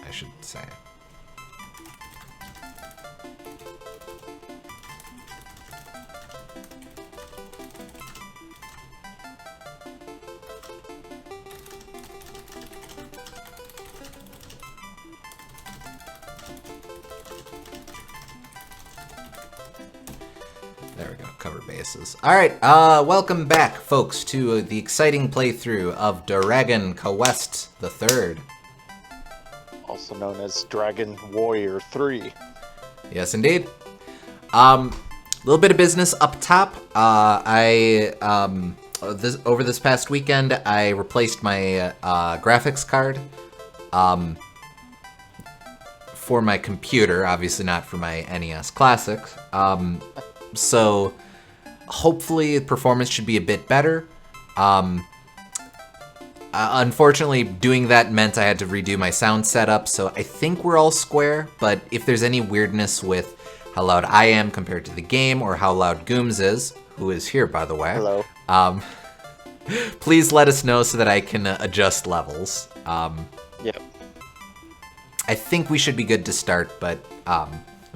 I should say. There we go, cover bases. Alright, welcome back, folks, to the exciting playthrough of Dragon Quest III. Also known as Dragon Warrior 3. Yes, indeed. Little bit of business up top. Over this past weekend, I replaced my graphics card for my computer, obviously not for my NES Classics. So hopefully the performance should be a bit better. Unfortunately, doing that meant I had to redo my sound setup, so I think we're all square, but if there's any weirdness with how loud I am compared to the game, or how loud Gooms is, who is here, by the way. Hello. Please let us know so that I can adjust levels. Yep. I think we should be good to start, but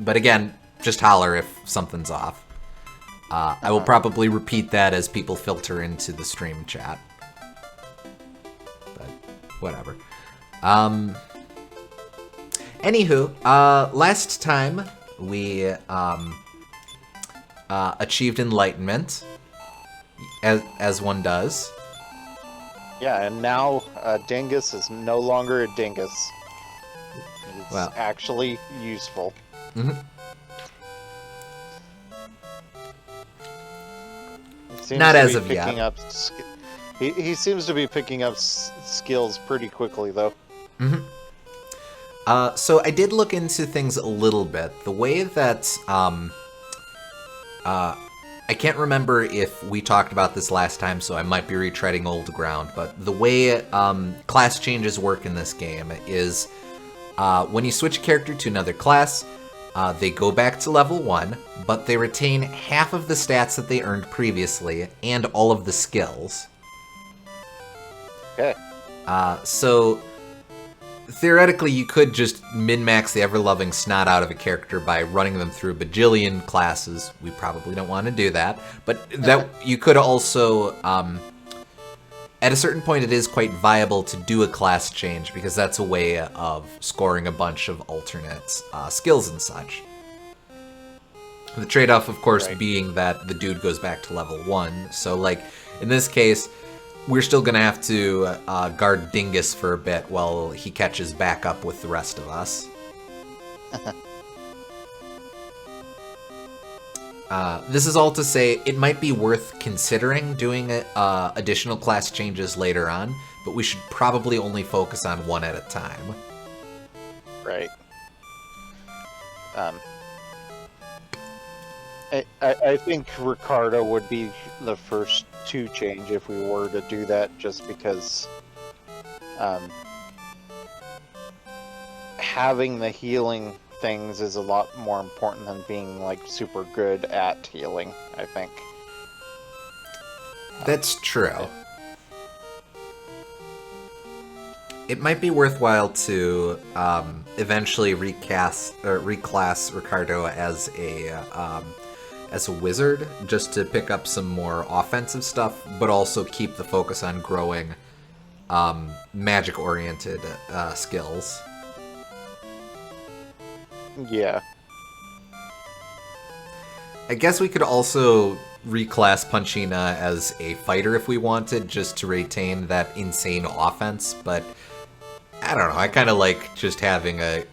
again, just holler if something's off. I will probably repeat that as people filter into the stream chat. But whatever. Anywho, last time we achieved enlightenment, as one does. Yeah, and now Dingus is no longer a Dingus. It's actually useful. Mm-hmm. Not as of yet. He seems to be picking up skills pretty quickly, though. Mm-hmm. So I did look into things a little bit. The way that I can't remember if we talked about this last time, so I might be retreading old ground, but the way class changes work in this game is when you switch a character to another class, they go back to level 1, but they retain half of the stats that they earned previously and all of the skills. Okay. So theoretically, you could just min-max the ever-loving snot out of a character by running them through a bajillion classes. We probably don't want to do that, but that you could also, at a certain point, it is quite viable to do a class change because that's a way of scoring a bunch of alternate skills and such. The trade-off, of course, being that the dude goes back to level 1. So, like, in this case, we're still going to have to guard Dingus for a bit while he catches back up with the rest of us. This is all to say it might be worth considering doing additional class changes later on, but we should probably only focus on one at a time. Right. I think Ricardo would be the first to change if we were to do that, just because having the healing things is a lot more important than being like super good at healing, I think. That's true. It might be worthwhile to eventually reclass Ricardo as a wizard, just to pick up some more offensive stuff, but also keep the focus on growing magic-oriented skills. Yeah. I guess we could also reclass Punchina as a fighter if we wanted, just to retain that insane offense, but I don't know, I kind of like just having a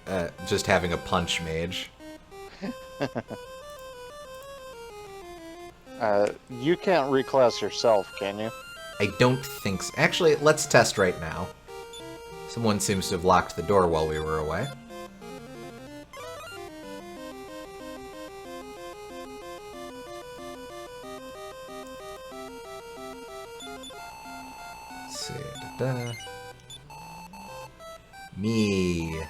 punch mage. You can't reclass yourself, can you? I don't think so. Actually, let's test right now. Someone seems to have locked the door while we were away. Let's see. Da-da. Me.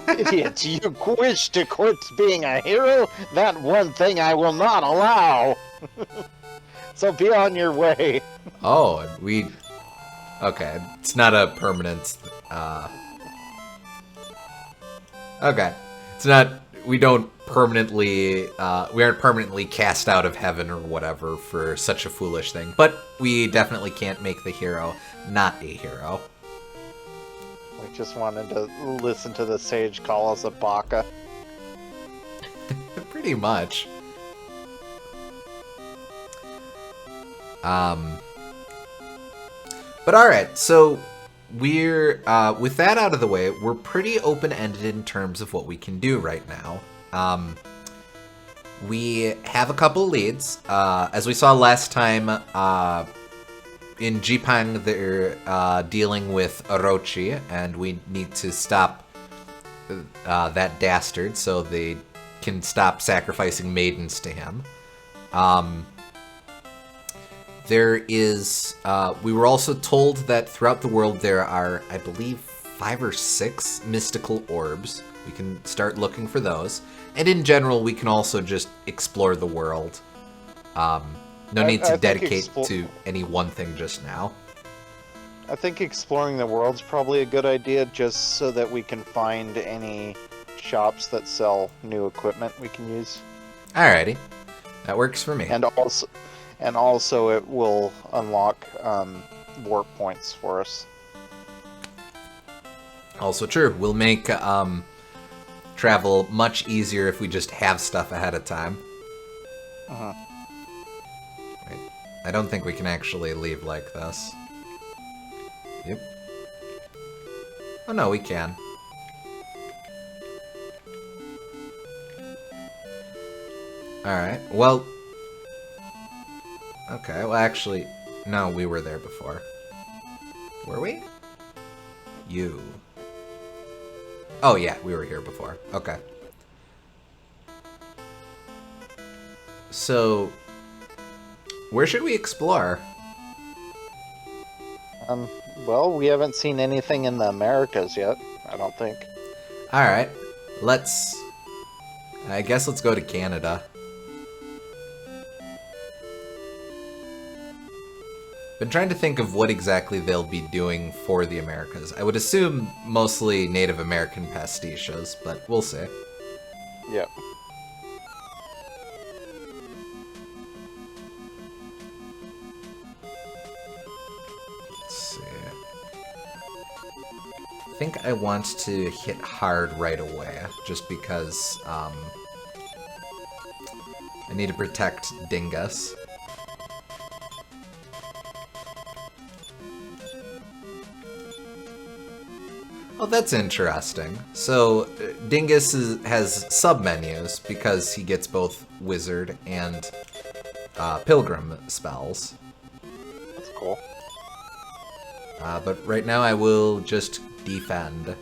Idiot, you wish to quit being a hero? That one thing I will not allow! So be on your way. Oh, okay. It's not a permanent Okay. It's not... We don't permanently... we aren't permanently cast out of heaven or whatever for such a foolish thing. But we definitely can't make the hero not a hero. We just wanted to listen to the sage call us a baka. Pretty much. But alright, so we're, with that out of the way, we're pretty open-ended in terms of what we can do right now. We have a couple leads. As we saw last time, in Jipang, they're dealing with Orochi, and we need to stop that dastard so they can stop sacrificing maidens to him. There is, we were also told that throughout the world there are, I believe, 5 or 6 mystical orbs. We can start looking for those. And in general, we can also just explore the world. No need to dedicate to any one thing just now. I think exploring the world's probably a good idea, just so that we can find any shops that sell new equipment we can use. Alrighty. That works for me. And also it will unlock warp points for us. Also true. We'll make travel much easier if we just have stuff ahead of time. Uh-huh. Wait, I don't think we can actually leave like this. Yep. Oh no, we can. Alright, well... Okay, well actually... No, we were there before. Were we? You. Oh yeah, we were here before. Okay. So... Where should we explore? Well, we haven't seen anything in the Americas yet, I don't think. Alright, let's... I guess let's go to Canada. Been trying to think of what exactly they'll be doing for the Americas. I would assume mostly Native American pastiches, but we'll see. Yep. Let's see. I think I want to hit hard right away, just because I need to protect Dingus. Oh, that's interesting. So, Dingus has sub-menus because he gets both Wizard and Pilgrim spells. That's cool. But right now I will just defend.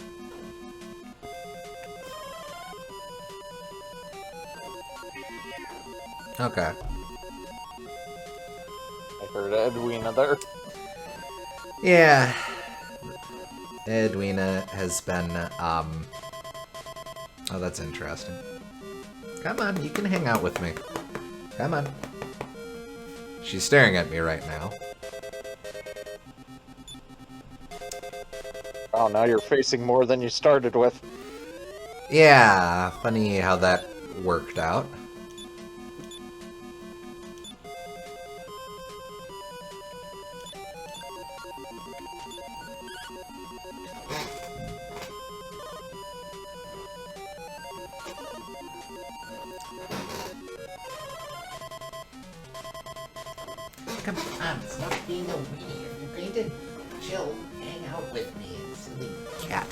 Okay. I heard Edwina there. Yeah. Edwina has been, oh, that's interesting. Come on, you can hang out with me. Come on. She's staring at me right now. Oh, now you're facing more than you started with. Yeah, funny how that worked out. Come on, stop being a weenie. If you're going to chill, hang out with me, silly cat.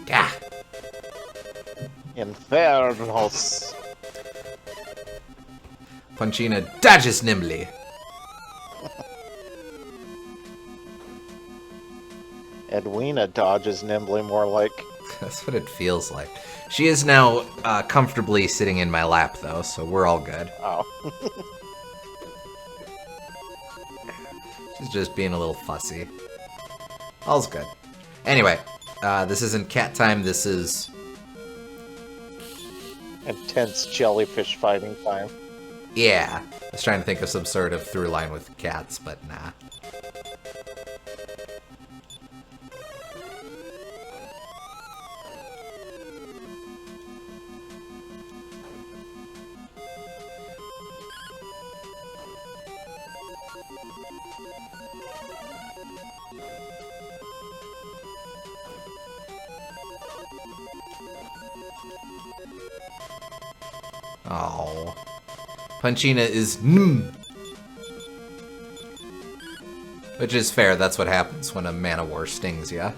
Gah! Infernos. Punchina dodges nimbly. Edwina dodges nimbly, more like. That's what it feels like. She is now comfortably sitting in my lap, though, so we're all good. Oh. She's just being a little fussy. All's good. Anyway, this isn't cat time, this is... Intense jellyfish fighting time. Yeah. I was trying to think of some sort of through line with cats, but nah. Oh. Punchina is N. Which is fair, that's what happens when a Man-O-War stings ya.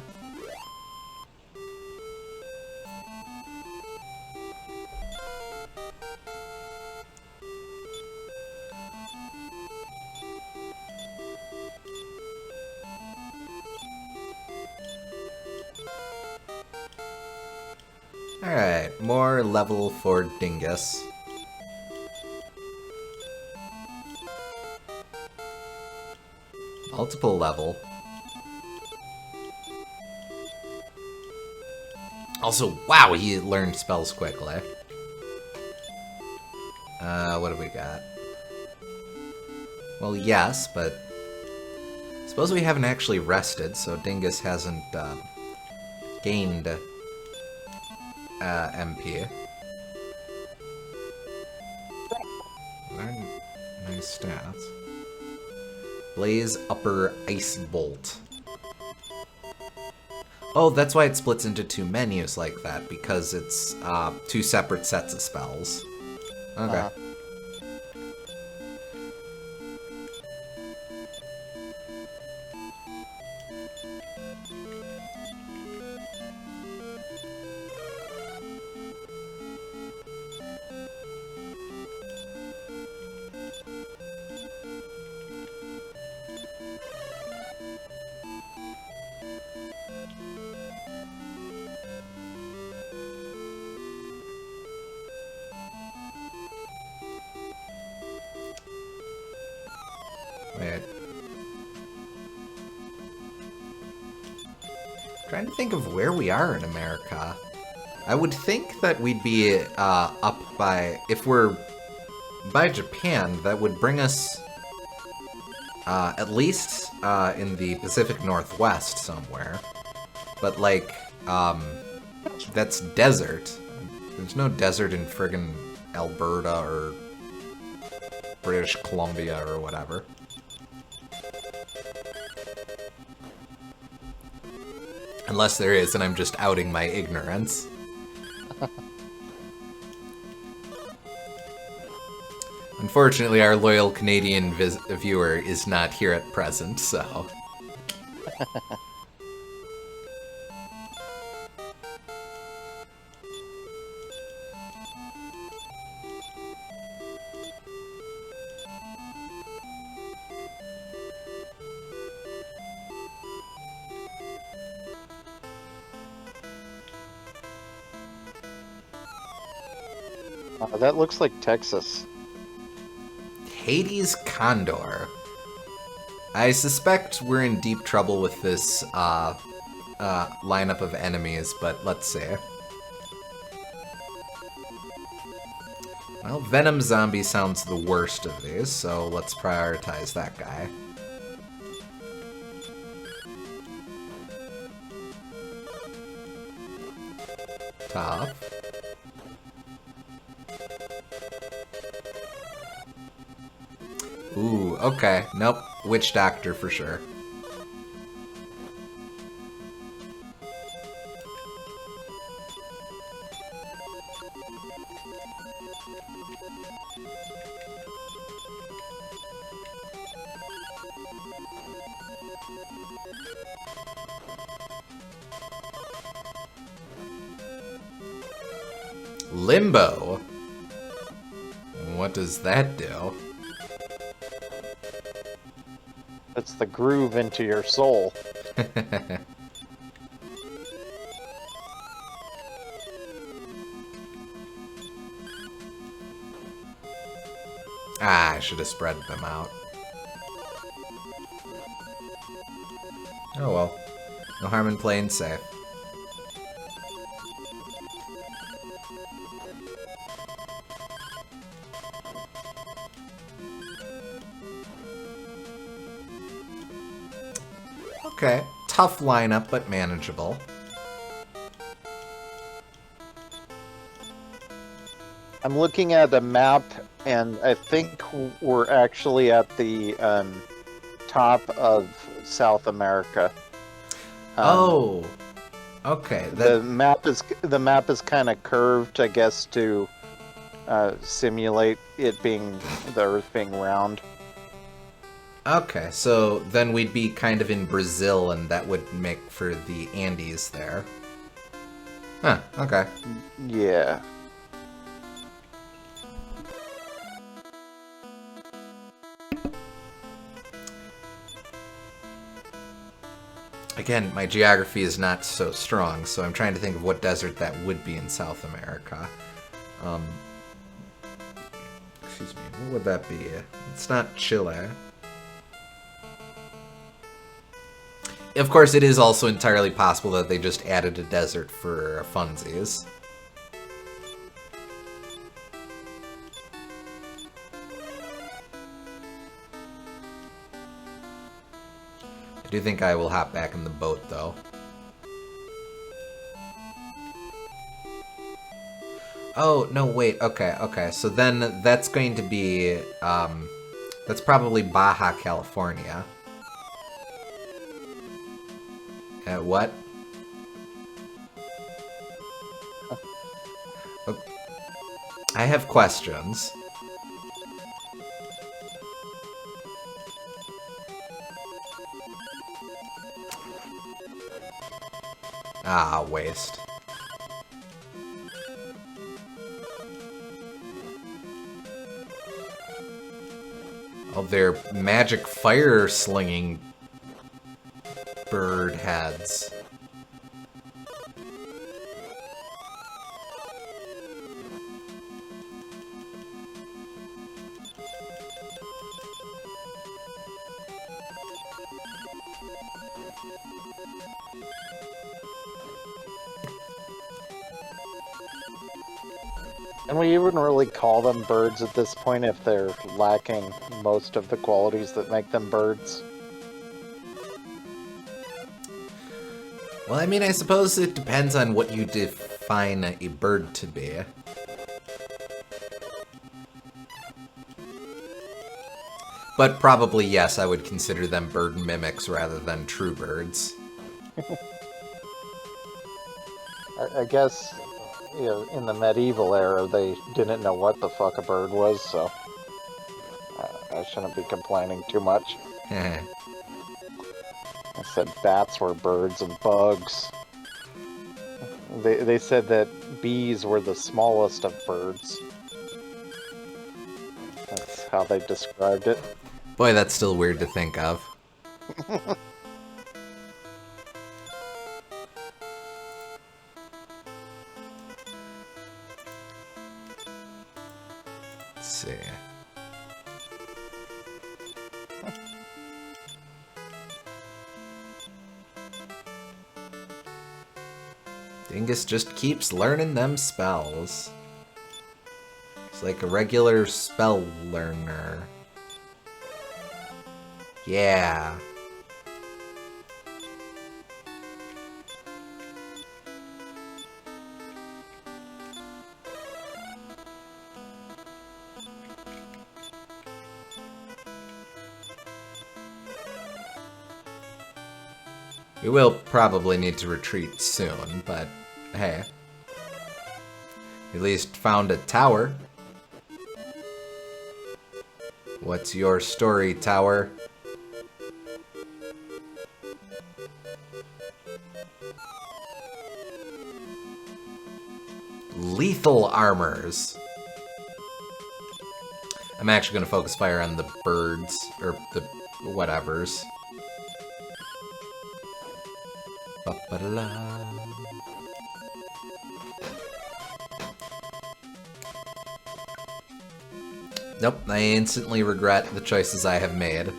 Alright, more level for Dingus. Multiple level. Also, wow, he learned spells quickly. What do we got? Well, yes, but suppose we haven't actually rested, so Dingus hasn't gained MP. Very nice stats. Blaze Upper Ice Bolt. Oh, that's why it splits into two menus like that, because it's two separate sets of spells. Okay. Wait. Trying to think of where we are in America. I would think that we'd be up by... If we're by Japan, that would bring us at least in the Pacific Northwest somewhere. But, like, that's desert. There's no desert in friggin' Alberta or British Columbia or whatever. Unless there is, and I'm just outing my ignorance. Unfortunately, our loyal Canadian viewer is not here at present, so... That looks like Texas. Hades Condor. I suspect we're in deep trouble with this lineup of enemies, but let's see. Well, Venom Zombie sounds the worst of these, so let's prioritize that guy. Tough. Ooh, okay. Nope. Witch Doctor for sure. Limbo. What does that do? It's the groove into your soul. Ah, I should have spread them out. Oh well. No harm in playing safe. Okay, tough lineup, but manageable. I'm looking at a map, and I think we're actually at the top of South America. Oh, okay. The map is kind of curved, I guess, to simulate it being the Earth being round. Okay, so then we'd be kind of in Brazil, and that would make for the Andes there. Huh, okay. Yeah. Again, my geography is not so strong, so I'm trying to think of what desert that would be in South America. Excuse me, what would that be? It's not Chile. Of course, it is also entirely possible that they just added a desert for funsies. I do think I will hop back in the boat, though. Oh, no, wait, okay. So then that's going to be, that's probably Baja California. What? Oh. I have questions. Ah, waste. Oh, they're magic fire slinging bird heads. And we even really call them birds at this point if they're lacking most of the qualities that make them birds. Well, I mean, I suppose it depends on what you define a bird to be. But probably, yes, I would consider them bird mimics rather than true birds. I guess, you know, in the medieval era, they didn't know what the fuck a bird was, so I shouldn't be complaining too much. I said bats were birds and bugs. They said that bees were the smallest of birds. That's how they described it. Boy, that's still weird to think of. Let's see. Dingus just keeps learning them spells. It's like a regular spell learner. Yeah. We will probably need to retreat soon, but hey. At least found a tower. What's your story, tower? Lethal armors. I'm actually going to focus fire on the birds, or the whatevers. Ba-ba-da-la. Nope, I instantly regret the choices I have made.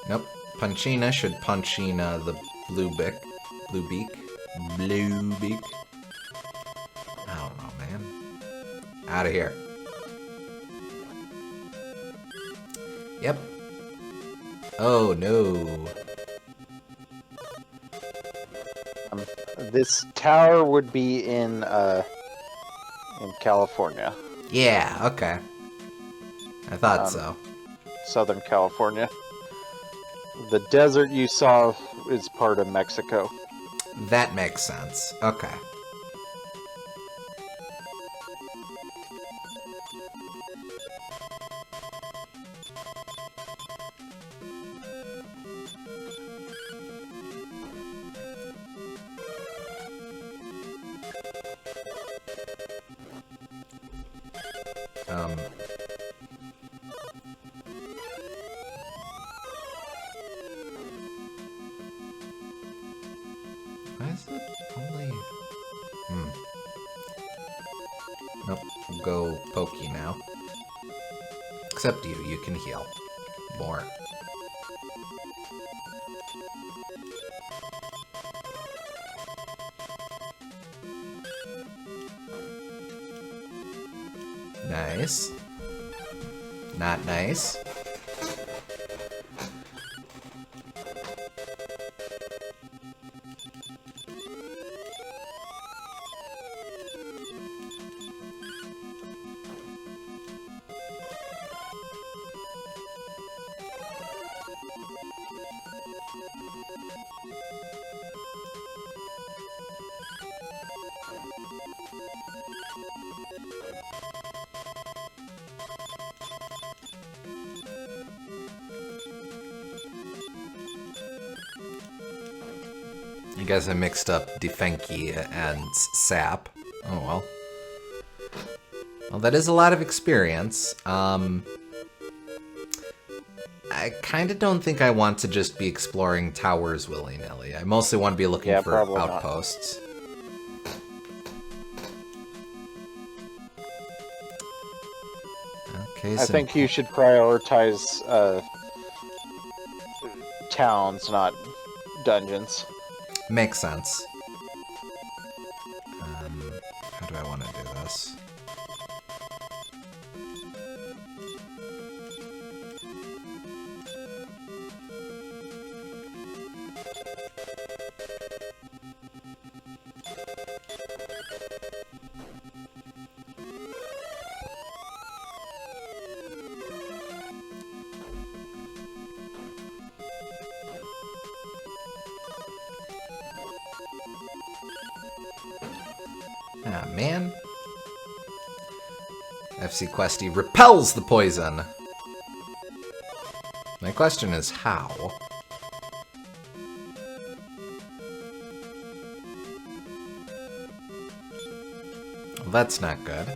Nope. Punchina should punchina the blue beak. Blue beak. Out of here. Yep. Oh, no. This tower would be in California. Yeah, okay. I thought so. Southern California. The desert you saw is part of Mexico. That makes sense. Okay. Why is it only... Nope, we'll go pokey now. Except you can heal. More. Nice. Not nice. I guess I mixed up Defenki and Sap. Oh well. Well, that is a lot of experience. I kind of don't think I want to just be exploring towers willy-nilly. I mostly want to be looking for outposts. Okay, I think you should prioritize towns, not dungeons. Makes sense. How do I want to do this? Ah, man. FC Questy repels the poison. My question is how? Well, that's not good.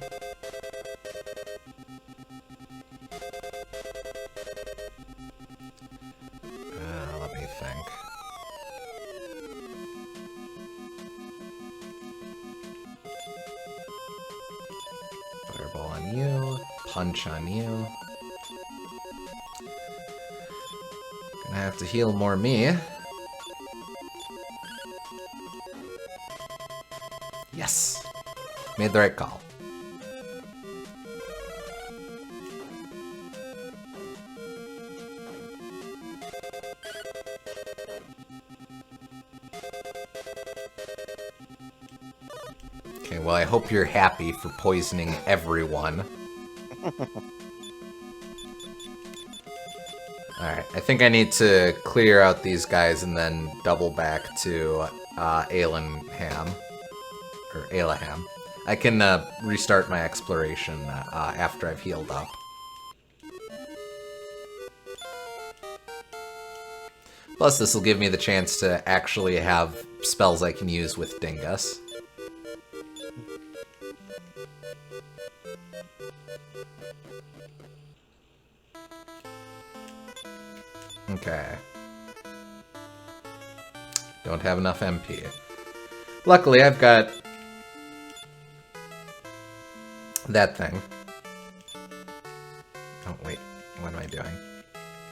Let me think. Fireball on you, punch on you. Gonna have to heal more me. Yes! Made the right call. Okay, well, I hope you're happy for poisoning everyone. Alright, I think I need to clear out these guys and then double back to Aelinham. Or Aelaham. I can restart my exploration after I've healed up. Plus, this will give me the chance to actually have spells I can use with Dingus. Okay. Don't have enough MP. Luckily, I've got that thing. Oh, wait. What am I doing?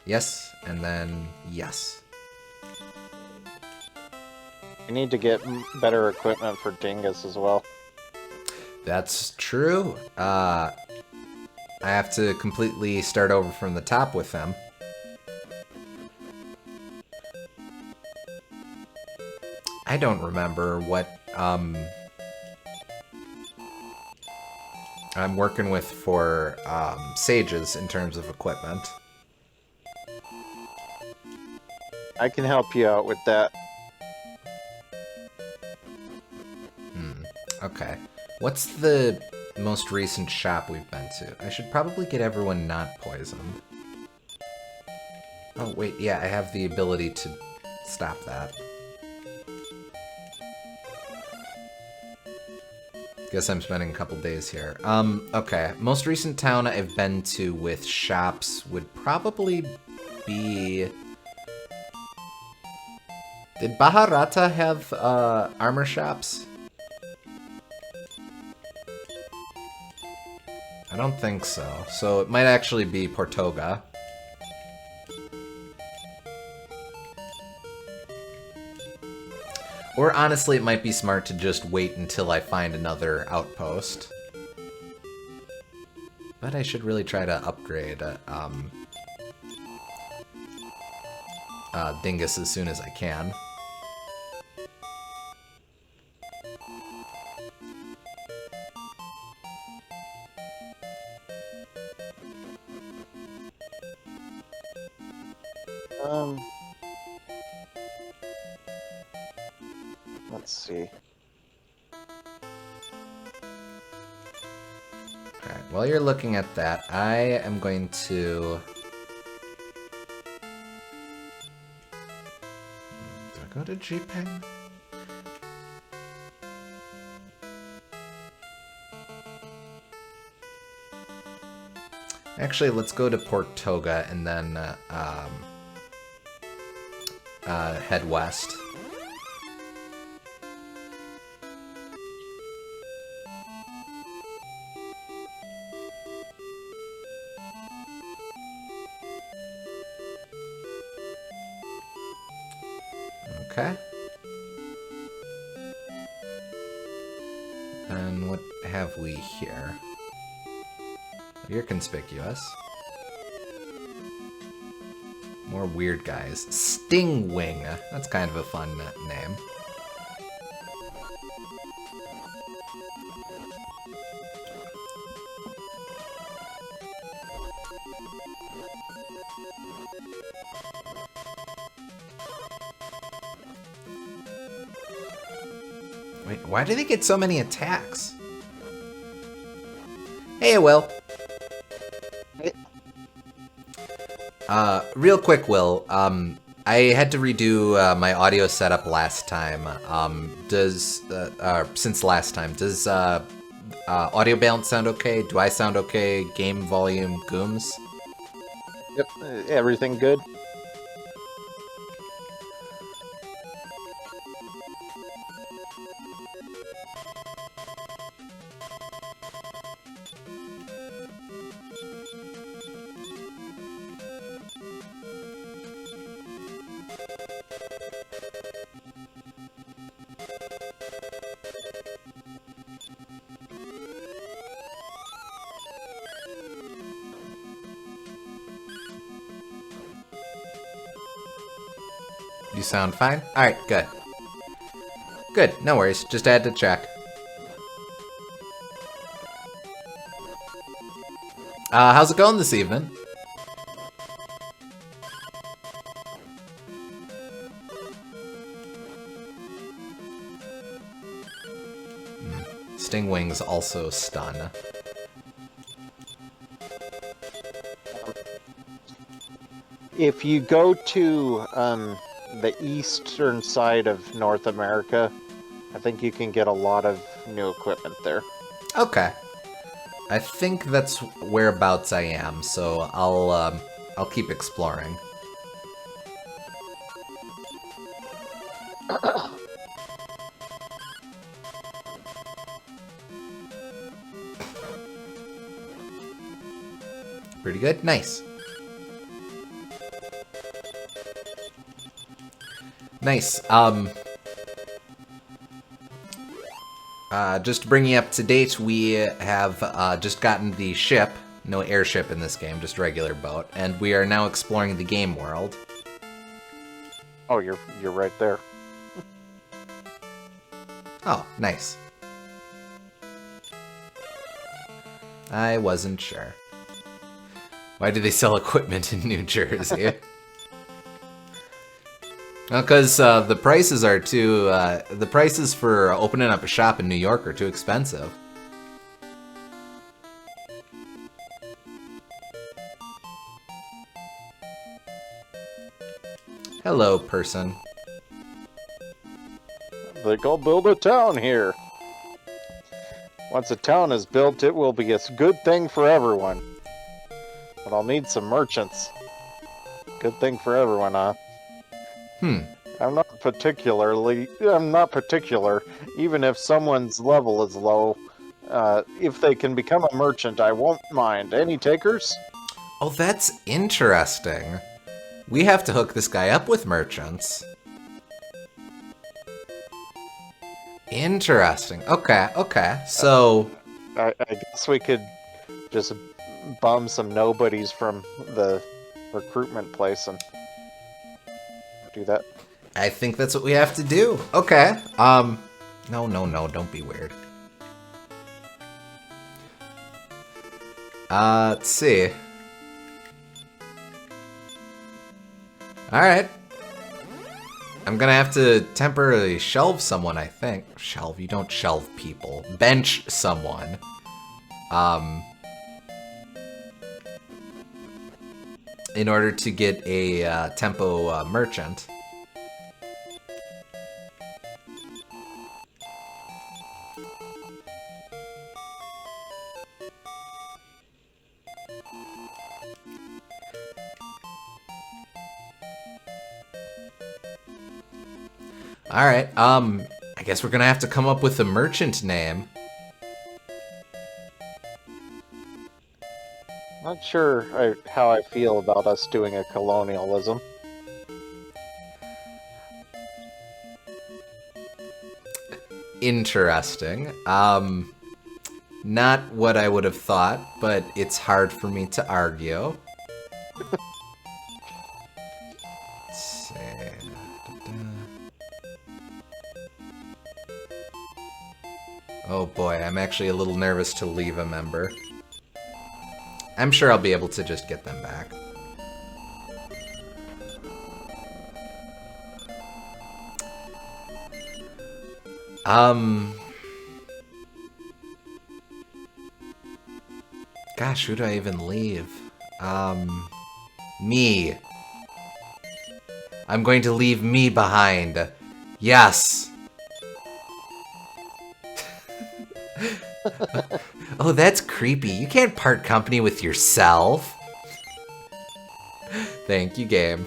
Yes, and then yes. You need to get better equipment for Dingus as well. That's true. I have to completely start over from the top with them. I don't remember what I'm working with for sages in terms of equipment. I can help you out with that. Okay. What's the most recent shop we've been to? I should probably get everyone not poisoned. Oh, wait, yeah, I have the ability to stop that. Guess I'm spending a couple days here. Okay. Most recent town I've been to with shops would probably be... Did Baharata have, armor shops? I don't think so. So it might actually be Portoga. Or honestly, it might be smart to just wait until I find another outpost. But I should really try to upgrade Dingus as soon as I can. Let's see. Alright, while you're looking at that, I am going to... Do I go to G-Peng? Actually, let's go to Portoga and then head west. Okay. And what have we here? You're conspicuous. More weird guys. Stingwing. That's kind of a fun name. Wait, why do they get so many attacks? Hey, Will. Real quick, Will. I had to redo my audio setup last time. Since last time, does audio balance sound okay? Do I sound okay? Game volume, gooms? Yep, everything good? You sound fine? Alright, good. Good, no worries. Just had to check. How's it going this evening? Stingwings also stun. If you go to the eastern side of North America, I think you can get a lot of new equipment there. Okay. I think that's whereabouts I am, so I'll keep exploring. Pretty good. Nice. Nice. Just to bring you up to date, we have just gotten the ship. No airship in this game, just regular boat. And we are now exploring the game world. Oh, you're right there. Oh, nice. I wasn't sure. Why do they sell equipment in New Jersey? Well, because the prices are too... the prices for opening up a shop in New York are too expensive. Hello, person. They go build a town here. Once a town is built, it will be a good thing for everyone. But I'll need some merchants. Good thing for everyone, huh? I'm not particular, even if someone's level is low. If they can become a merchant, I won't mind. Any takers? Oh, that's interesting. We have to hook this guy up with merchants. Interesting. Okay, okay. So... I guess we could just bum some nobodies from the recruitment place and do that. I think that's what we have to do. Okay. No, don't be weird. Let's see. Alright. I'm gonna have to temporarily shelve someone, I think. Shelve? You don't shelve people. Bench someone. In order to get a tempo merchant. Alright, I guess we're gonna have to come up with a merchant name. Not sure how I feel about us doing a colonialism. Interesting. Not what I would have thought, but it's hard for me to argue. Let's see. Oh boy, I'm actually a little nervous to leave a member. I'm sure I'll be able to just get them back. Gosh, who do I even leave? Me. I'm going to leave me behind. Yes. Oh, that's creepy. You can't part company with yourself. Thank you, game.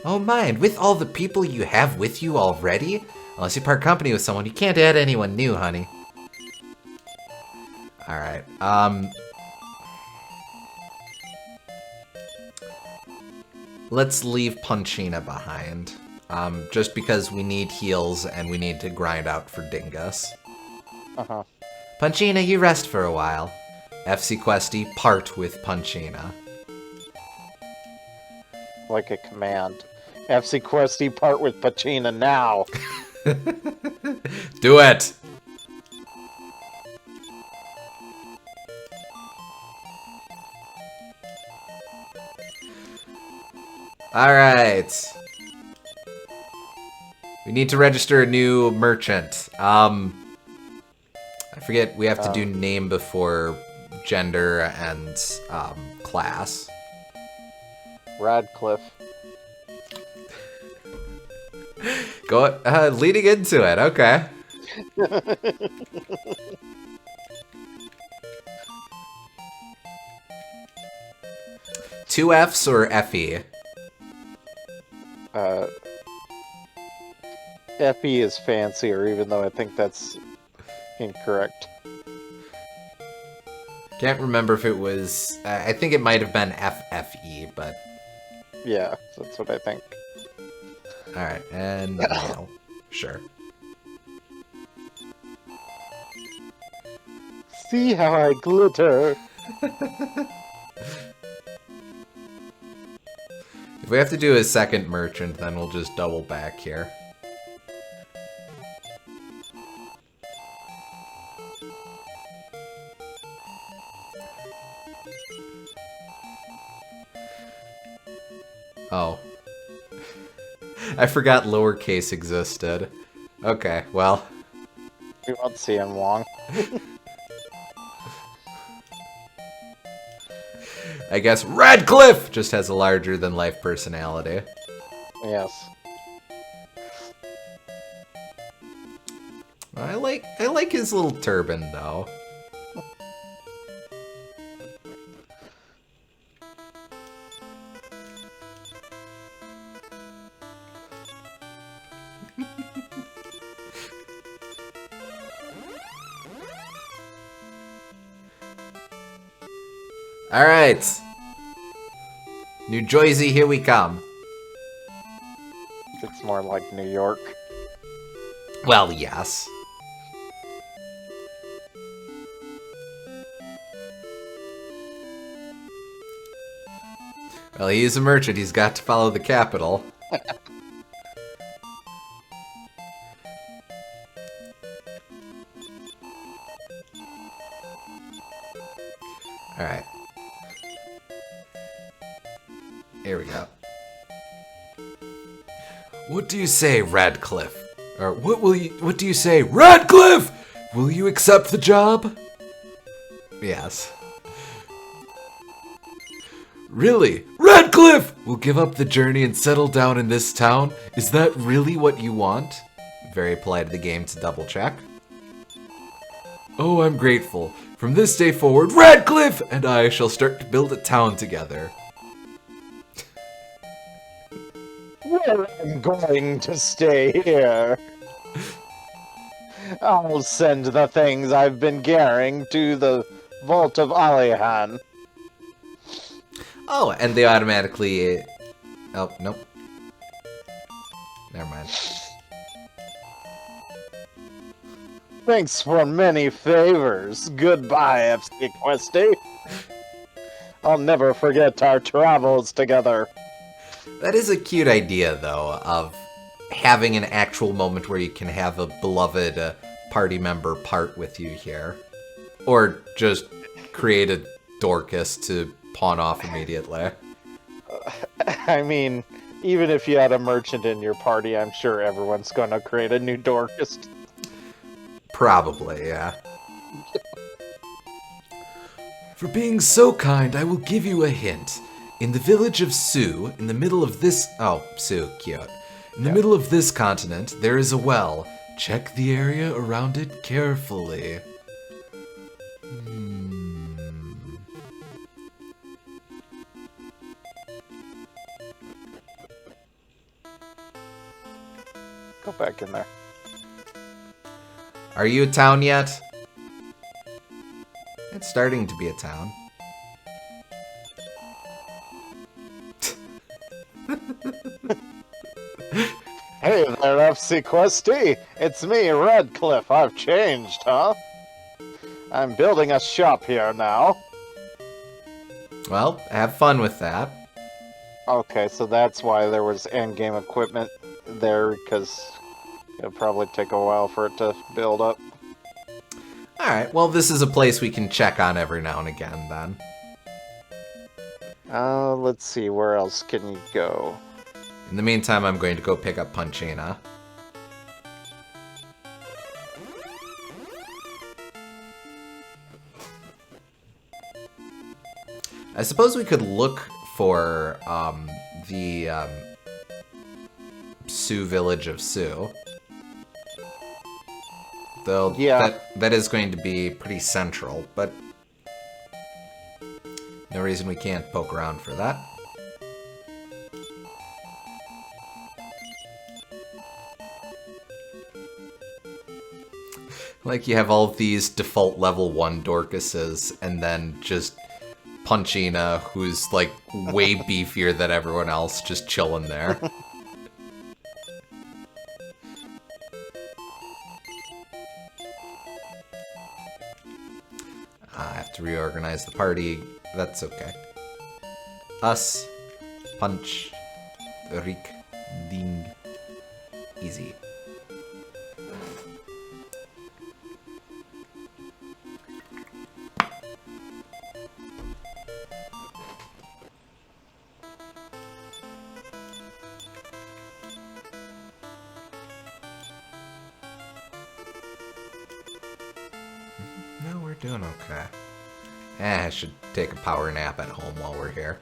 Oh, mind, with all the people you have with you already? Unless you part company with someone, you can't add anyone new, honey. Alright, let's leave Punchina behind. Just because we need heals and we need to grind out for Dingus. Uh-huh. Punchina, you rest for a while. FC Questy, part with Punchina. Like a command. FC Questy, part with Pachina now! Do it! Alright. We need to register a new merchant. I forget, we have to do name before gender and class. Radcliffe. Go leading into it, okay. Two F's or FE? FE is fancier, even though I think that's incorrect. Can't remember if it was... I think it might have been FFE, but... Yeah, that's what I think. Alright, and... no. Sure. See how I glitter. If we have to do a second merchant, then we'll just double back here. Oh. I forgot lowercase existed. Okay, well. We won't see him long. I guess Radcliffe just has a larger than life personality. Yes. I like his little turban though. Alright. New Jersey, here we come. It's more like New York. Well, yes. Well, he is a merchant. He's got to follow the capital. Alright. Here we go. What do you say, Radcliffe? Or what do you say, Radcliffe? Will you accept the job? Yes. Really? Radcliffe! Will give up the journey and settle down in this town? Is that really what you want? Very polite of the game to double check. Oh, I'm grateful. From this day forward, Radcliffe and I shall start to build a town together. Well, I'm going to stay here. I'll send the things I've been carrying to the Vault of Alihan. Oh, and they automatically... Oh, nope. Never mind. Thanks for many favors. Goodbye, FC Questy. I'll never forget our travels together. That is a cute idea, though, of having an actual moment where you can have a beloved party member part with you here. Or just create a Dorcas to pawn off immediately. I mean, even if you had a merchant in your party, I'm sure everyone's going to create a new Dorcas. Probably, yeah. For being so kind, I will give you a hint. In the village of Sioux, in the middle of this... Oh, Sioux, cute. In the middle of this continent, there is a well. Check the area around it carefully. Go back in there. Are you a town yet? It's starting to be a town. Hey there, FC Questy. It's me, Radcliffe. I've changed, huh? I'm building a shop here now. Well, have fun with that. Okay, so that's why there was endgame equipment there, because it'll probably take a while for it to build up. Alright, well, this is a place we can check on every now and again, then. Let's see, where else can you go? In the meantime, I'm going to go pick up Punchina. I suppose we could look for the Sioux village of Sioux. Though Yeah. that is going to be pretty central, but no reason we can't poke around for that. Like, you have all these default level 1 Dorcases, and then just Punchina, who's, like, way beefier than everyone else, just chilling there. I have to reorganize the party. That's okay. Us, punch, Rick, ding, easy. No, we're doing okay. I should take a power nap at home while we're here.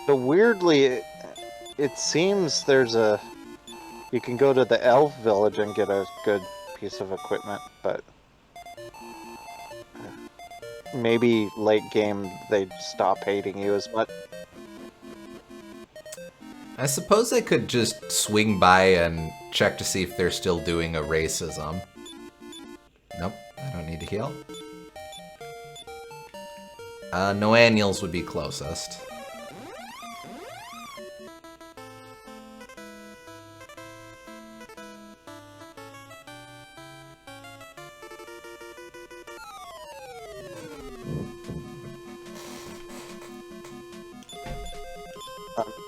So weirdly, it seems you can go to the elf village and get a good piece of equipment, but maybe late game they'd stop hating you as much. I suppose I could just swing by and check to see if they're still doing a racism. Nope, I don't need to heal. No annuals would be closest.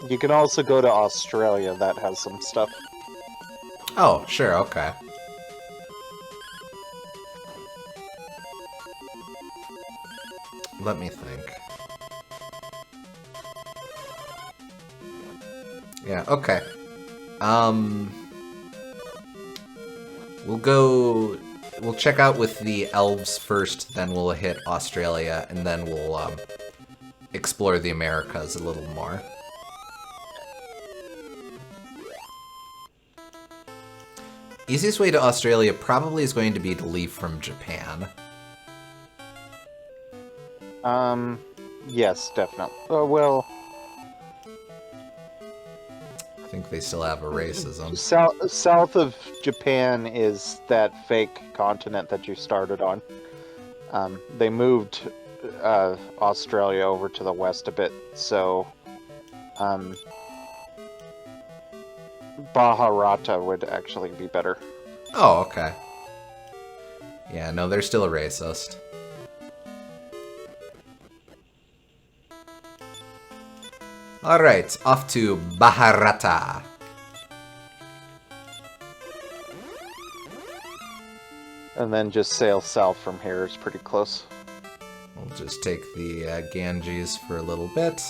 You can also go to Australia, that has some stuff. Oh, sure, okay. Let me think. Yeah, okay. We'll check out with the elves first, then we'll hit Australia, and then we'll, explore the Americas a little more. Easiest way to Australia probably is going to be to leave from Japan. Yes, definitely. Oh, well... I think they still have a racism. South of Japan is that fake continent that you started on. They moved Australia over to the west a bit, so Baharata would actually be better. Oh, okay. Yeah, no, they're still a racist. Alright, off to Baharata. And then just sail south from here is pretty close. We'll just take the Ganges for a little bit.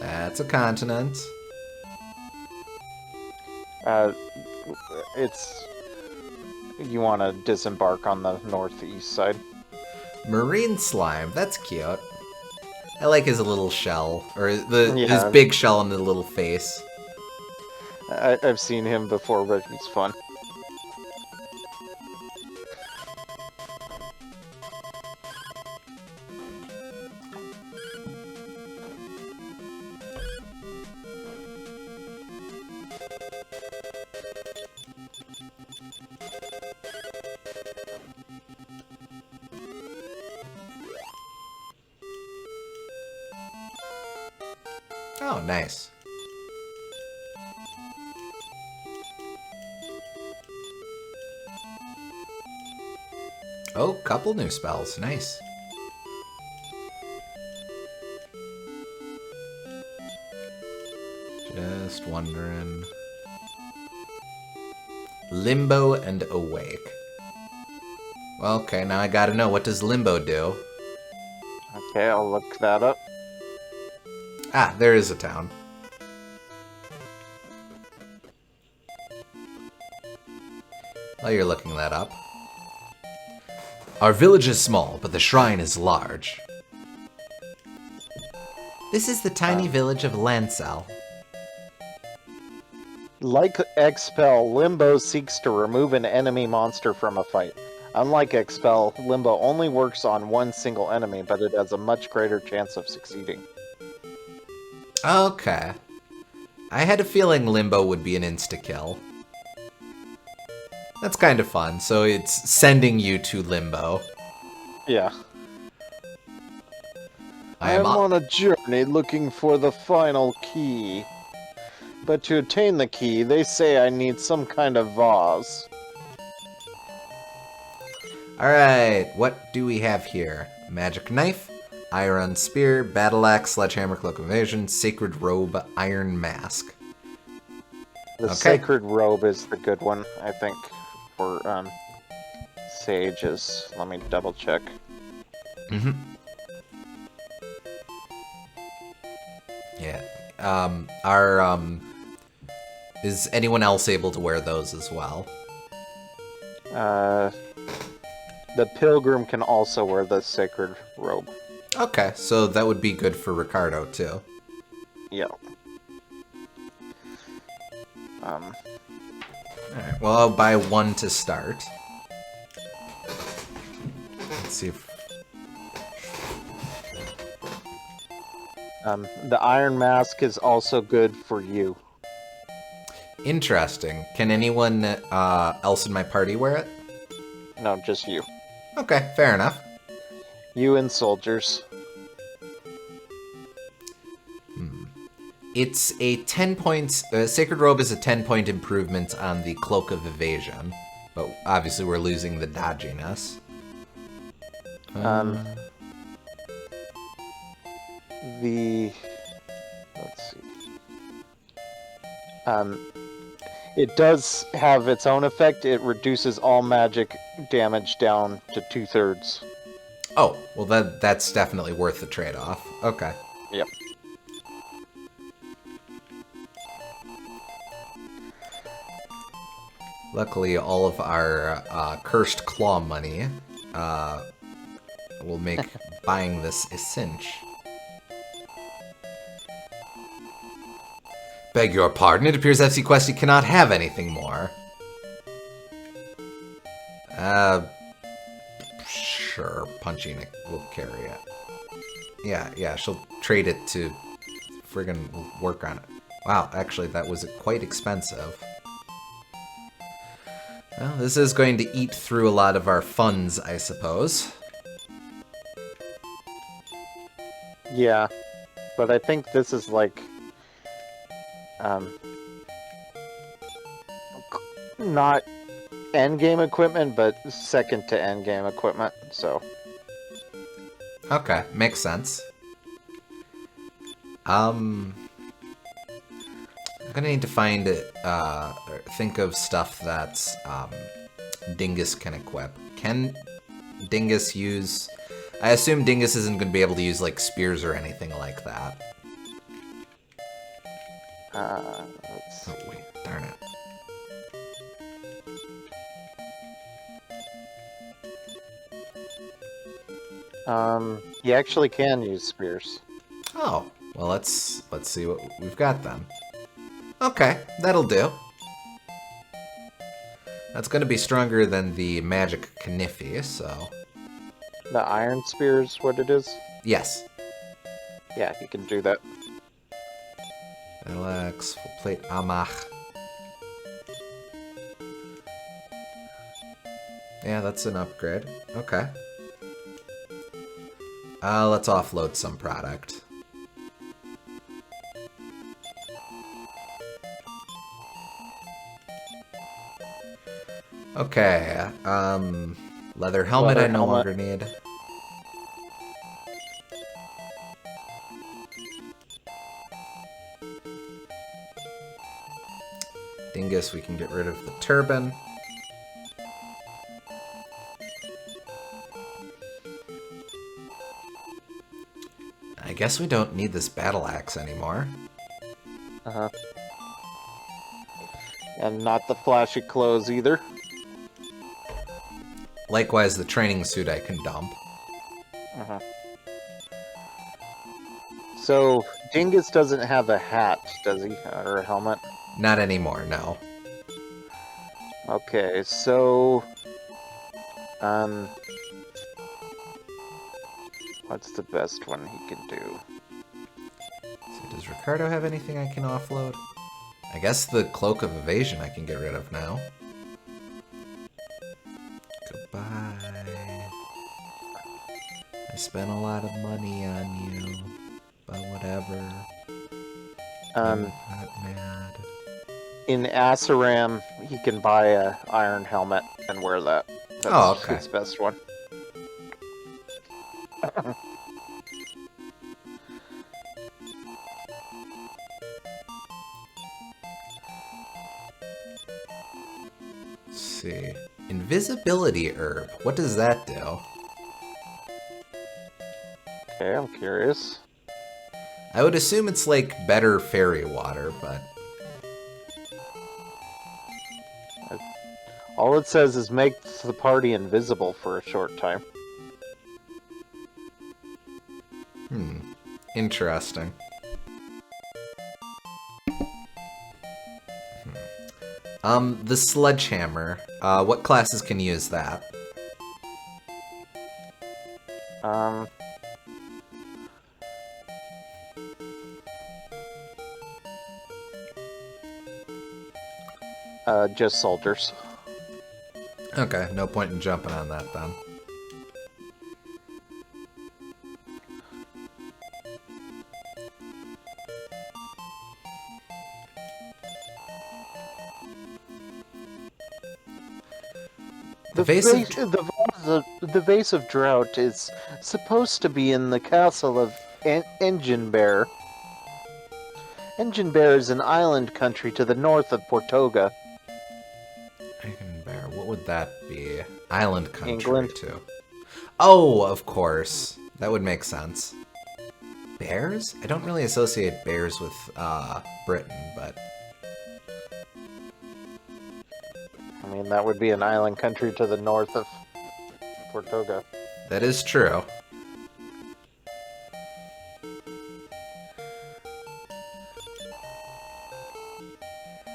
That's a continent. You want to disembark on the northeast side. Marine slime, that's cute. I like his little shell, or his Yeah. big shell and the little face. I've seen him before, but he's fun. Oh, nice. Oh, couple new spells. Nice. Just wondering. Limbo and Awake. Well, okay, now I gotta know, what does Limbo do? Okay, I'll look that up. Ah, there is a town. While you're looking that up. Our village is small, but the shrine is large. This is the tiny village of Lancel. Like Expel, Limbo seeks to remove an enemy monster from a fight. Unlike Expel, Limbo only works on one single enemy, but it has a much greater chance of succeeding. Okay. I had a feeling Limbo would be an insta-kill. That's kind of fun. So it's sending you to Limbo. Yeah. I'm on a journey looking for the final key. But to attain the key, they say I need some kind of vase. Alright, what do we have here? Magic Knife, Iron Spear, Battle Axe, Sledgehammer, Cloak of Evasion, Sacred Robe, Iron Mask. The Okay. Sacred Robe is the good one, I think, for sages. Let me double check. Mm-hmm. Yeah. Is anyone else able to wear those as well? The Pilgrim can also wear the Sacred Robe. Okay, so that would be good for Ricardo, too. Yeah. Alright, well, I'll buy one to start. Let's see if... The Iron Mask is also good for you. Interesting. Can anyone else in my party wear it? No, just you. Okay, fair enough. You and soldiers. It's a 10 points... Sacred Robe is a 10-point improvement on the Cloak of Evasion. But obviously we're losing the dodginess. Let's see. It does have its own effect. It reduces all magic damage down to 2/3. Oh, well that's definitely worth the trade-off. Okay. Yep. Luckily, all of our cursed claw money will make buying this a cinch. Beg your pardon, it appears FC Questy cannot have anything more. Sure, punching it will carry it. Yeah, she'll trade it to friggin' work on it. Wow, actually, that was quite expensive. Well, this is going to eat through a lot of our funds, I suppose. Yeah, but I think this is like... not endgame equipment, but second to endgame equipment, so... Okay, makes sense. I'm gonna need to find it, or think of stuff that's, Dingus can equip. Can Dingus use... I assume Dingus isn't gonna be able to use, like, spears or anything like that. Let's... Oh, wait, darn it. He actually can use spears. Oh, well, let's see what we've got then. Okay, that'll do. That's gonna be stronger than the magic Kniffy, so... The iron spear is what it is? Yes. Yeah, he can do that. Relax, full plate Amach. Yeah, that's an upgrade. Okay. Let's offload some product. Okay, leather helmet I no longer need. Dingus, we can get rid of the turban. I guess we don't need this battle axe anymore. Uh-huh. And not the flashy clothes either. Likewise, the training suit I can dump. Uh-huh. So, Dingus doesn't have a hat, does he? Or a helmet? Not anymore, no. Okay, so... what's the best one he can do? So does Ricardo have anything I can offload? I guess the Cloak of Evasion I can get rid of now. Goodbye. I spent a lot of money on you, but whatever. I'm not mad. In Asaram, he can buy a iron helmet and wear that. That's Oh, okay. his best one. Let's see. Invisibility herb. What does that do? Okay, I'm curious. I would assume it's like better fairy water, but All it says is make the party invisible for a short time. interesting. The sledgehammer. What classes can use that? Just soldiers. Okay, no point in jumping on that then. The vase of drought is supposed to be in the castle of Eginbear. Eginbear is an island country to the north of Portoga. Eginbear, what would that be? Island country, England. too. Oh, of course. That would make sense. Bears? I don't really associate bears with, Britain, but... I mean, that would be an island country to the north of Portoga. That is true.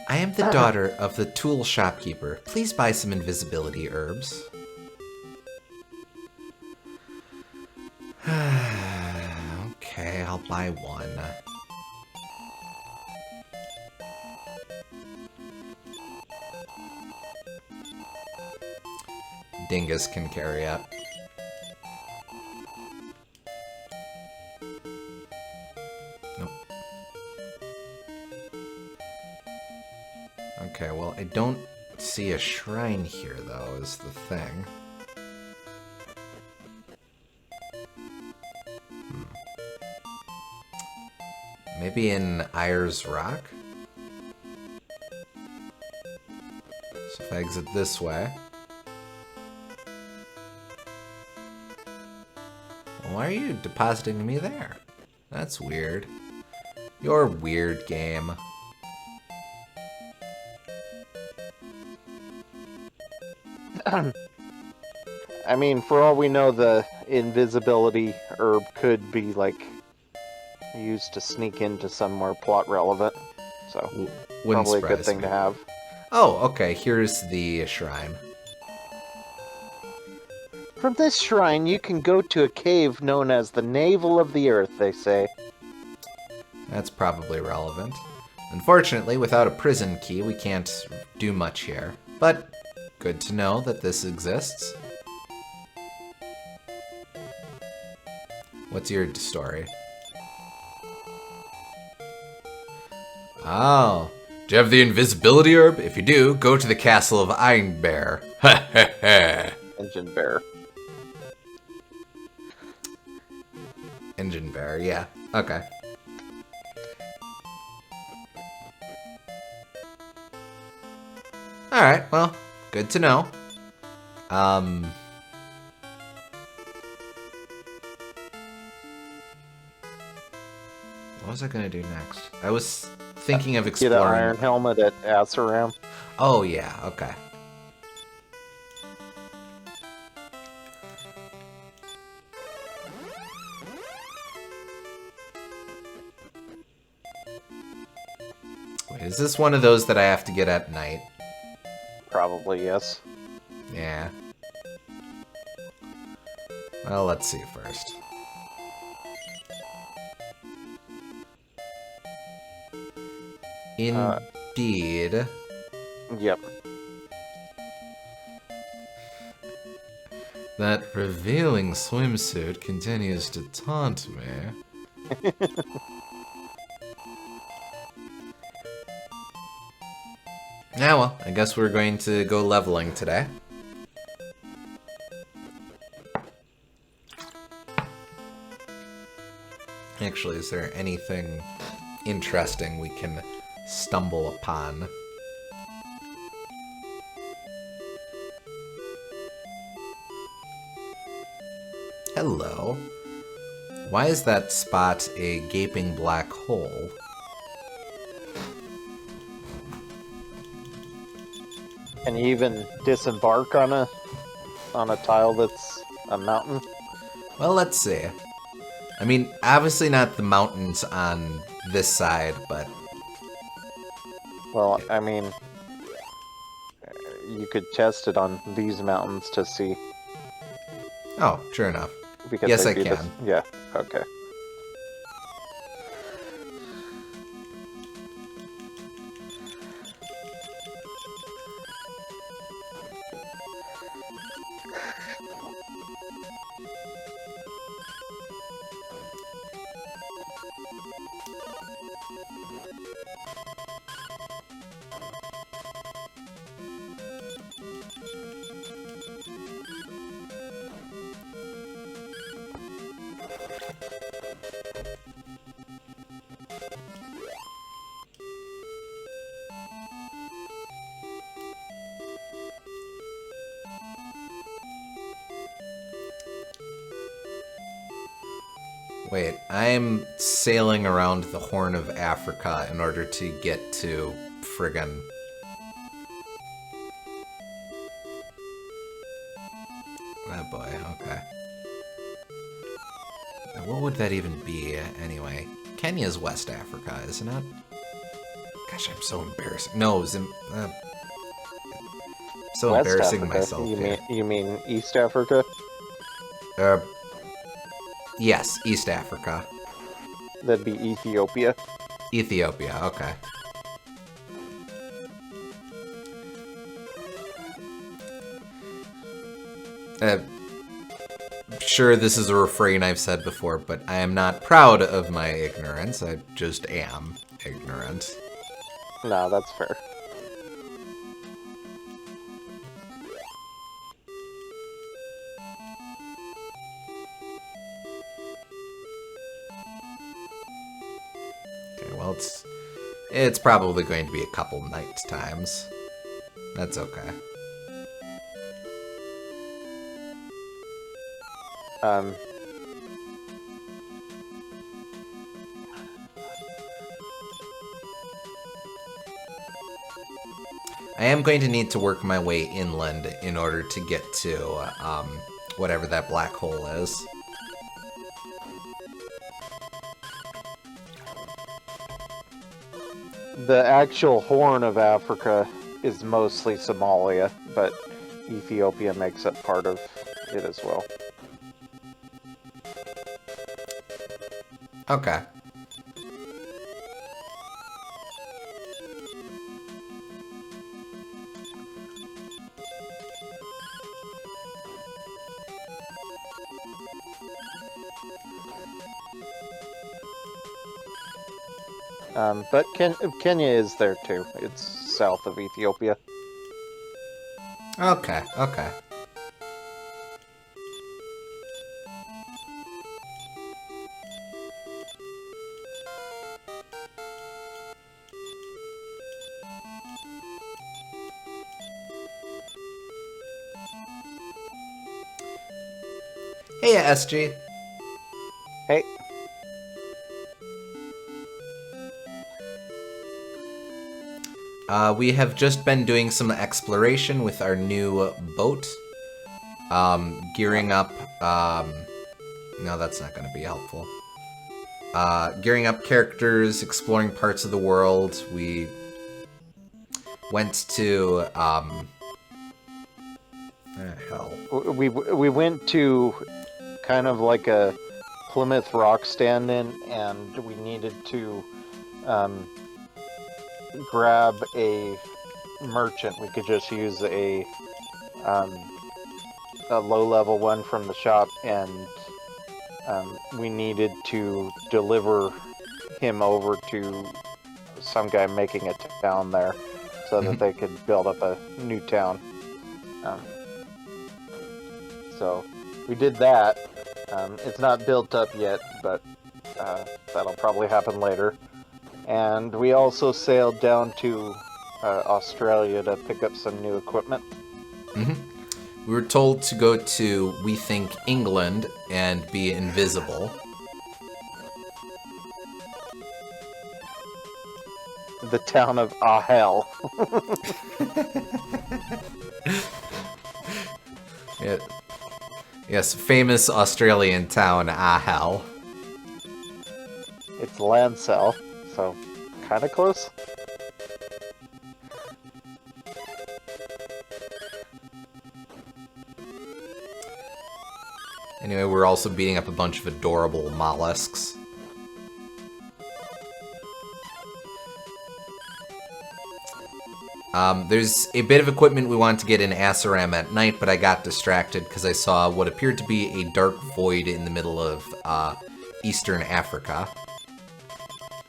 I am the daughter of the tool shopkeeper. Please buy some invisibility herbs. Okay, I'll buy one. Dingus can carry it. Nope. Okay, well, I don't see a shrine here, though, is the thing. Maybe in Ayers Rock? So if I exit this way... Well, why are you depositing me there? That's weird. You're weird, game. I mean, for all we know, the invisibility herb could be, like, used to sneak into somewhere plot relevant. So, Wouldn't probably a good surprise thing me. to have. Oh, okay, here's the shrine. From this shrine, you can go to a cave known as the Navel of the Earth, they say. That's probably relevant. Unfortunately, without a prison key, we can't do much here. But good to know that this exists. What's your story? Oh. Do you have the invisibility herb? If you do, go to the castle of Edinbear. Ha ha ha. Eginbear. Enginebear, yeah. Okay. Alright, well, good to know. What was I gonna do next? I was thinking of Get an exploring... iron helmet at Asaram. Oh, yeah, okay. Wait, is this one of those that I have to get at night? Probably, yes. Yeah. Well, let's see first. speed. Yep. That revealing swimsuit continues to taunt me. Yeah, well, I guess we're going to go leveling today. Actually, is there anything interesting we can stumble upon? Hello. Why is that spot a gaping black hole? Can you even disembark on a tile that's a mountain? Well, let's see. I mean, obviously not the mountains on this side, but... Well, I mean, you could test it on these mountains to see. Oh, sure enough. Because Yes, they'd I be can. Yeah, okay. Wait, I'm sailing around the Horn of Africa in order to get to friggin'... Oh boy, okay. Now, what would that even be, anyway? Kenya's West Africa, isn't it? Gosh, I'm so embarrassing. No, so West embarrassing Africa. myself here. You mean East Africa? Yes, East Africa. That'd be Ethiopia. Ethiopia, okay. Sure, this is a refrain I've said before, but I am not proud of my ignorance. I just am ignorant. No, that's fair. Okay, well, it's probably going to be a couple night times. That's okay. I am going to need to work my way inland in order to get to whatever that black hole is. The actual Horn of Africa is mostly Somalia, but Ethiopia makes up part of it as well. Okay. But Kenya is there too. It's south of Ethiopia. Okay, okay. Hey, SG. Hey. We have just been doing some exploration with our new boat. Gearing up... no, that's not going to be helpful. Gearing up characters, exploring parts of the world. We went to... hell. We went to kind of like a Plymouth Rock stand-in, and we needed to grab a merchant. We could just use a low-level one from the shop, and we needed to deliver him over to some guy making a town there so that they could build up a new town. So we did that. It's not built up yet, but that'll probably happen later. And we also sailed down to Australia to pick up some new equipment. We were told to go to, we think, England and be invisible. The town of Ahel. Yeah. Yes, famous Australian town, Ahel. It's Lancel, so kind of close. Anyway, we're also beating up a bunch of adorable mollusks. There's a bit of equipment we wanted to get in Asaram at night, but I got distracted because I saw what appeared to be a dark void in the middle of Eastern Africa.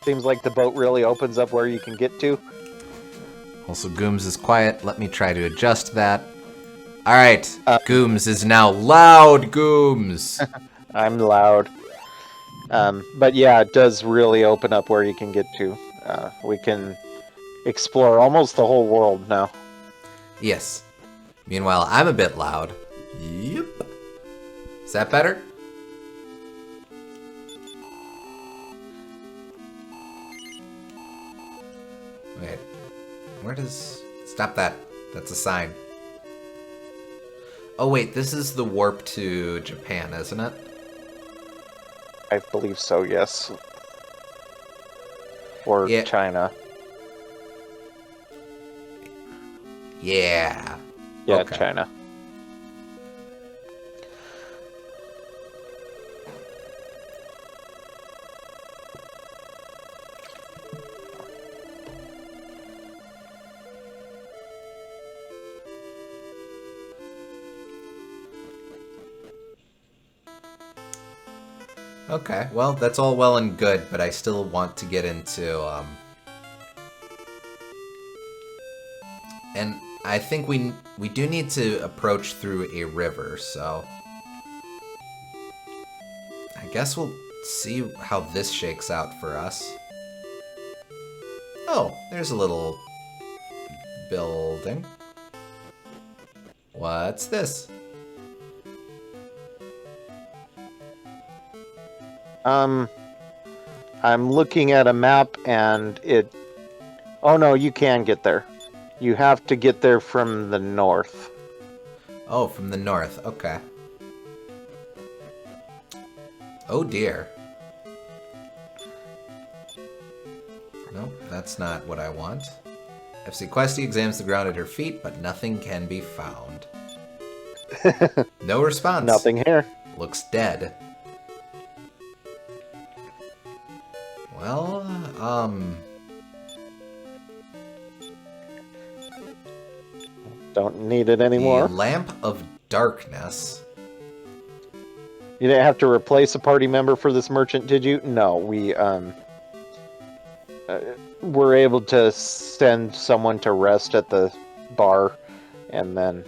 Seems like the boat really opens up where you can get to. Also, Gooms is quiet. Let me try to adjust that. Alright, Gooms is now loud, Gooms! I'm loud. But yeah, it does really open up where you can get to. We can explore almost the whole world now. Yes. Meanwhile, I'm a bit loud. Yep. Is that better? Wait. Where does... Stop that. That's a sign. Oh wait, this is the warp to Japan, isn't it? I believe so, yes. Or Yeah. China. Yeah. Yeah, Okay. China. Okay, well, that's all well and good, but I still want to get into, And I think we do need to approach through a river, so... I guess we'll see how this shakes out for us. Oh, there's a little... building. What's this? I'm looking at a map and it... Oh no, you can get there. You have to get there from the north. Oh, from the north. Okay. Oh dear. Nope, that's not what I want. FC Questy examines the ground at her feet, but nothing can be found. No response. Nothing here. Looks dead. Well, Don't need it anymore. The Lamp of Darkness. You didn't have to replace a party member for this merchant, did you? No, we were able to send someone to rest at the bar and then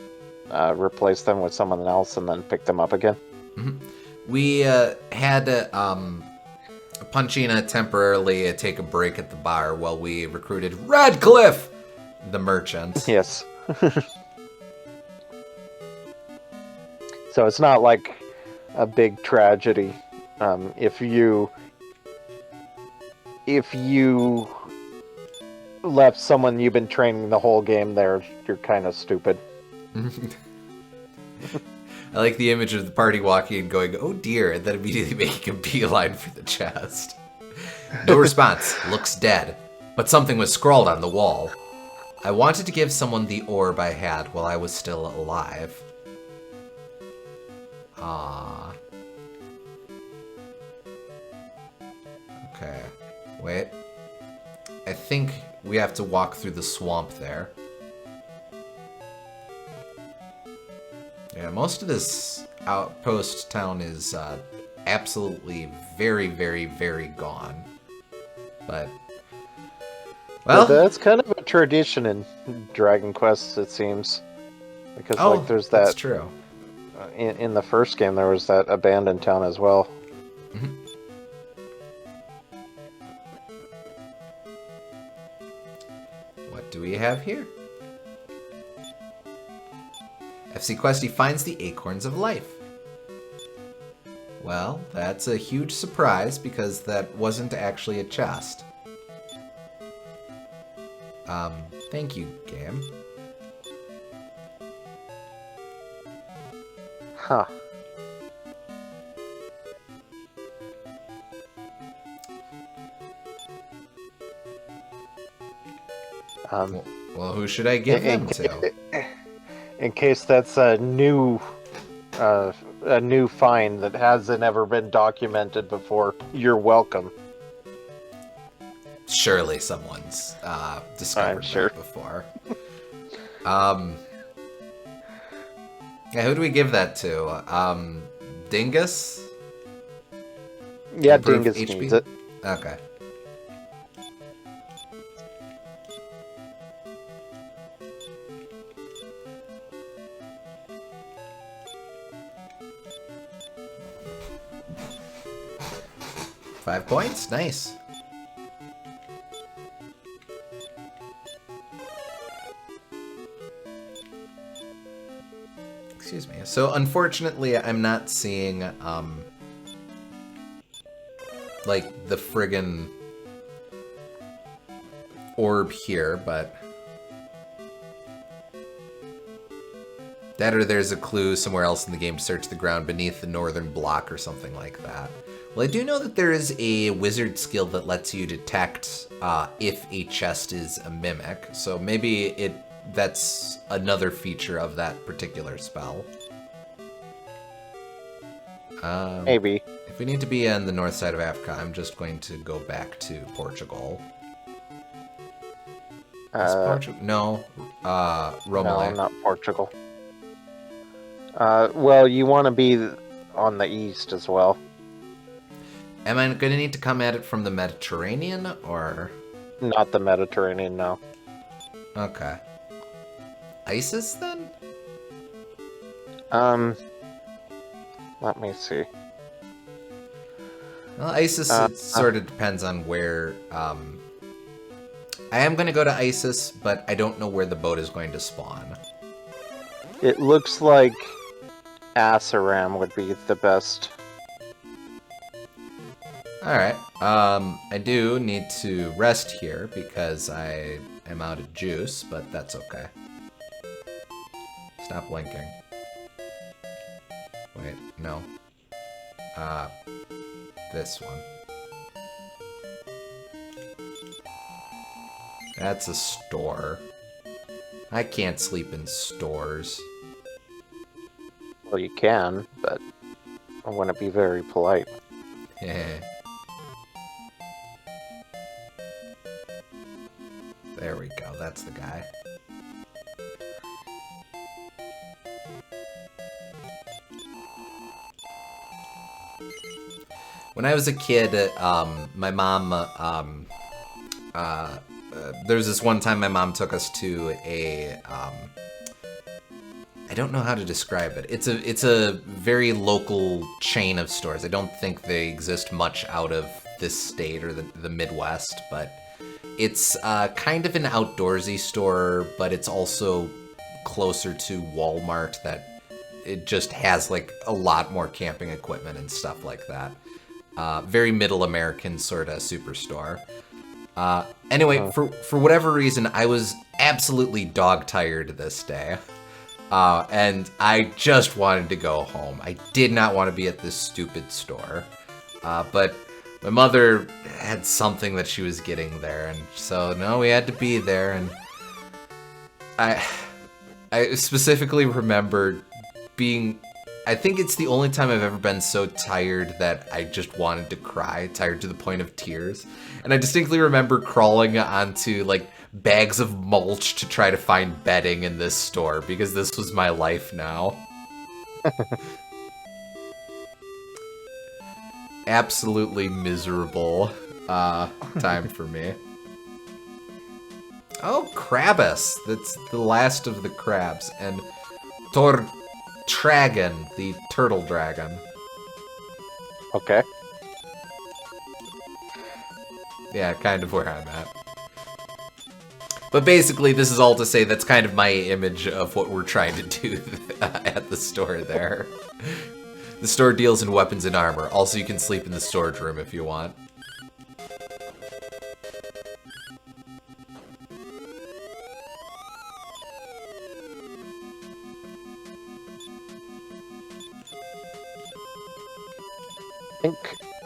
replace them with someone else and then pick them up again. Mm-hmm. We had Punchina temporarily take a break at the bar while we recruited Radcliffe, the merchant. Yes. So it's not like a big tragedy. If you left someone you've been training the whole game there, you're kind of stupid. I like the image of the party walking and going, oh dear, and then immediately making a beeline for the chest. No response. Looks dead. But something was scrawled on the wall. I wanted to give someone the orb I had while I was still alive. Ah. Okay. Wait. I think we have to walk through the swamp there. Yeah, most of this outpost town is absolutely very, very, very gone. But, well... But that's kind of a tradition in Dragon Quest, it seems. Because, like, there's that... that's true. In the first game, there was that abandoned town as well. Mm-hmm. What do we have here? FC Questy finds the Acorns of Life. Well, that's a huge surprise because that wasn't actually a chest. Thank you, game. Huh. Well, who should I give them to? In case that's a new find that hasn't ever been documented before, you're welcome. Surely someone's discovered that before. Yeah, who do we give that to? Dingus? Yeah, Improve Dingus HP? needs it. Okay. Five points? Nice. Excuse me. So unfortunately, I'm not seeing, like, the friggin' orb here, but... That or there's a clue somewhere else in the game to search the ground beneath the northern block or something like that. Well, I do know that there is a wizard skill that lets you detect if a chest is a mimic, so maybe that's another feature of that particular spell. Maybe. If we need to be on the north side of Africa, I'm just going to go back to Portugal. Is Portugal? No, Romele. No, not Portugal. Well, you want to be on the east as well. Am I going to need to come at it from the Mediterranean, or...? Not the Mediterranean, no. Okay. ISIS, then? Let me see. Well, ISIS, it sort of depends on where, I am going to go to ISIS, but I don't know where the boat is going to spawn. It looks like Asaram would be the best. Alright, I do need to rest here because I am out of juice, but that's okay. Stop blinking. Wait, no. This one. That's a store. I can't sleep in stores. Well, you can, but I wouldn't be very polite. Heh. There we go, that's the guy. When I was a kid, my mom, there was this one time my mom took us to a, I don't know how to describe it. It's a very local chain of stores. I don't think they exist much out of this state or the Midwest, but it's kind of an outdoorsy store, but it's also closer to Walmart that it just has like a lot more camping equipment and stuff like that. Very middle American sort of superstore. Anyway, for whatever reason, I was absolutely dog-tired this day. And I just wanted to go home. I did not want to be at this stupid store. But my mother had something that she was getting there, and so, no, we had to be there, and I specifically remember being I think it's the only time I've ever been so tired that I just wanted to cry, tired to the point of tears. And I distinctly remember crawling onto, like, bags of mulch to try to find bedding in this store, because this was my life now. Absolutely miserable time for me. Oh, Krabbus! That's the last of the crabs. And Tortragon, the turtle dragon. Okay. Yeah, kind of where I'm at. But basically, this is all to say that's kind of my image of what we're trying to do at the store there. The store deals in weapons and armor. Also, you can sleep in the storage room if you want.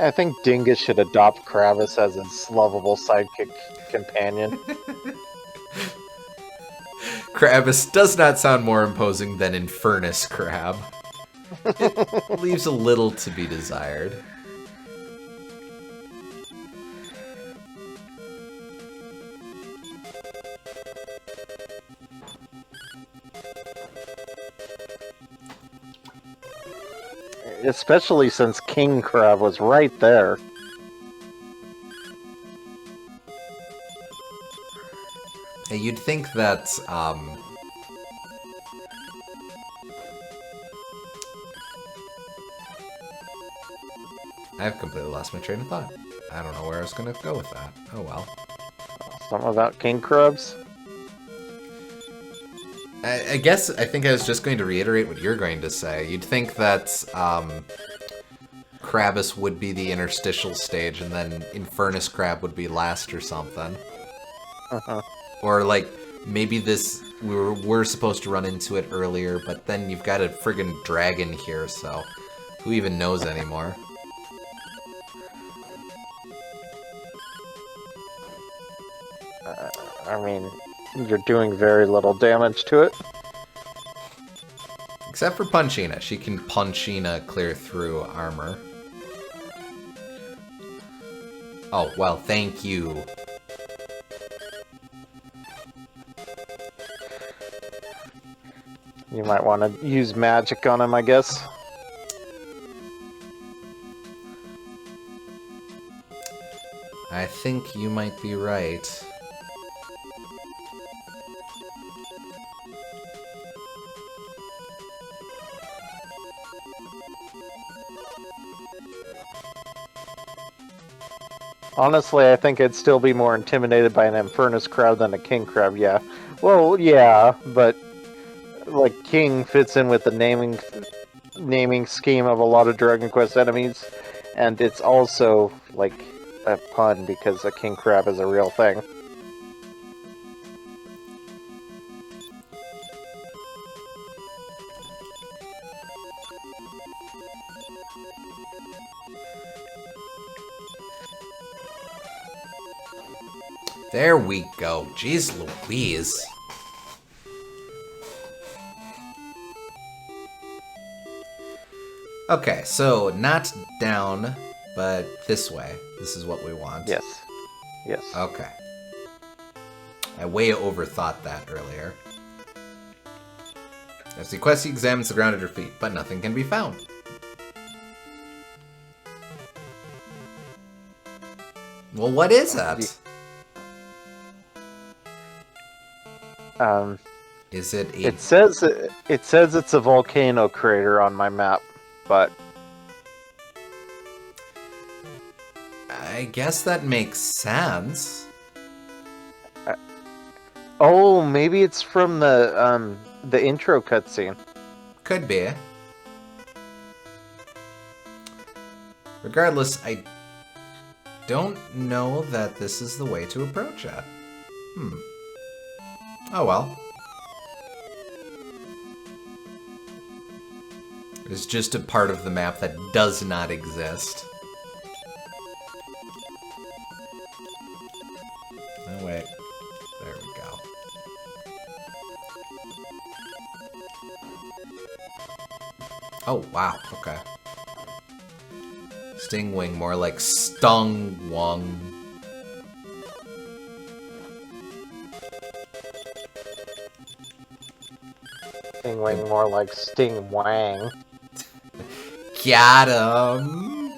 I think Dingus should adopt Kravis as his lovable sidekick companion. Krabbus does not sound more imposing than Infernus Crab. It leaves a little to be desired. Especially since King Crab was right there. Hey, you'd think that, I've completely lost my train of thought. I don't know where I was gonna go with that. Oh well. Something about King Crabs? I guess I think I was just going to reiterate what you're going to say. You'd think that Krabbus would be the interstitial stage, and then Infernus Crab would be last or something. Uh-huh. Or like maybe this we're supposed to run into it earlier, but then you've got a friggin' dragon here, so who even knows anymore? I mean, you're doing very little damage to it. Except for Punchina. She can Punchina clear through armor. Oh, well, thank you. You might want to use magic on him, I guess. I think you might be right. Honestly, I think I'd still be more intimidated by an Infernus Crab than a King Crab, yeah. Well, yeah, but like King fits in with the naming scheme of a lot of Dragon Quest enemies, and it's also like a pun because a King Crab is a real thing. There we go. Jeez Louise. Okay, so not down, but this way. This is what we want. Yes. Yes. Okay. I way overthought that earlier. As the quest, he examines the ground at her feet, but nothing can be found. Well, what is that? Is it a... It says it's a volcano crater on my map, but I guess that makes sense. oh, maybe it's from the intro cutscene. Could be. Regardless, I don't know that this is the way to approach it. Oh well. It's just a part of the map that does not exist. Oh wait. There we go. Oh, wow. Okay. Stingwing, more like Stungwung. Stingwing more like Sting Wang. Got him!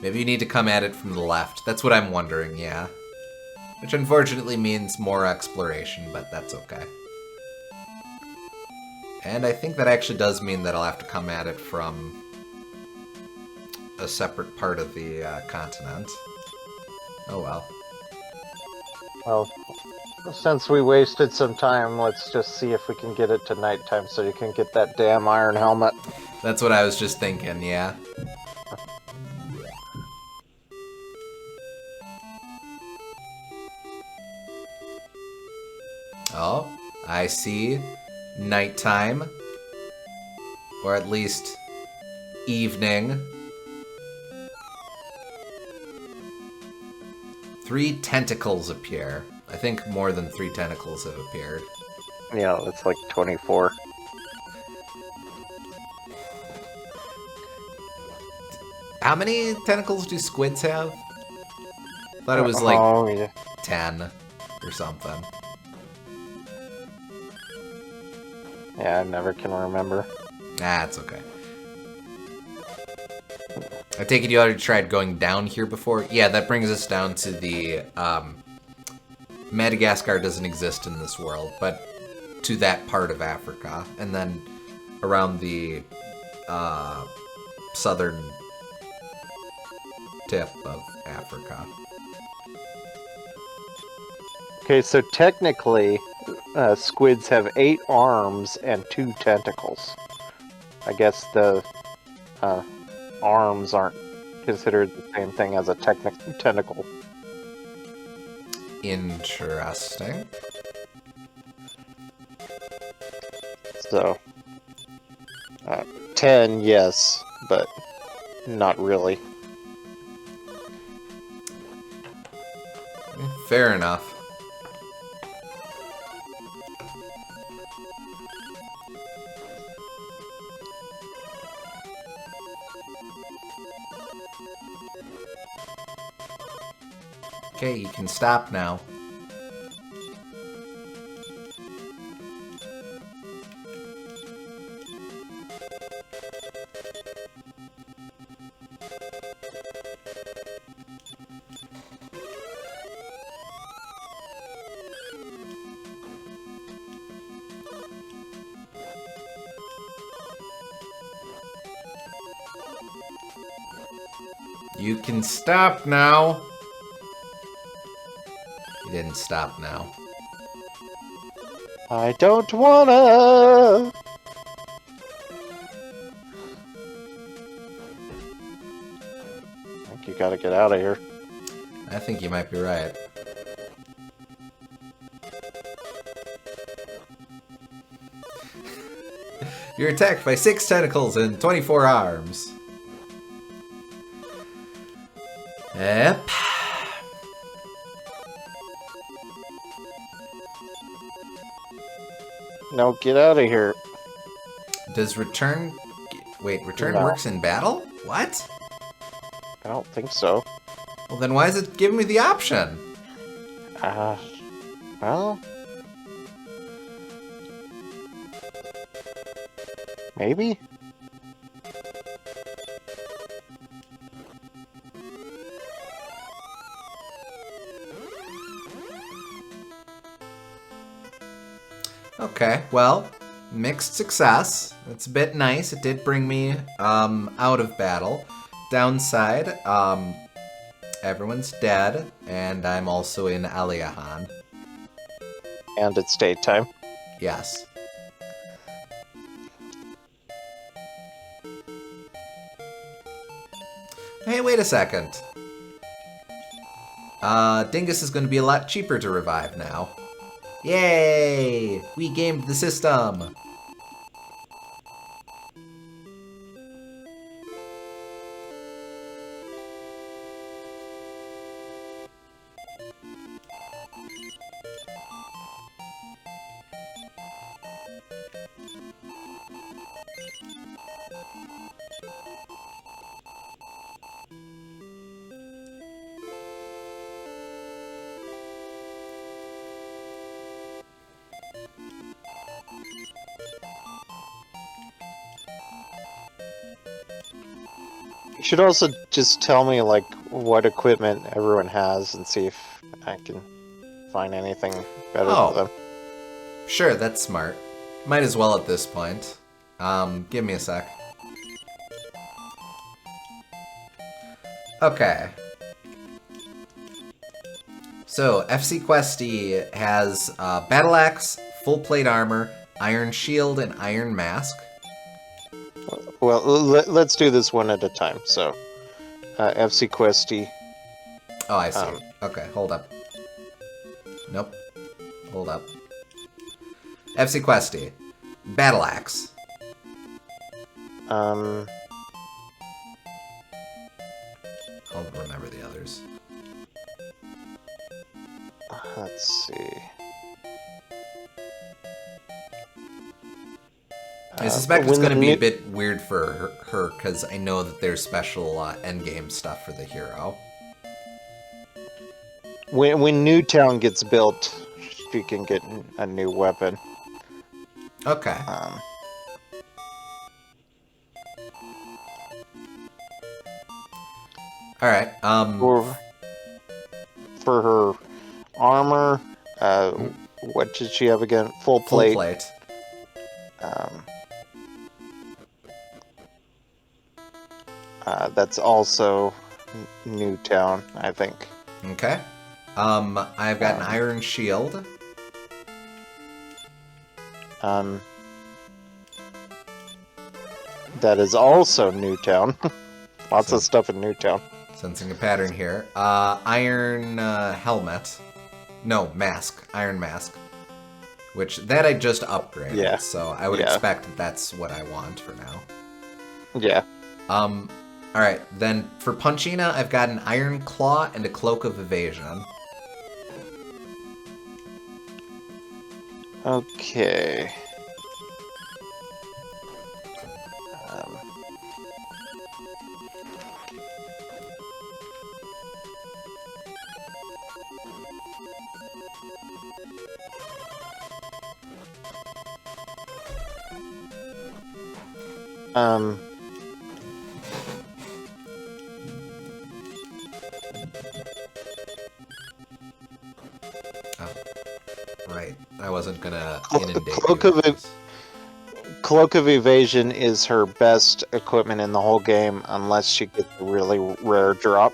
Maybe you need to come at it from the left. That's what I'm wondering, yeah. Which unfortunately means more exploration, but that's okay. And I think that actually does mean that I'll have to come at it from a separate part of the continent. Oh well. Well, since we wasted some time, let's just see if we can get it to nighttime so you can get that damn iron helmet. That's what I was just thinking, yeah. Oh, I see. Nighttime. Or at least evening. 3 tentacles appear. I think more than 3 tentacles have appeared. Yeah, it's like 24. How many tentacles do squids have? Thought it was like Oh, yeah. 10 or something. Yeah, I never can remember. Nah, it's okay. I take it you already tried going down here before? Yeah, that brings us down to the, Madagascar doesn't exist in this world, but to that part of Africa. And then around the, southern tip of Africa. Okay, so technically, squids have 8 arms and 2 tentacles. I guess the arms aren't considered the same thing as a tentacle. Interesting. So, 10, yes, but not really. Fair enough. Okay, you can stop now. You can stop now. You didn't stop now. I don't wanna! I think you gotta get out of here. I think you might be right. You're attacked by 6 tentacles and 24 arms. Yep. No, get out of here. Does return... Wait, return No. works in battle? What? I don't think so. Well, then why is it giving me the option? Well... Maybe? Okay, well, mixed success. That's a bit nice. It did bring me out of battle. Downside, everyone's dead, and I'm also in Aliahan. And it's daytime. Yes. Hey, wait a second. Dingus is going to be a lot cheaper to revive now. Yay! We gamed the system! You should also just tell me, like, what equipment everyone has and see if I can find anything better for them. Sure, that's smart. Might as well at this point. Give me a sec. Okay. So, FC Questy has Battle Axe, Full Plate Armor, Iron Shield, and Iron Mask. Well, let's do this one at a time. So, FC Questy. Oh, I see. Okay, hold up. Nope. Hold up. FC Questy. Battle Axe. Um, I'll remember the others. let's see. I suspect it's going to be a bit weird for her because I know that there's special endgame stuff for the hero. When Newtown gets built, she can get a new weapon. Okay. All right. For her armor, what did she have again? Full plate. Full plate. That's also Newtown, I think. Okay. I've got an iron shield. That is also Newtown. Lots of stuff in Newtown. Sensing a pattern here. Iron helmet. No, mask. Iron mask. Which, that I just upgraded. Yeah. So I would expect that's what I want for now. Yeah. Alright, then for Punchina, I've got an Iron Claw and a Cloak of Evasion. Okay. Right. I wasn't gonna inundate Cloak of Evasion is her best equipment in the whole game, unless she gets a really rare drop.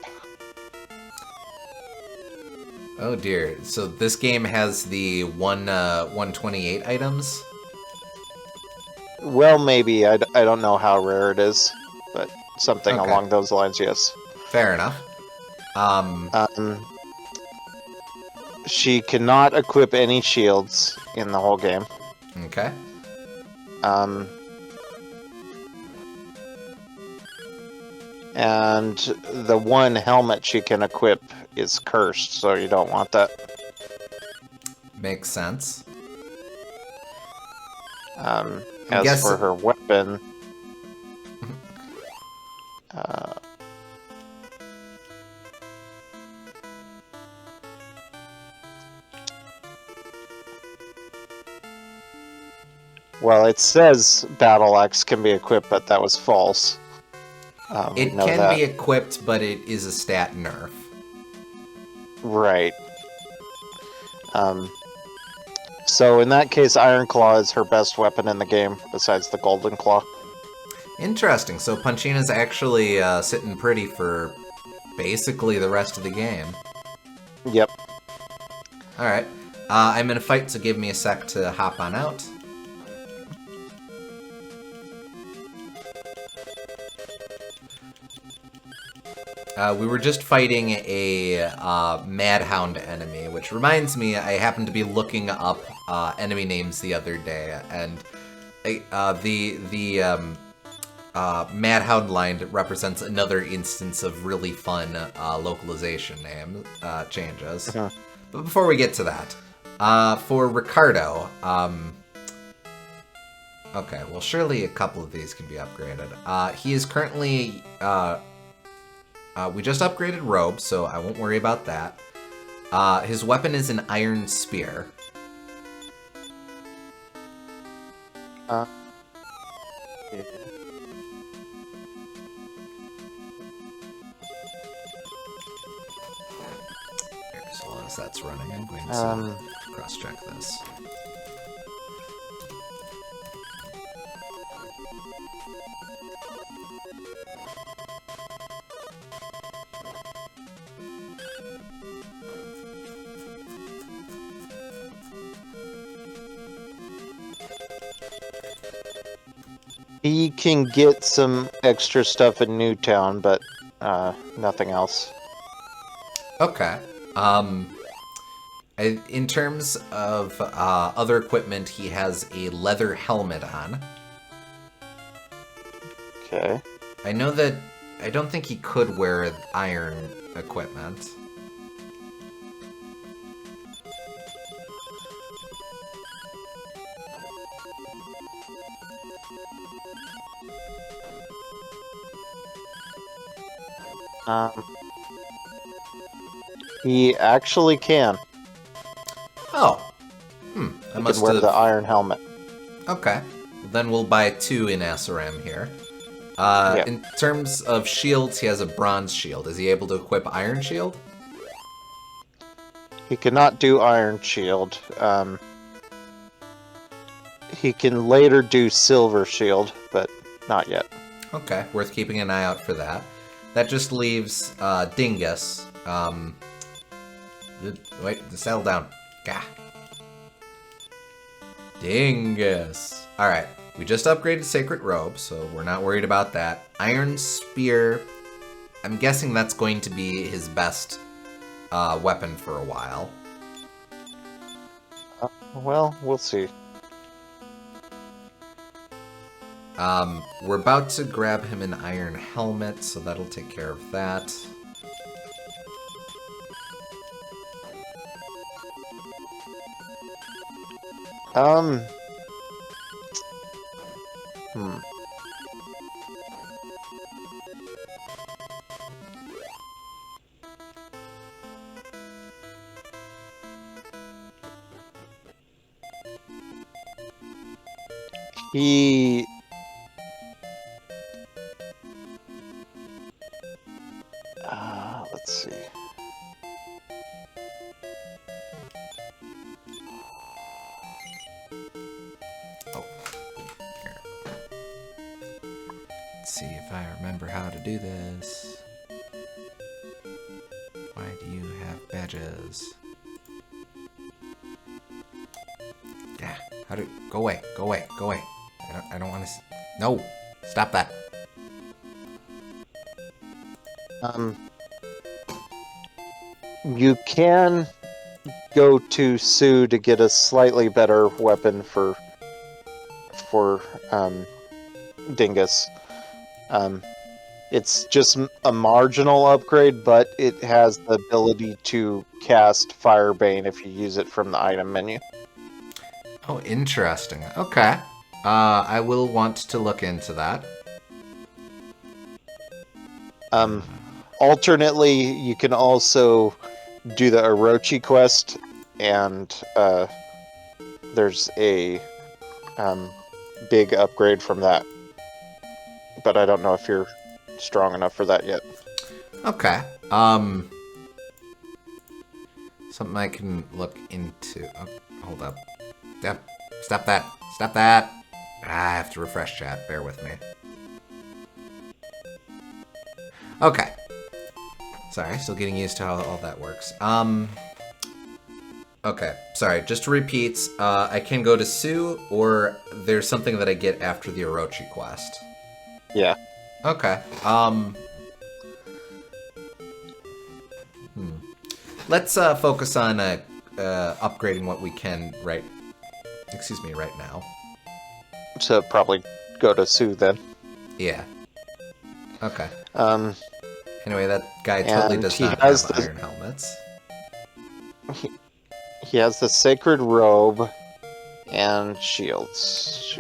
Oh dear. So this game has the 128 items? Well, maybe. I don't know how rare it is, but something along those lines, yes. Fair enough. She cannot equip any shields in the whole game. Okay. And the one helmet she can equip is cursed, so you don't want that. Makes sense. As for her weapon, well, it says Battle Axe can be equipped, but that was false. It can be equipped, but it is a stat nerf. Right. So in that case, Iron Claw is her best weapon in the game, besides the Golden Claw. Interesting. So Punchina's actually sitting pretty for basically the rest of the game. Yep. Alright. I'm in a fight, so give me a sec to hop on out. We were just fighting a Madhound enemy, which reminds me, I happened to be looking up enemy names the other day, and the Madhound line represents another instance of really fun localization name changes. Uh-huh. But before we get to that, for Ricardo, okay, well surely a couple of these can be upgraded. He is currently... we just upgraded Robe, so I won't worry about that. His weapon is an Iron Spear. Uh, yeah. As long as that's running, I'm going Um, to cross-check this. he can get some extra stuff in Newtown, but nothing else. Okay. In terms of other equipment, he has a leather helmet on. Okay. I know that I don't think he could wear iron equipment. Um, he actually can. Oh. I He must can wear have... the iron helmet. Okay. Then we'll buy 2 in SRM here. Yeah. In terms of shields, he has a bronze shield. Is he able to equip iron shield? He cannot do iron shield. He can later do silver shield, but not yet. Okay, worth keeping an eye out for that. That just leaves Dingus. Wait, settle down. Gah. Dingus. Alright, we just upgraded Sacred Robe, so we're not worried about that. Iron Spear. I'm guessing that's going to be his best weapon for a while. Well, we'll see. We're about to grab him an iron helmet, so that'll take care of that. Hmm. He... let's see. Oh, here. Let's see if I remember how to do this. Why do you have badges? Yeah, how do... Go away, go away, go away. I don't want to... No! Stop that. You can go to Sue to get a slightly better weapon for Dingus. It's just a marginal upgrade, but it has the ability to cast Firebane if you use it from the item menu. Oh, interesting. Okay. I will want to look into that. Alternately, you can also do the Orochi quest, and there's a big upgrade from that. But I don't know if you're strong enough for that yet. Okay. Something I can look into. Oh, hold up. Yep. Stop that. Stop that. I have to refresh chat. Bear with me. Okay. Sorry, still getting used to how all that works. Okay, sorry, just to repeat, I can go to Sue, or there's something that I get after the Orochi quest. Yeah. Okay, Let's focus on upgrading what we can right now. So probably go to Sue then. Yeah. Okay. Anyway, that guy totally and does he not has have the- iron helmets. He has the Sacred Robe and shields.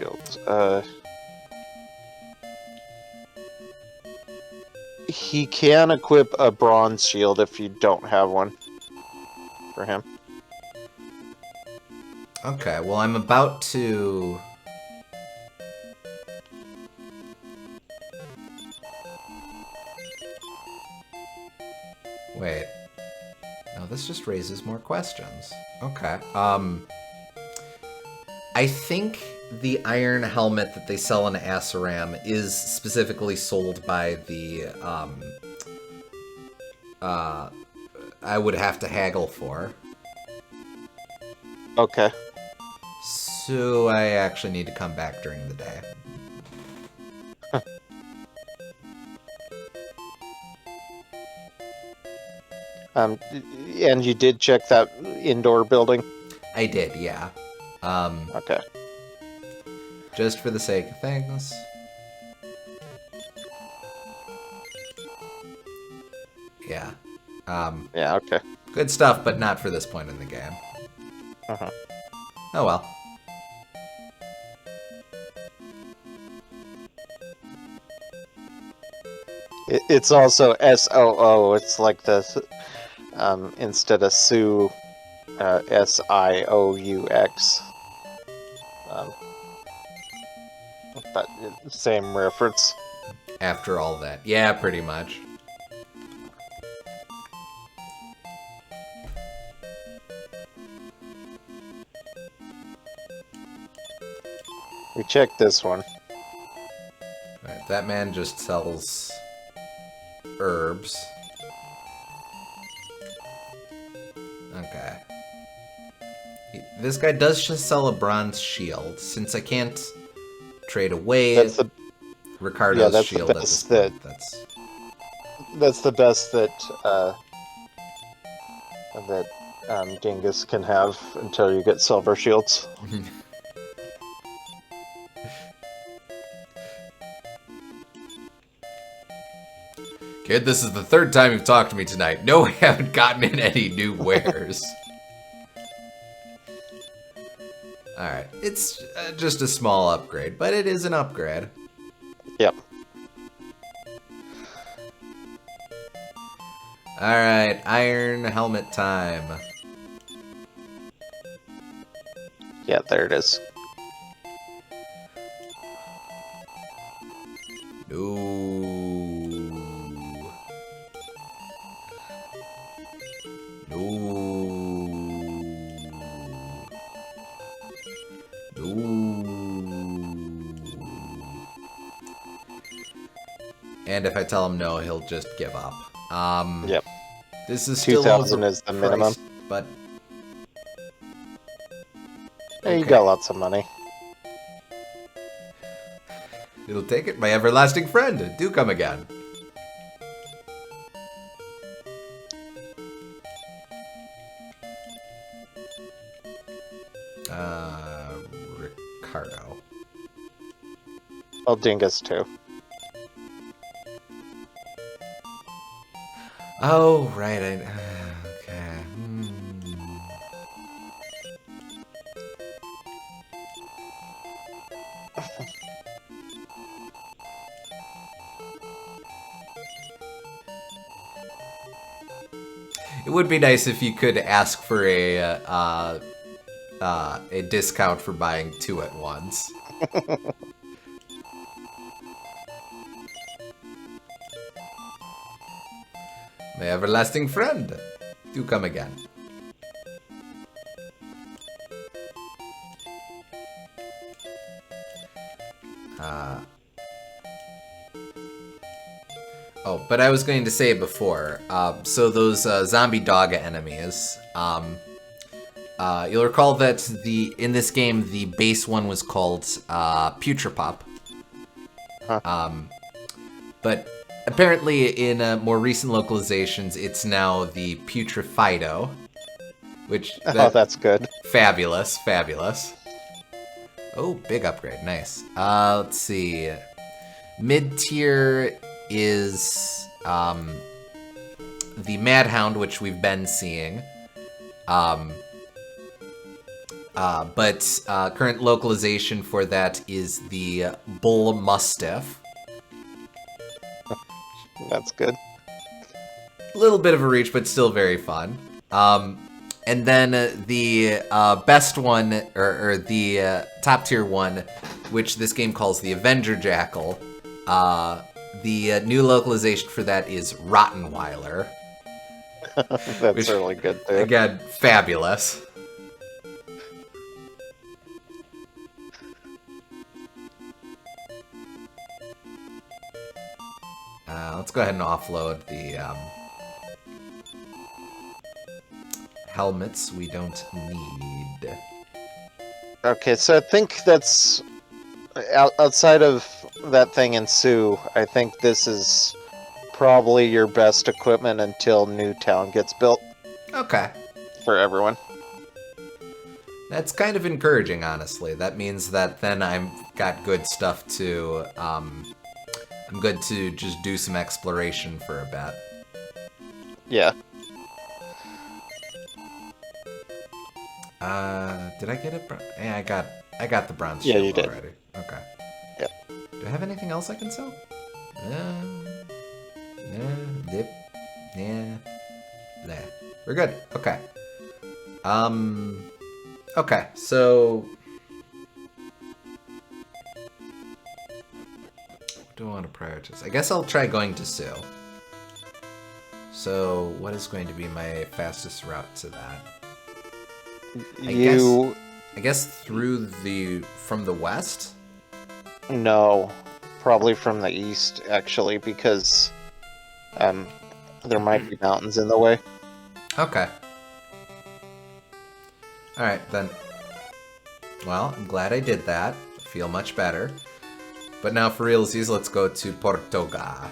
He can equip a bronze shield if you don't have one for him. Okay, well, I'm about to just raises more questions. Okay. I think the iron helmet that they sell in Asaram is specifically sold by the, I would have to haggle for. Okay. So I actually need to come back during the day. And you did check that indoor building? I did, yeah. Okay. Just for the sake of things. Yeah. Yeah, okay. Good stuff, but not for this point in the game. Uh-huh. Oh well. It's also SOO. It's like the instead of Sue, SIOUX. But same reference. After all that. Yeah, pretty much. We checked this one. Right, that man just sells herbs. Okay. This guy does just sell a bronze shield. Since I can't trade away Ricardo's shield at this point, that's the best that Dingus can have until you get silver shields. Kid, this is the third time you've talked to me tonight. No, I haven't gotten in any new wares. Alright, it's just a small upgrade, but it is an upgrade. Yep. Alright, iron helmet time. Yeah, there it is. No. And if I tell him no, he'll just give up. Yep. This is still 2,000 is the minimum. But Hey, you got lots of money. It'll take it, my everlasting friend. Do come again. Ricardo. Well, Dingus too. Oh, right. Okay. It would be nice if you could ask for a discount for buying two at once. My everlasting friend, do come again. Oh, but I was going to say before, so those zombie dog enemies, you'll recall that in this game, the base one was called Putrepop. Huh. But apparently in more recent localizations, it's now the Putrefido, which... that's good. Fabulous, fabulous. Oh, big upgrade, nice. Let's see. Mid-tier is the Madhound, which we've been seeing. But current localization for that is the Bull Mustiff. That's good. A little bit of a reach, but still very fun. And then the best one, or the top tier one, which this game calls the Avenger Jackal. The new localization for that is Rottenweiler. That's Which, really good, too. again, fabulous. Let's go ahead and offload the helmets we don't need. Okay, so I think that's... outside of that thing in Sioux, I think this is probably your best equipment until Newtown gets built Okay. for everyone. That's kind of encouraging, honestly. That means that then I've got good stuff to, I'm good to just do some exploration for a bit. Yeah. Did I get it? Yeah, I got the bronze Yeah, shield you did. already. Okay. Yep. Do I have anything else I can sell? Dip. Yeah. Nah. We're good. Okay. Okay, so... What do I want to prioritize? I guess I'll try going to Sioux. So, what is going to be my fastest route to that? I guess from the west? No. Probably from the east, actually, because there might be mountains in the way. Okay. Alright, then. Well, I'm glad I did that. I feel much better. But now for realsies, let's go to Portoga.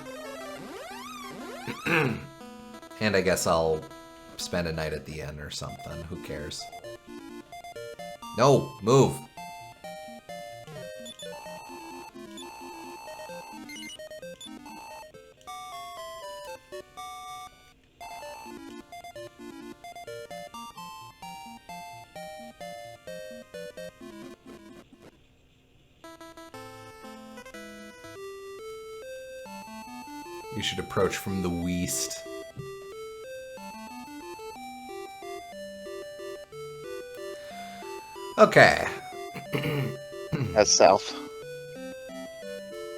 And I guess I'll spend a night at the inn or something. Who cares? No! Move! You should approach from the west. Okay. That's south.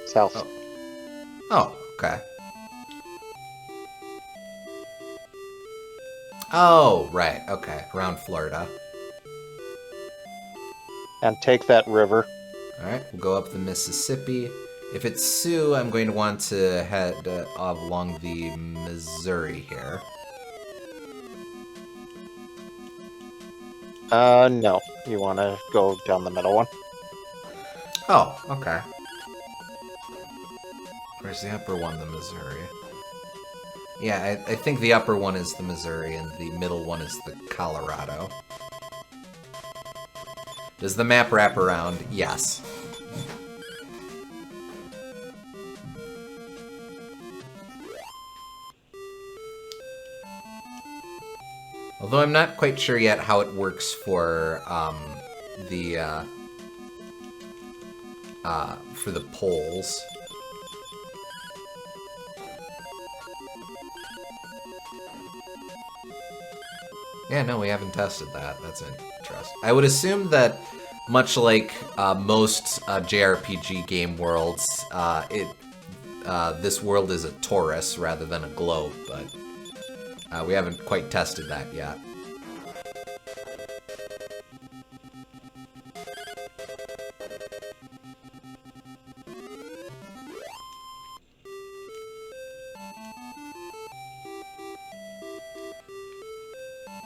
South. Oh. Oh, okay. Oh, right. Okay. Around Florida. And take that river. Alright, we'll go up the Mississippi. If it's Sioux, I'm going to want to head along the Missouri here. No. You want to go down the middle one? Oh, okay. Where's the upper one? The Missouri. Yeah, I think the upper one is the Missouri, and the middle one is the Colorado. Does the map wrap around? Yes. Although I'm not quite sure yet how it works for the polls. Yeah, no, we haven't tested that. That's interesting. I would assume that, much like most JRPG game worlds, this world is a torus rather than a globe, but we haven't quite tested that yet.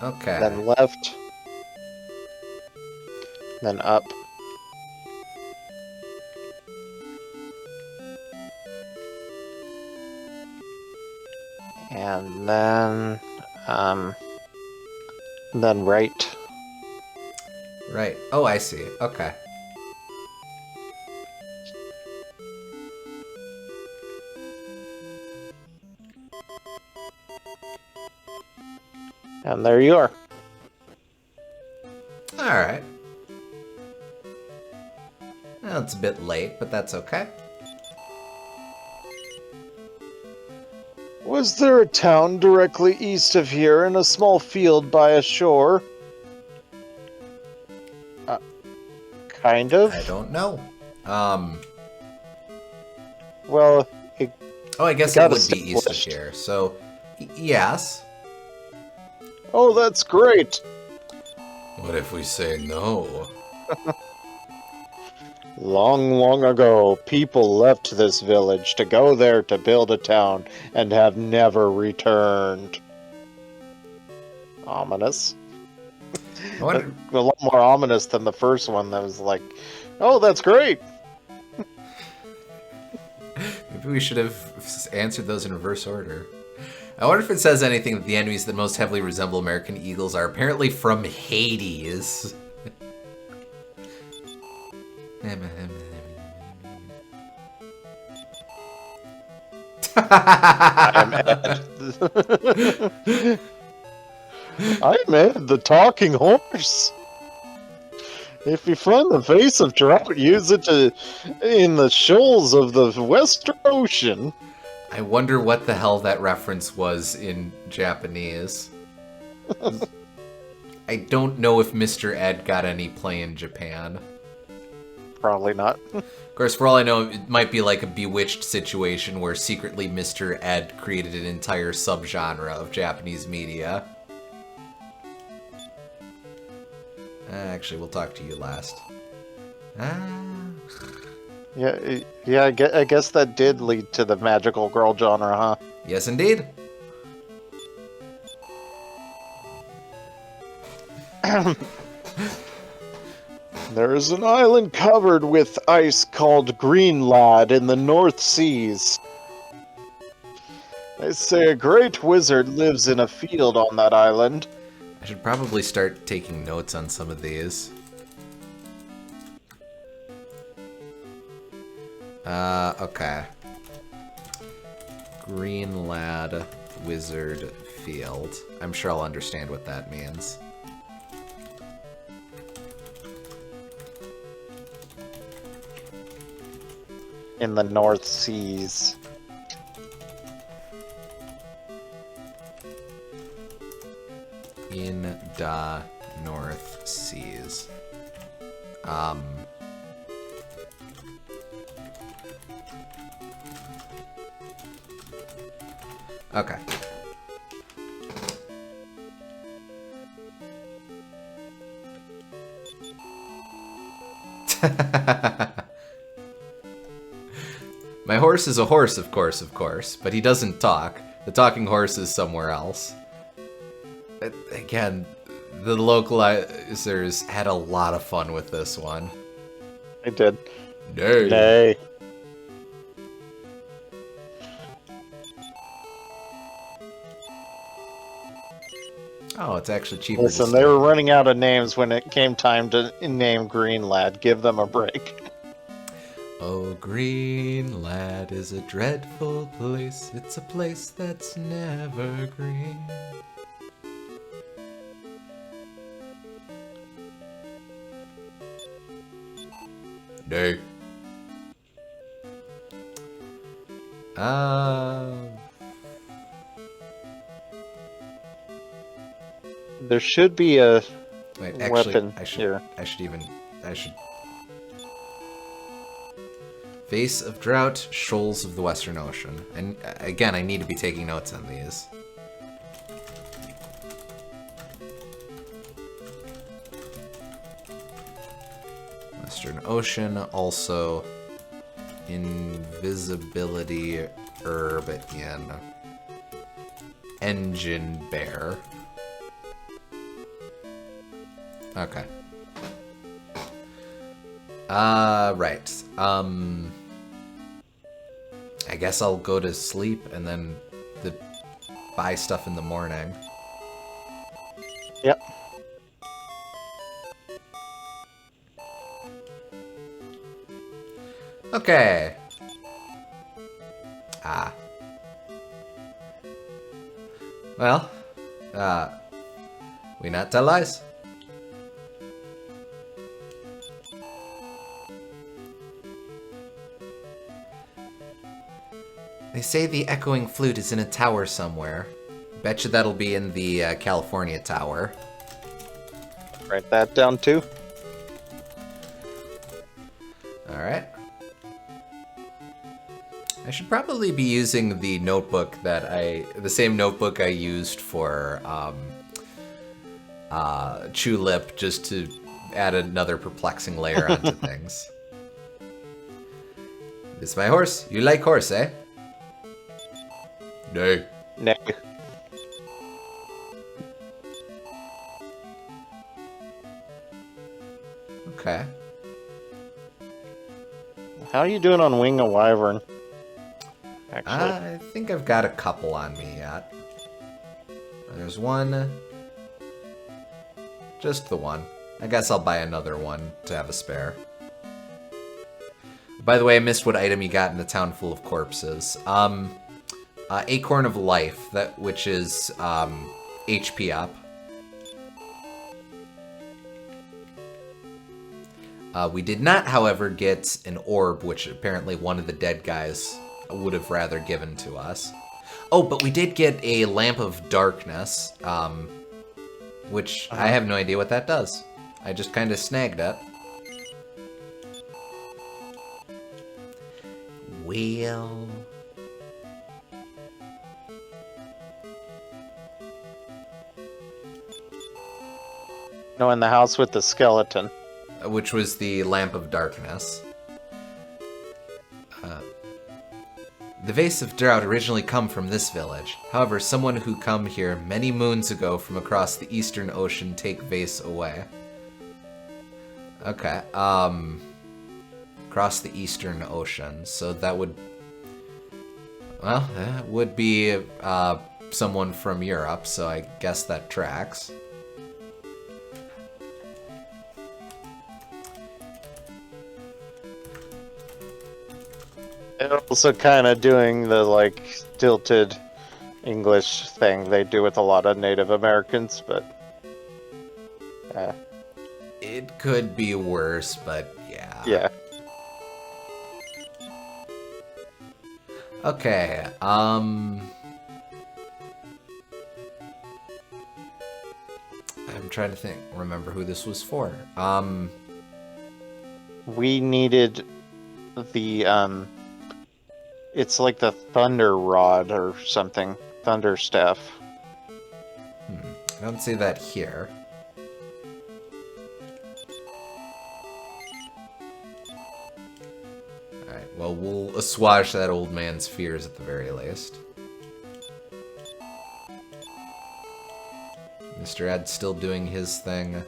Okay. Then left. Then up. And then right. Right. Oh, I see. Okay. And there you are. Alright. Well, it's a bit late, but that's okay. Was there a town directly east of here in a small field by a shore? Kind of. I don't know. Well, Oh, I guess it got would be east of established. here. So, yes. Oh, that's great! What if we say no? Long, long ago, people left this village to go there to build a town and have never returned. Ominous. I wonder, A lot more ominous than the first one that was like, oh, that's great! maybe we should have answered those in reverse order. I wonder if it says anything that the enemies that most heavily resemble American eagles are apparently from Hades. I'm Ed. I'm Ed, the talking horse. If you find the face of trout, use it in the shoals of the Western Ocean. I wonder what the hell that reference was in Japanese. I don't know if Mr. Ed got any play in Japan. Probably not. Of course, for all I know, it might be like a Bewitched situation where secretly Mr. Ed created an entire subgenre of Japanese media. Actually, we'll talk to you last. Yeah. I guess that did lead to the magical girl genre, huh? Yes, indeed. There is an island covered with ice called Greenlad in the North Seas. They say a great wizard lives in a field on that island. I should probably start taking notes on some of these. Okay. Greenlad Wizard Field. I'm sure I'll understand what that means. In the North Seas. In the North Seas. Okay. My horse is a horse, of course, but he doesn't talk. The talking horse is somewhere else. Again, the localizers had a lot of fun with this one. I did. Nay. Nay. Oh, it's actually cheaper. to Listen, say. they were running out of names when it came time to name Greenlad. Give them a break. Oh, Greenlad is a dreadful place. It's a place that's never green. Nay. There should be a Wait, actually, weapon I should here. Face of Drought, Shoals of the Western Ocean. And again, I need to be taking notes on these. Western Ocean, also Invisibility Herb in Eginbear. Okay. Right. I guess I'll go to sleep and then buy stuff in the morning. Yep. Okay. Well, we not tell lies. They say the echoing flute is in a tower somewhere. Bet you that'll be in the California tower. Write that down too. Alright. I should probably be using the notebook the same notebook I used for chew lip just to add another perplexing layer onto things. This is my horse. You like horse, eh? No. No. Okay. How are you doing on Wing a Wyvern? Actually. I think I've got a couple on me yet. There's one. Just the one. I guess I'll buy another one to have a spare. By the way, I missed what item you got in the town full of corpses. Acorn of Life, which is HP up. We did not, however, get an orb, which apparently one of the dead guys would have rather given to us. Oh, but we did get a Lamp of Darkness, which I have no idea what that does. I just kind of snagged it. Well... No, in the house with the skeleton. Which was the Lamp of Darkness. The Vase of Drought originally come from this village. However, someone who come here many moons ago from across the Eastern Ocean take Vase away. Okay, across the Eastern Ocean, so that would... Well, that would be someone from Europe, so I guess that tracks. They're also kind of doing the, like, stilted English thing they do with a lot of Native Americans, but... It could be worse, but yeah. Yeah. Okay, I'm trying to remember who this was for. We needed the, it's like the Thunder Rod or something. Thunder Staff. I don't see that here. Alright, well, we'll assuage that old man's fears at the very least. Mr. Ed's still doing his thing.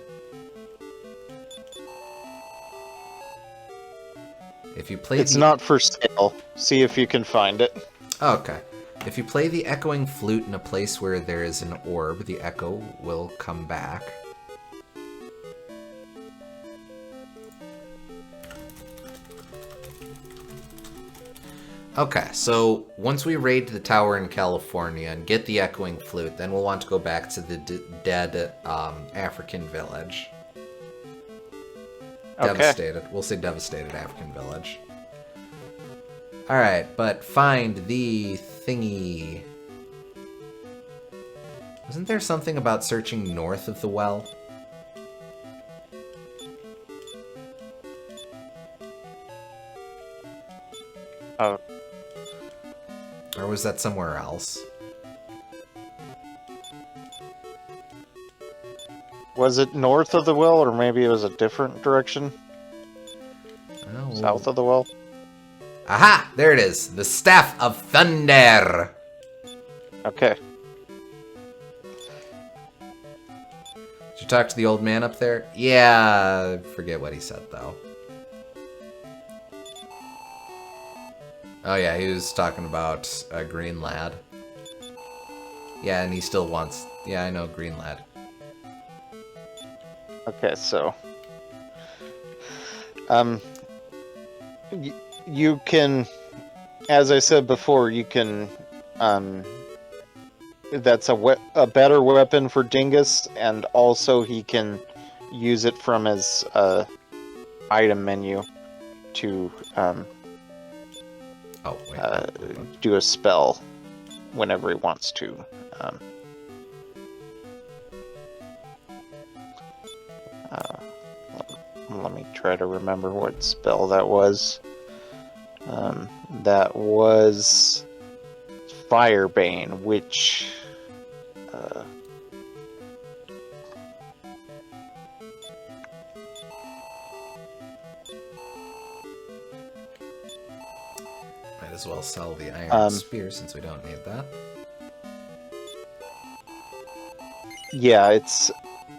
If you play It's not for sale. See if you can find it. Oh, okay. If you play the echoing flute in a place where there is an orb, the echo will come back. Okay, so once we raid the tower in California and get the echoing flute, then we'll want to go back to the dead African village. Okay. Devastated. We'll say devastated African village. Alright, but find the thingy. Wasn't there something about searching north of the well? Oh. Or was that somewhere else? Was it north of the well, or maybe it was a different direction? Oh. South of the well? Aha! There it is! The Staff of Thunder! Okay. Did you talk to the old man up there? Yeah, I forget what he said, though. Oh yeah, he was talking about Greenlad. Yeah, and he still wants... Yeah, I know Greenlad. Okay, so... you can... As I said before, you can... that's a better weapon for Dingus, and also he can use it from his item menu to Oh, wait. do a spell whenever he wants to. Let me try to remember what spell that was. That was Firebane, which as well sell the iron spear since we don't need that. Yeah, it's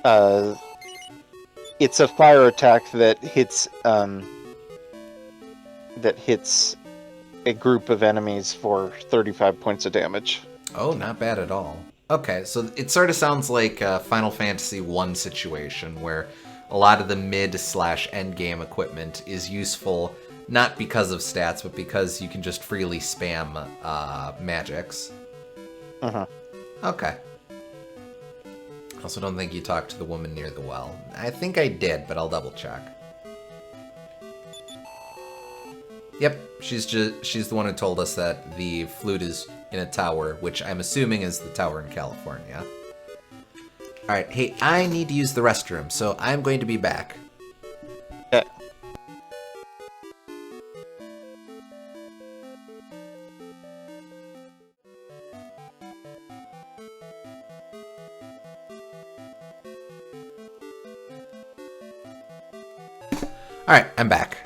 a fire attack that hits a group of enemies for 35 points of damage. Oh, not bad at all. Okay, so it sort of sounds like a Final Fantasy 1 situation where a lot of the mid/end game equipment is useful not because of stats, but because you can just freely spam magics. Uh-huh. Okay. I also don't think you talked to the woman near the well. I think I did, but I'll double check. Yep, she's the one who told us that the flute is in a tower, which I'm assuming is the tower in California. Alright, hey, I need to use the restroom, so I'm going to be back. Okay. Alright, I'm back.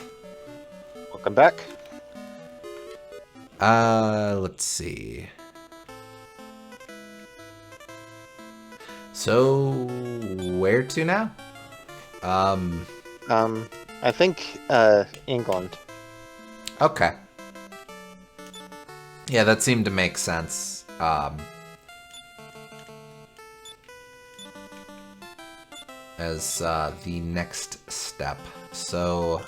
Welcome back. Let's see. So, where to now? I think, England. Okay. Yeah, that seemed to make sense. As the next step. So,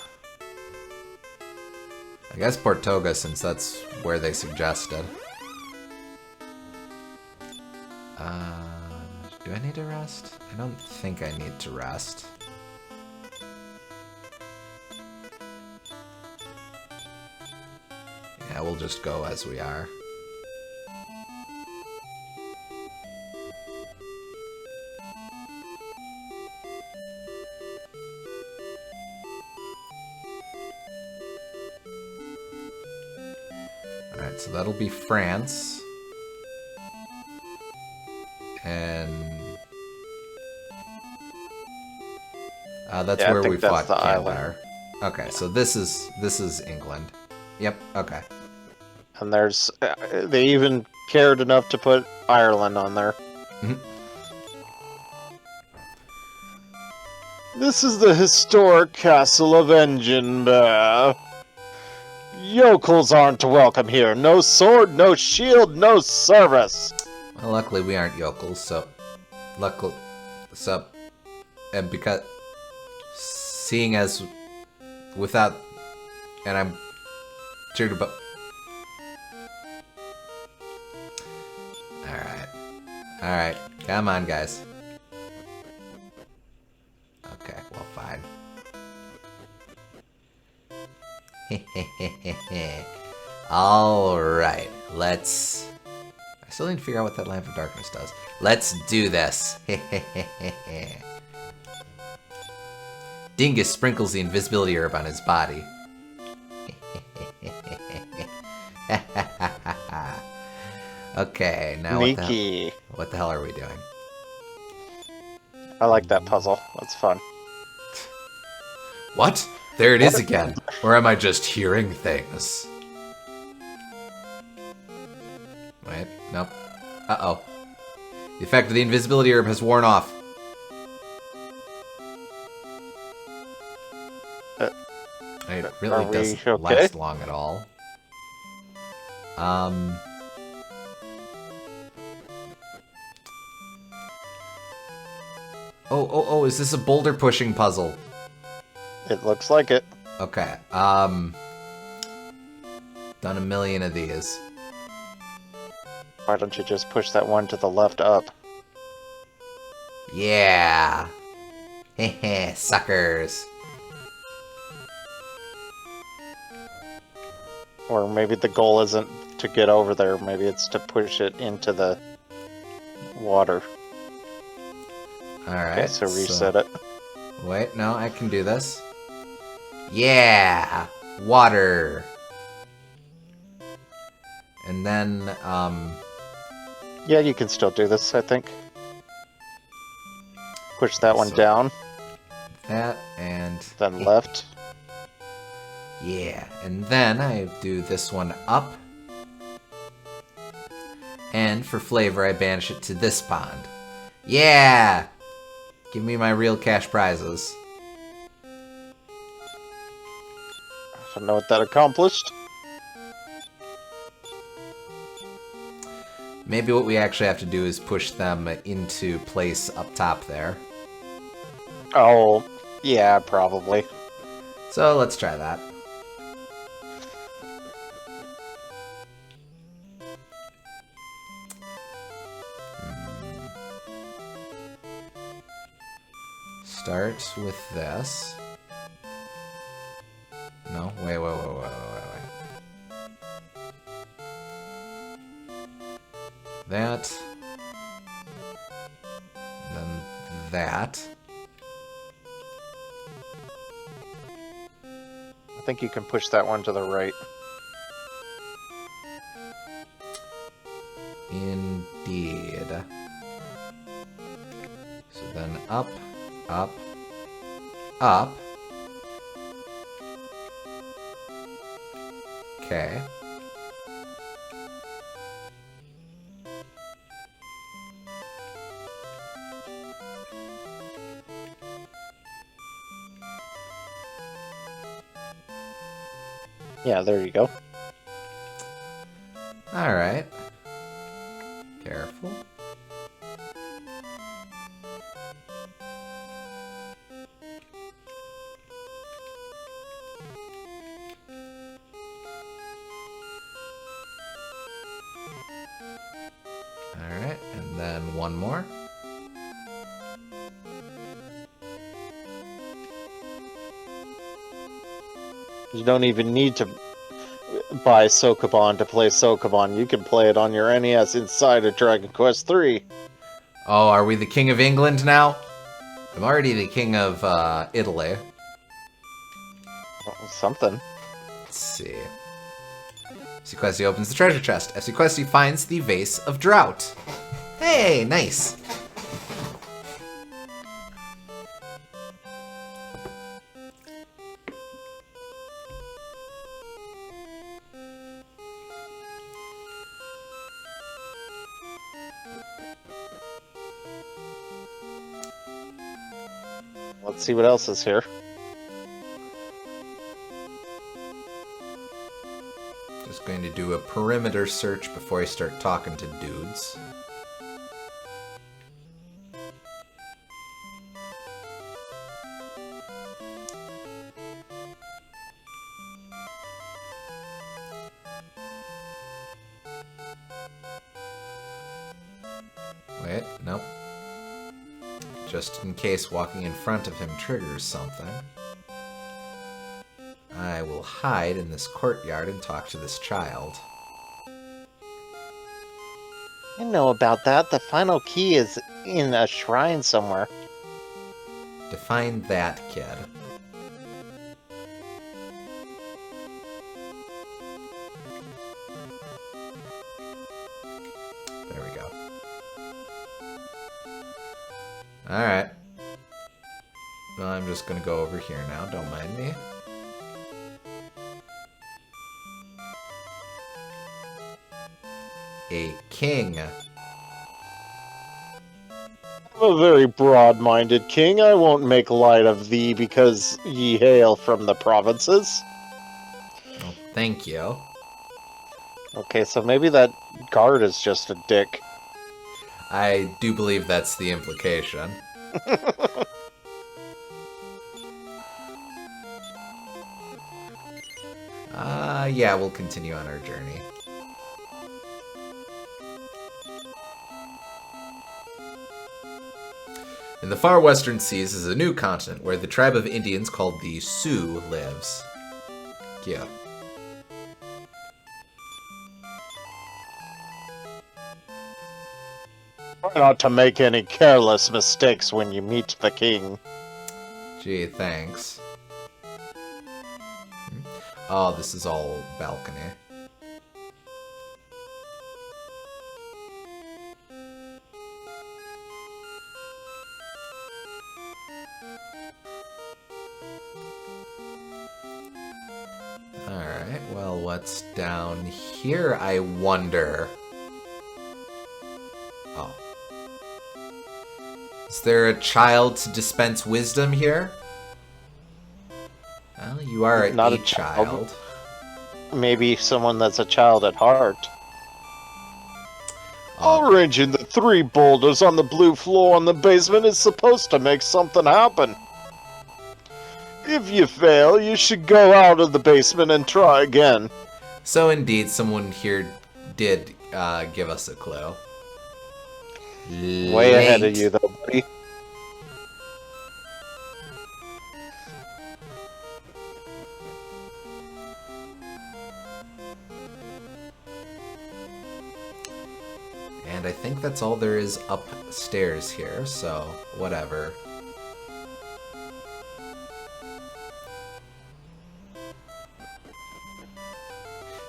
I guess Portoga, since that's where they suggested. Do I need to rest? I don't think I need to rest. Yeah, we'll just go as we are. Alright, so that'll be France. And that's where we fought Kandar. Okay, so this is England. Yep, okay. And there's they even cared enough to put Ireland on there. Mhm. This is the historic castle of Eginbear. Yokels aren't welcome here. No sword, no shield, no service. Well, luckily we aren't yokels, so and because seeing as without and I'm cheered about. All right, come on, guys. Okay, well, fine. All right, let's. I still need to figure out what that Lamp of Darkness does. Let's do this. Dingus sprinkles the invisibility herb on his body. Okay, now what the hell are we doing? I like that puzzle. That's fun. What? There it is again. Or am I just hearing things? Wait, nope. Uh-oh. The effect of the invisibility herb has worn off. It really doesn't last long at all. Oh, is this a boulder pushing puzzle? It looks like it. Okay, done a million of these. Why don't you just push that one to the left up? Yeah! Heh, suckers! Or maybe the goal isn't to get over there, maybe it's to push it into the water. Alright. Okay, so reset it. Wait, no, I can do this. Yeah! Water! And then, Yeah, you can still do this, I think. Push that one down. That, and... Then left. Yeah, and then I do this one up. And for flavor, I banish it to this pond. Yeah! Give me my real cash prizes. I don't know what that accomplished. Maybe what we actually have to do is push them into place up top there. Oh, yeah, probably. So let's try that. Start with this. No, wait. That. Then that. I think you can push that one to the right. Indeed. So then up, up, up. Okay. Yeah, there you go. Alright. Careful. Alright, and then one more. You don't even need to buy Sokoban to play Sokoban. You can play it on your NES inside of Dragon Quest III. Oh, are we the King of England now? I'm already the King of Italy. Something. Let's see. Sequesti opens the treasure chest. As Sequesti finds the Vase of Drought. Hey, nice. Let's see what else is here. Just going to do a perimeter search before I start talking to dudes. Wait, nope. Just in case walking in front of him triggers something. I will hide in this courtyard and talk to this child. I know about that. The final key is in a shrine somewhere. Define that, kid. There we go. Alright. Well, I'm just gonna go over here now, don't mind me. A king. I'm a very broad-minded king. I won't make light of thee because ye hail from the provinces. Well, thank you. Okay, so maybe that guard is just a dick. I do believe that's the implication. Yeah, we'll continue on our journey. In the far western seas is a new continent where the tribe of Indians called the Sioux lives. Yeah. Try not to make any careless mistakes when you meet the king. Gee, thanks. Oh, this is all balcony. Alright, well, what's down here, I wonder? Oh. Is there a child to dispense wisdom here? Well, you are Not a a child. child. Maybe someone that's a child at heart. Arranging the 3 boulders on the blue floor in the basement is supposed to make something happen. If you fail, you should go out of the basement and try again. So indeed, someone here did give us a clue. Way ahead of you, though, buddy. And I think that's all there is upstairs here, so whatever.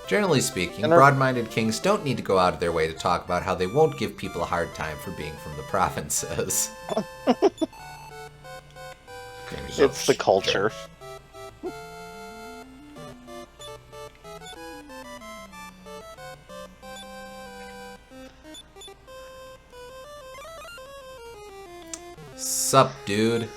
Generally speaking, broad-minded kings don't need to go out of their way to talk about how they won't give people a hard time for being from the provinces. It's the culture. Sup, dude?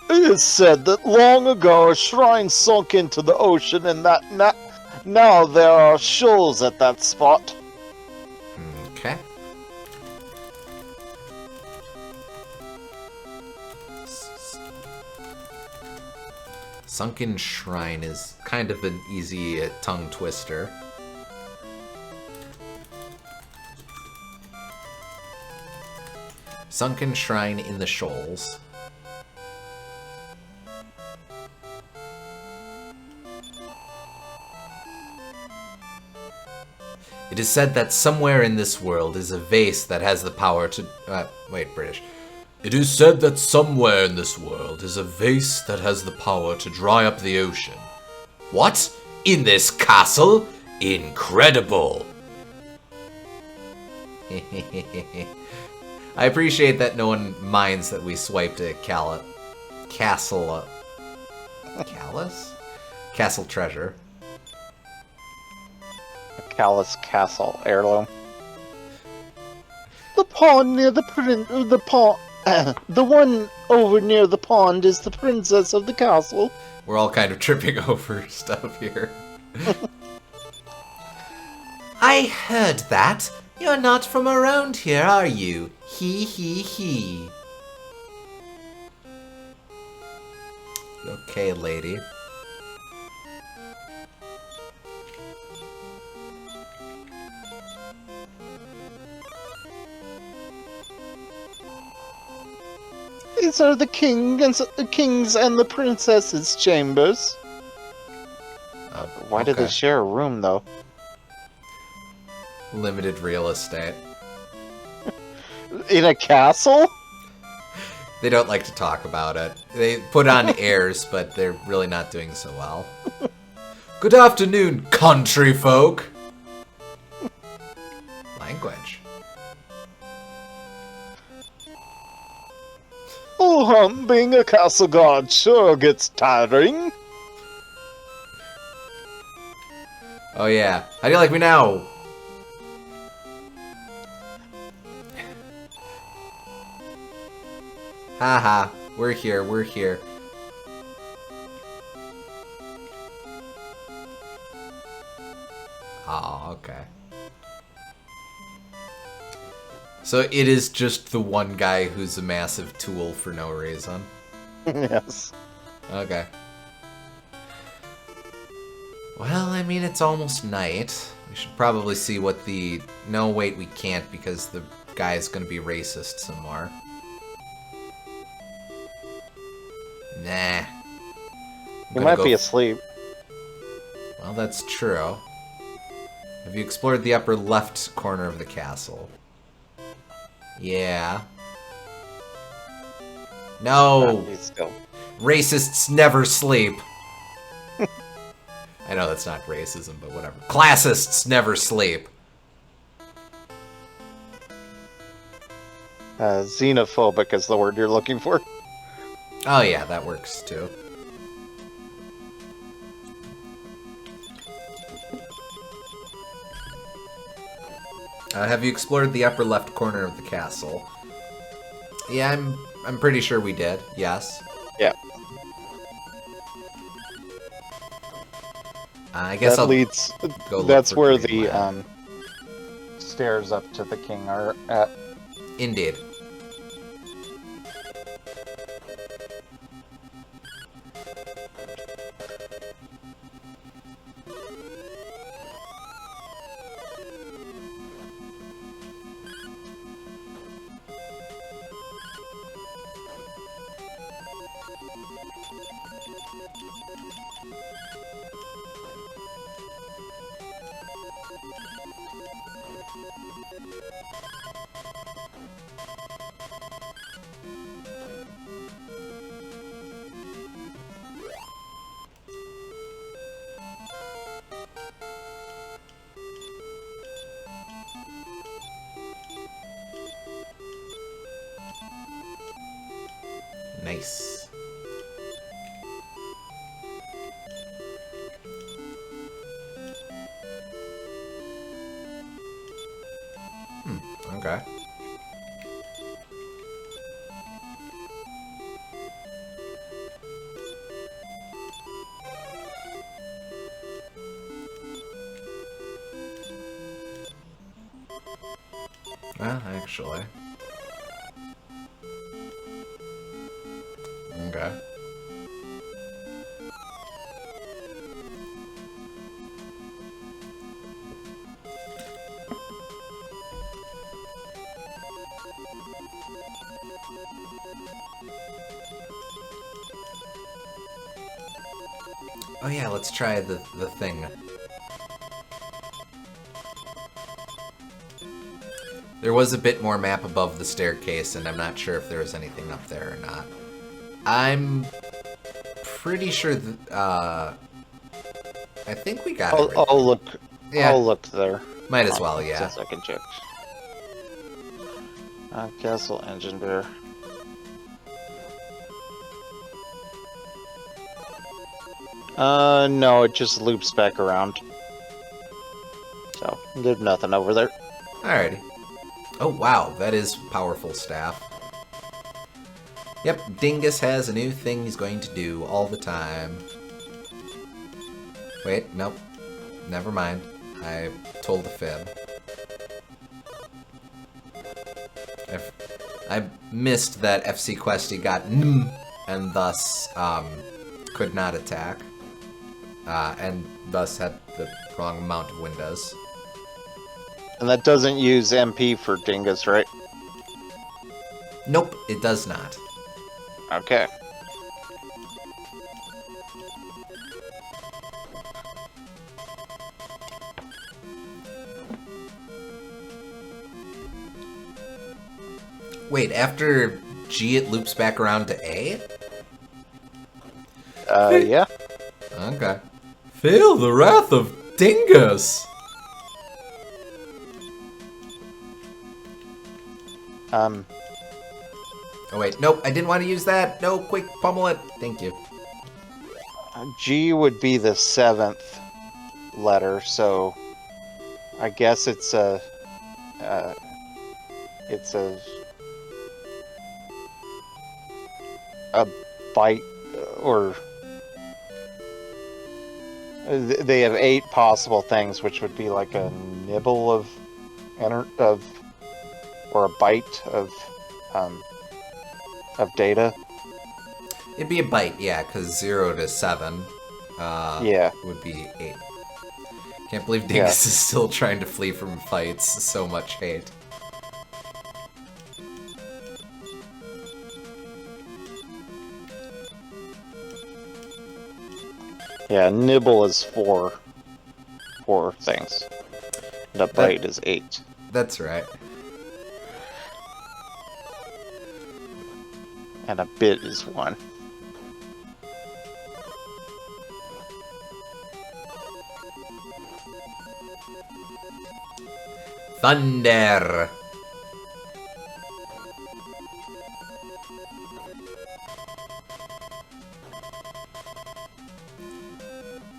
It is said that long ago a shrine sunk into the ocean and that now there are shoals at that spot. Okay. Sunken Shrine is kind of an easy tongue twister. Sunken Shrine in the Shoals. It is said that somewhere in this world is a vase that has the power to... wait, British. It is said that somewhere in this world is a vase that has the power to dry up the ocean. What? In this castle? Incredible! I appreciate that no one minds that we swiped a castle... Callus? Castle treasure. Callus Castle heirloom. The pond near the the one over near the pond is the princess of the castle. We're all kind of tripping over stuff here. I heard that. You're not from around here, are you? He, he, he. Okay, lady. These are the king's and the princess's chambers. Why did they share a room, though? Limited real estate. In a castle? They don't like to talk about it. They put on airs, but they're really not doing so well. Good afternoon, country folk. Language. Oh, being a castle guard sure gets tiring. Oh yeah. How do you like me now? Haha. We're here, we're here. Oh, okay. So it is just the one guy who's a massive tool for no reason. Yes. Okay. Well, I mean, it's almost night. We should probably see what the... No, wait, we can't because the guy's gonna be racist some more. Nah. He might be asleep. Well, that's true. Have you explored the upper left corner of the castle? Yeah. No! Racists never sleep! I know that's not racism, but whatever. Classists never sleep! Xenophobic is the word you're looking for. Oh yeah, that works too. Have you explored the upper left corner of the castle? Yeah, I'm pretty sure we did. Yes. Yeah. I guess That I'll leads. go look That's for where Greenlad. the stairs up to the king are at. Indeed. Nice. Okay. Well, actually. Okay. Oh yeah, let's try the thing. There was a bit more map above the staircase, and I'm not sure if there was anything up there or not. I'm pretty sure that, I think we got everything. I'll look. Yeah. I'll look there. Might as well, yeah. Since I can check. Castle Eginbear. No, it just loops back around. So, there's nothing over there. Alrighty. Oh wow, that is powerful staff. Yep, Dingus has a new thing he's going to do all the time. Wait, nope. Never mind. I told a fib. I missed that FC Questy got N and thus could not attack. And thus had the wrong amount of windows. And that doesn't use MP for Dingus, right? Nope, it does not. Okay. Wait, after G it loops back around to A? Yeah. Okay. Feel the wrath of Dingus! Oh wait, nope, I didn't want to use that. No, quick, pummel it. Thank you. G would be the 7th letter, so I guess it's a bite, or they have 8 possible things, which would be like a nibble of or a bite of data. It'd be a bite, yeah, because 0 to 7 Yeah. would be 8. Can't believe Dingus is still trying to flee from fights. So much hate. Yeah, nibble is 4 things. And a bite is 8. That's right. And a bit is 1. Thunder!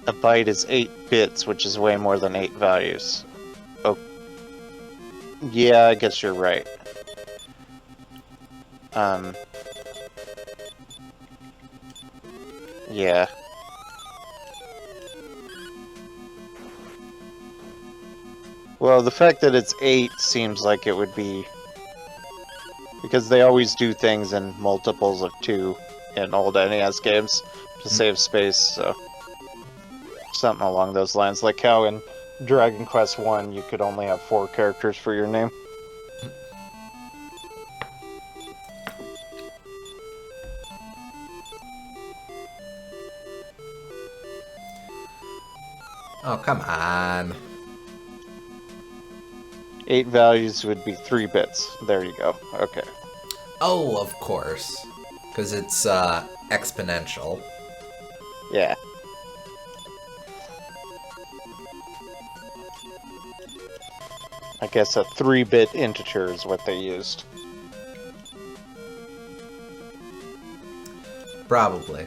A byte is 8 bits, which is way more than 8 values. Oh. Yeah, I guess you're right. Yeah. Well, the fact that it's 8 seems like it would be... Because they always do things in multiples of 2 in old NES games to save space, so... Something along those lines. Like how in Dragon Quest 1 you could only have 4 characters for your name. Oh, come on. 8 values would be 3 bits. There you go. Okay. Oh, of course. Because it's exponential. Yeah. I guess a 3-bit integer is what they used. Probably.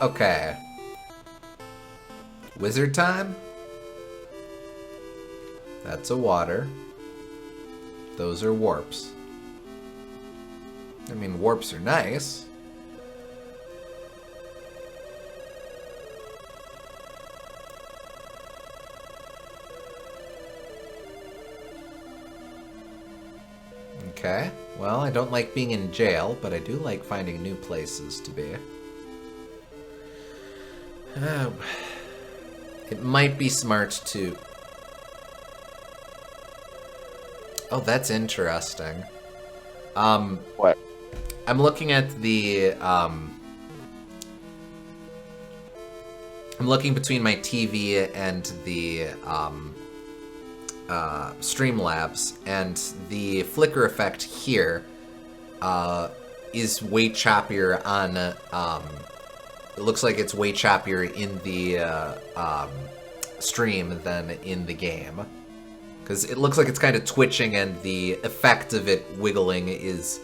Okay. Wizard time? That's a water. Those are warps. I mean, warps are nice. Okay. Well, I don't like being in jail, but I do like finding new places to be. It might be smart to... Oh, that's interesting. What? I'm looking at the, I'm looking between my TV and the, Streamlabs, and the flicker effect here, is way choppier on, it looks like it's way choppier in the, stream than in the game. Because it looks like it's kind of twitching and the effect of it wiggling is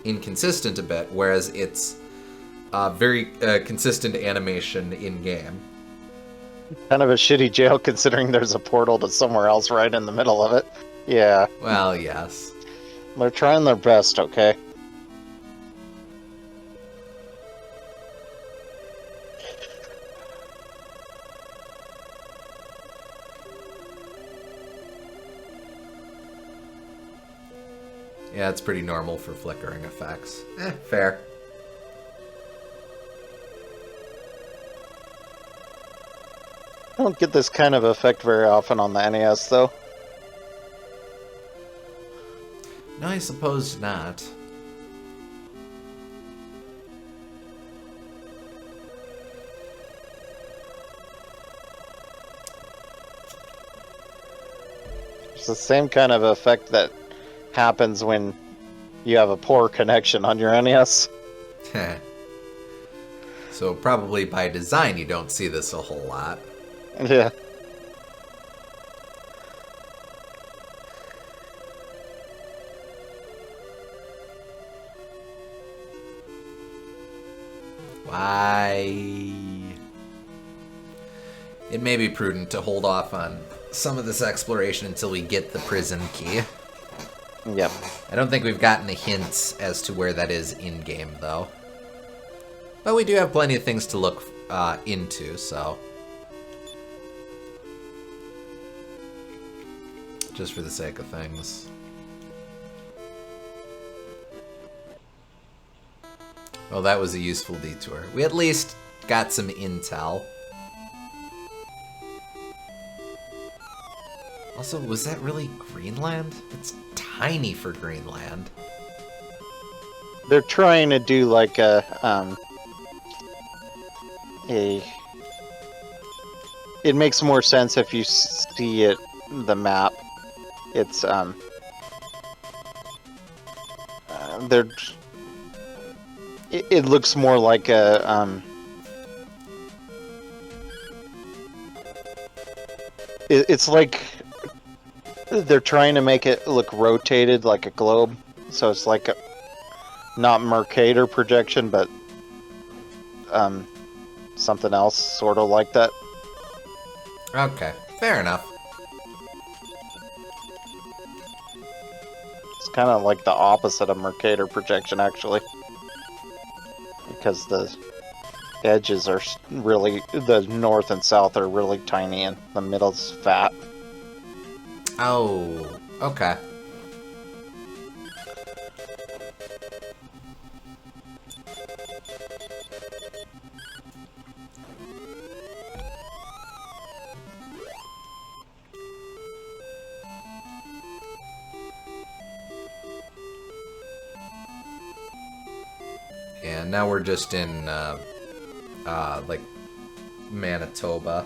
inconsistent a bit, whereas it's very consistent animation in-game. Kind of a shitty jail considering there's a portal to somewhere else right in the middle of it. Yeah. Well, yes. They're trying their best, okay? Yeah, it's pretty normal for flickering effects. Fair. I don't get this kind of effect very often on the NES, though. No, I suppose not. It's the same kind of effect that happens when you have a poor connection on your NES. So probably by design you don't see this a whole lot. Yeah. Why? It may be prudent to hold off on some of this exploration until we get the prison key. Yep. I don't think we've gotten a hint as to where that is in-game, though. But we do have plenty of things to look into, so... Just for the sake of things. Well, that was a useful detour. We at least got some intel. Also, was that really Greenland? It's tiny for Greenland. They're trying to do like a it makes more sense if you see it, the map. It's, they're... It looks more like a, it's like they're trying to make it look rotated like a globe. So it's like a, not Mercator projection, but something else sort of like that. Okay, fair enough. It's kind of like the opposite of Mercator projection, actually. Because the edges are really, the north and south are really tiny and the middle's fat. Oh, okay. And now we're just in, like, Manitoba.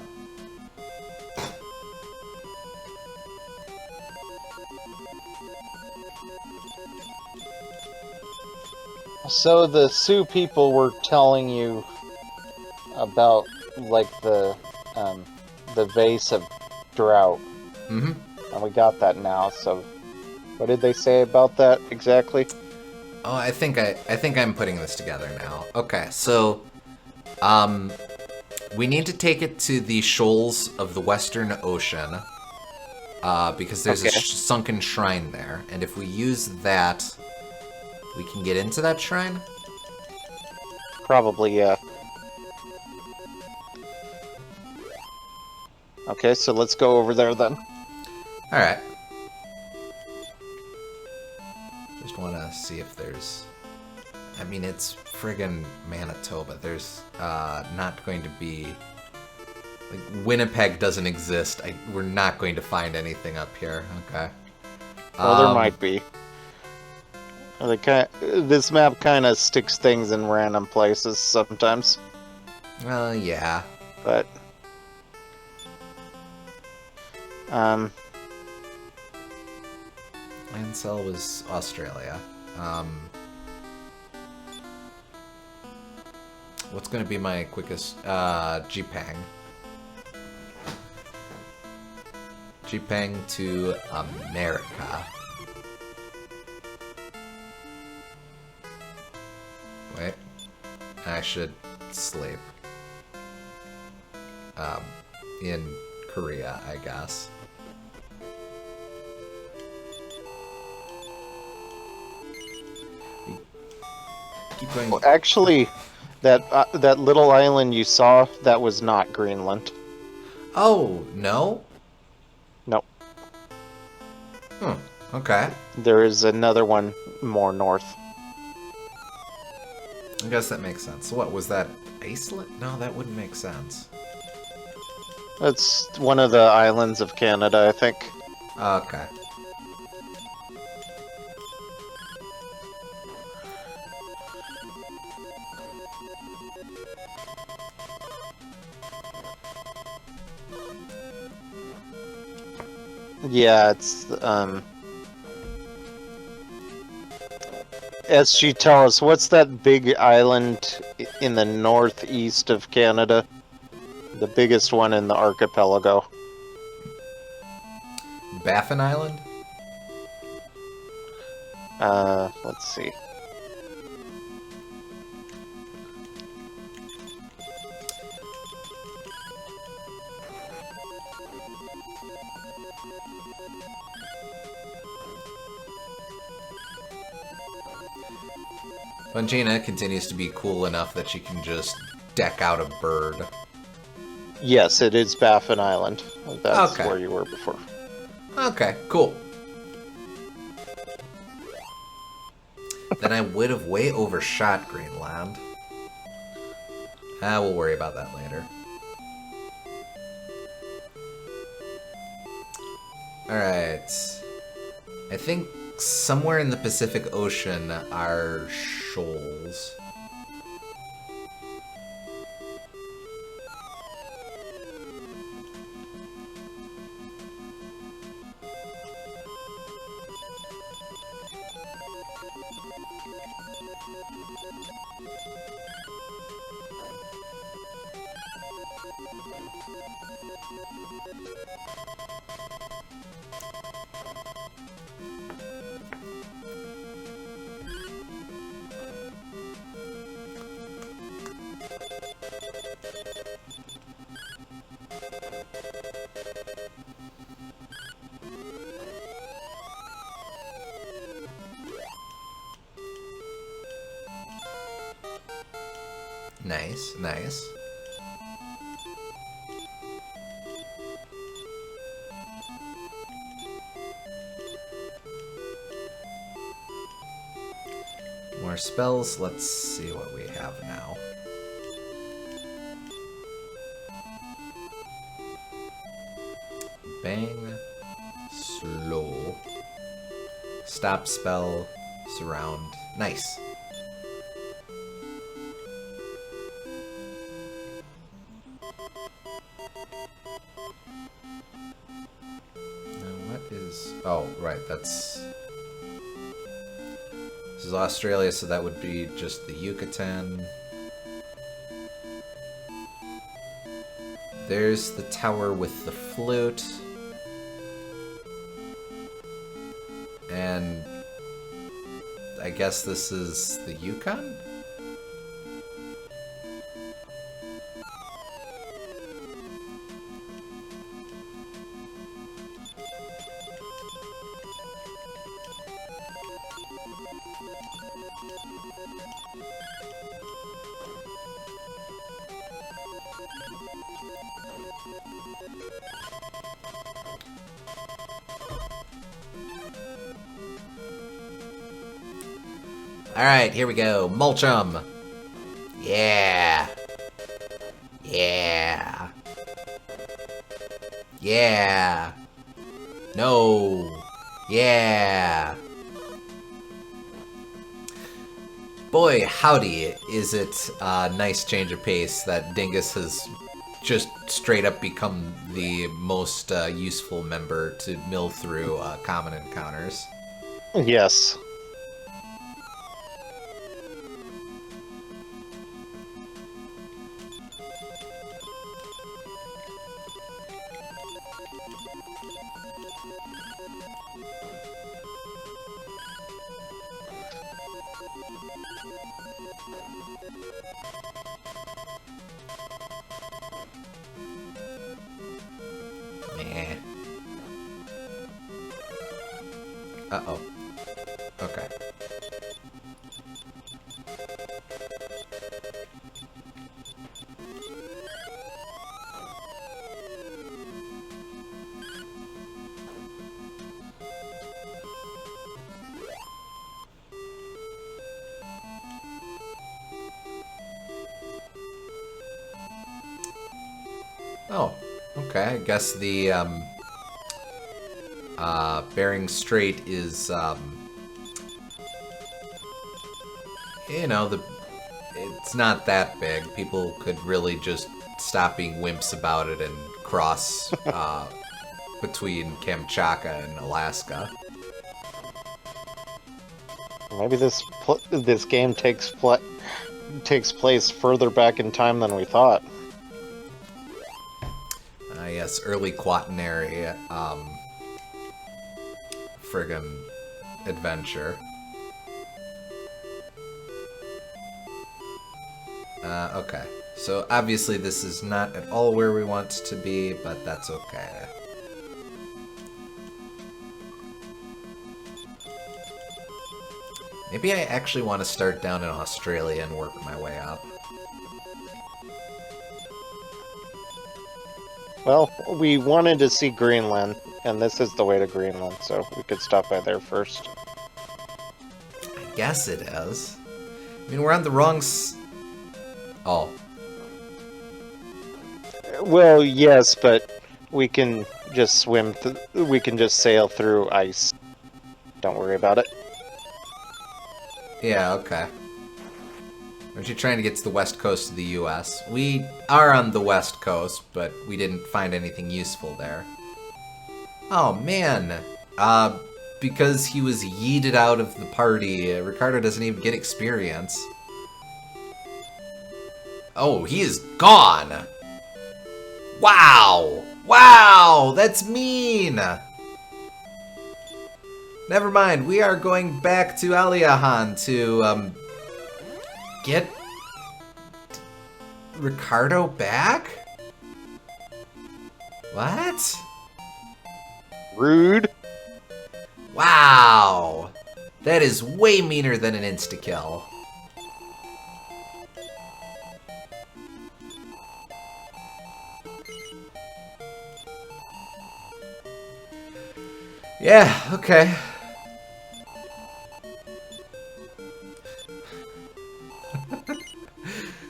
So the Sioux people were telling you about, like, the vase of drought. Mm-hmm. And we got that now, so what did they say about that exactly? Oh, I think I'm putting this together now. Okay, so, we need to take it to the shoals of the Western Ocean, because there's a sunken shrine there, and if we use that, we can get into that shrine? Probably, yeah. Okay, so let's go over there then. Alright. Just want to see if there's... I mean, it's friggin' Manitoba. There's not going to be... Like, Winnipeg doesn't exist. We're not going to find anything up here. Okay. Well, there might be. This map kind of sticks things in random places sometimes. Well, yeah. But... Lancel was Australia. What's going to be my quickest? Jipang. Jipang to America. Wait. I should sleep. In Korea, I guess. Keep going. Well, actually, that little island you saw, that was not Greenland. Oh, no? Nope. Okay. There is another one more north. I guess that makes sense. So what, was that Iceland? No, that wouldn't make sense. That's one of the islands of Canada, I think. Okay. Yeah, it's, SG, tell us, what's that big island in the northeast of Canada? The biggest one in the archipelago. Baffin Island? Let's see. Fungina continues to be cool enough that she can just deck out a bird. Yes, it is Baffin Island. That's Okay. where you were before. Okay, cool. Then I would have way overshot Greenland. We'll worry about that later. Alright. I think somewhere in the Pacific Ocean are shoals. Nice, nice. More spells. Let's see what we have now. Bang. Slow. Stop spell. Surround. Nice. Oh, right, this is Australia, so that would be just the Yucatan. There's the tower with the flute. And I guess this is the Yukon? Alright, here we go. Mulchum. Yeah. Yeah. Yeah. No. Yeah. Boy, howdy, is it a nice change of pace that Dingus has just straight up become the most useful member to mill through common encounters. Yes. Uh-oh. Okay. Oh, okay. I guess the, Bering Strait is, you know, it's not that big. People could really just stop being wimps about it and cross, between Kamchatka and Alaska. Maybe this game takes place further back in time than we thought. Yes, early Quaternary, friggin' adventure. Okay. So obviously this is not at all where we want to be, but that's okay. Maybe I actually want to start down in Australia and work my way up. Well, we wanted to see Greenland, and this is the way to Greenland, so we could stop by there first. I guess it is. I mean, we're on the wrong Oh. Well, yes, but we can just we can just sail through ice. Don't worry about it. Yeah, okay. Aren't you trying to get to the west coast of the U.S.? We are on the west coast, but we didn't find anything useful there. Oh, man. because he was yeeted out of the party. Ricardo doesn't even get experience. Oh, he is gone! Wow! Wow! That's mean! Never mind, we are going back to Aliahan to, get Ricardo back? What? Rude. Wow! That is way meaner than an insta-kill. Yeah, okay.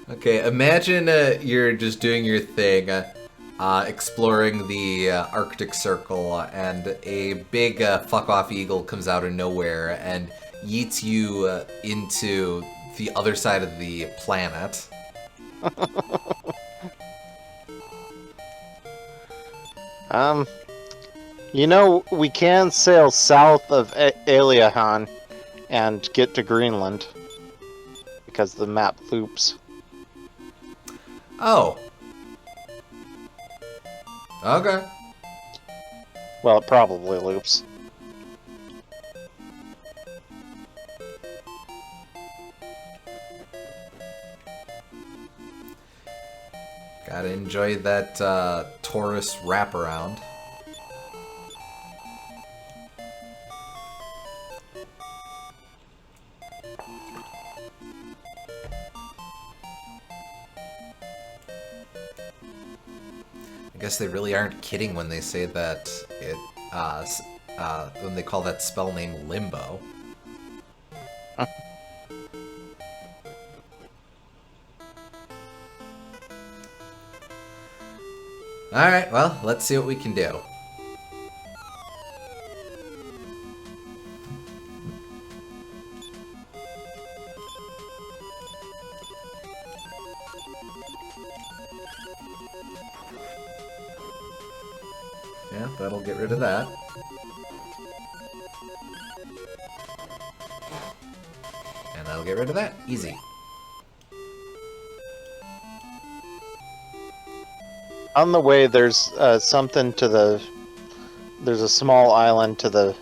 Okay, imagine you're just doing your thing, exploring the Arctic Circle, and a big fuck-off eagle comes out of nowhere and yeets you into the other side of the planet. You know, we can sail south of Aliahan and get to Greenland because the map loops. Oh. Okay. Well, it probably loops. Gotta enjoy that Taurus wraparound. I guess they really aren't kidding when they say that it, when they call that spell name Limbo. Alright, well, let's see what we can do. Yeah, that'll get rid of that. And that'll get rid of that. Easy. On the way, there's something to the... There's a small island to the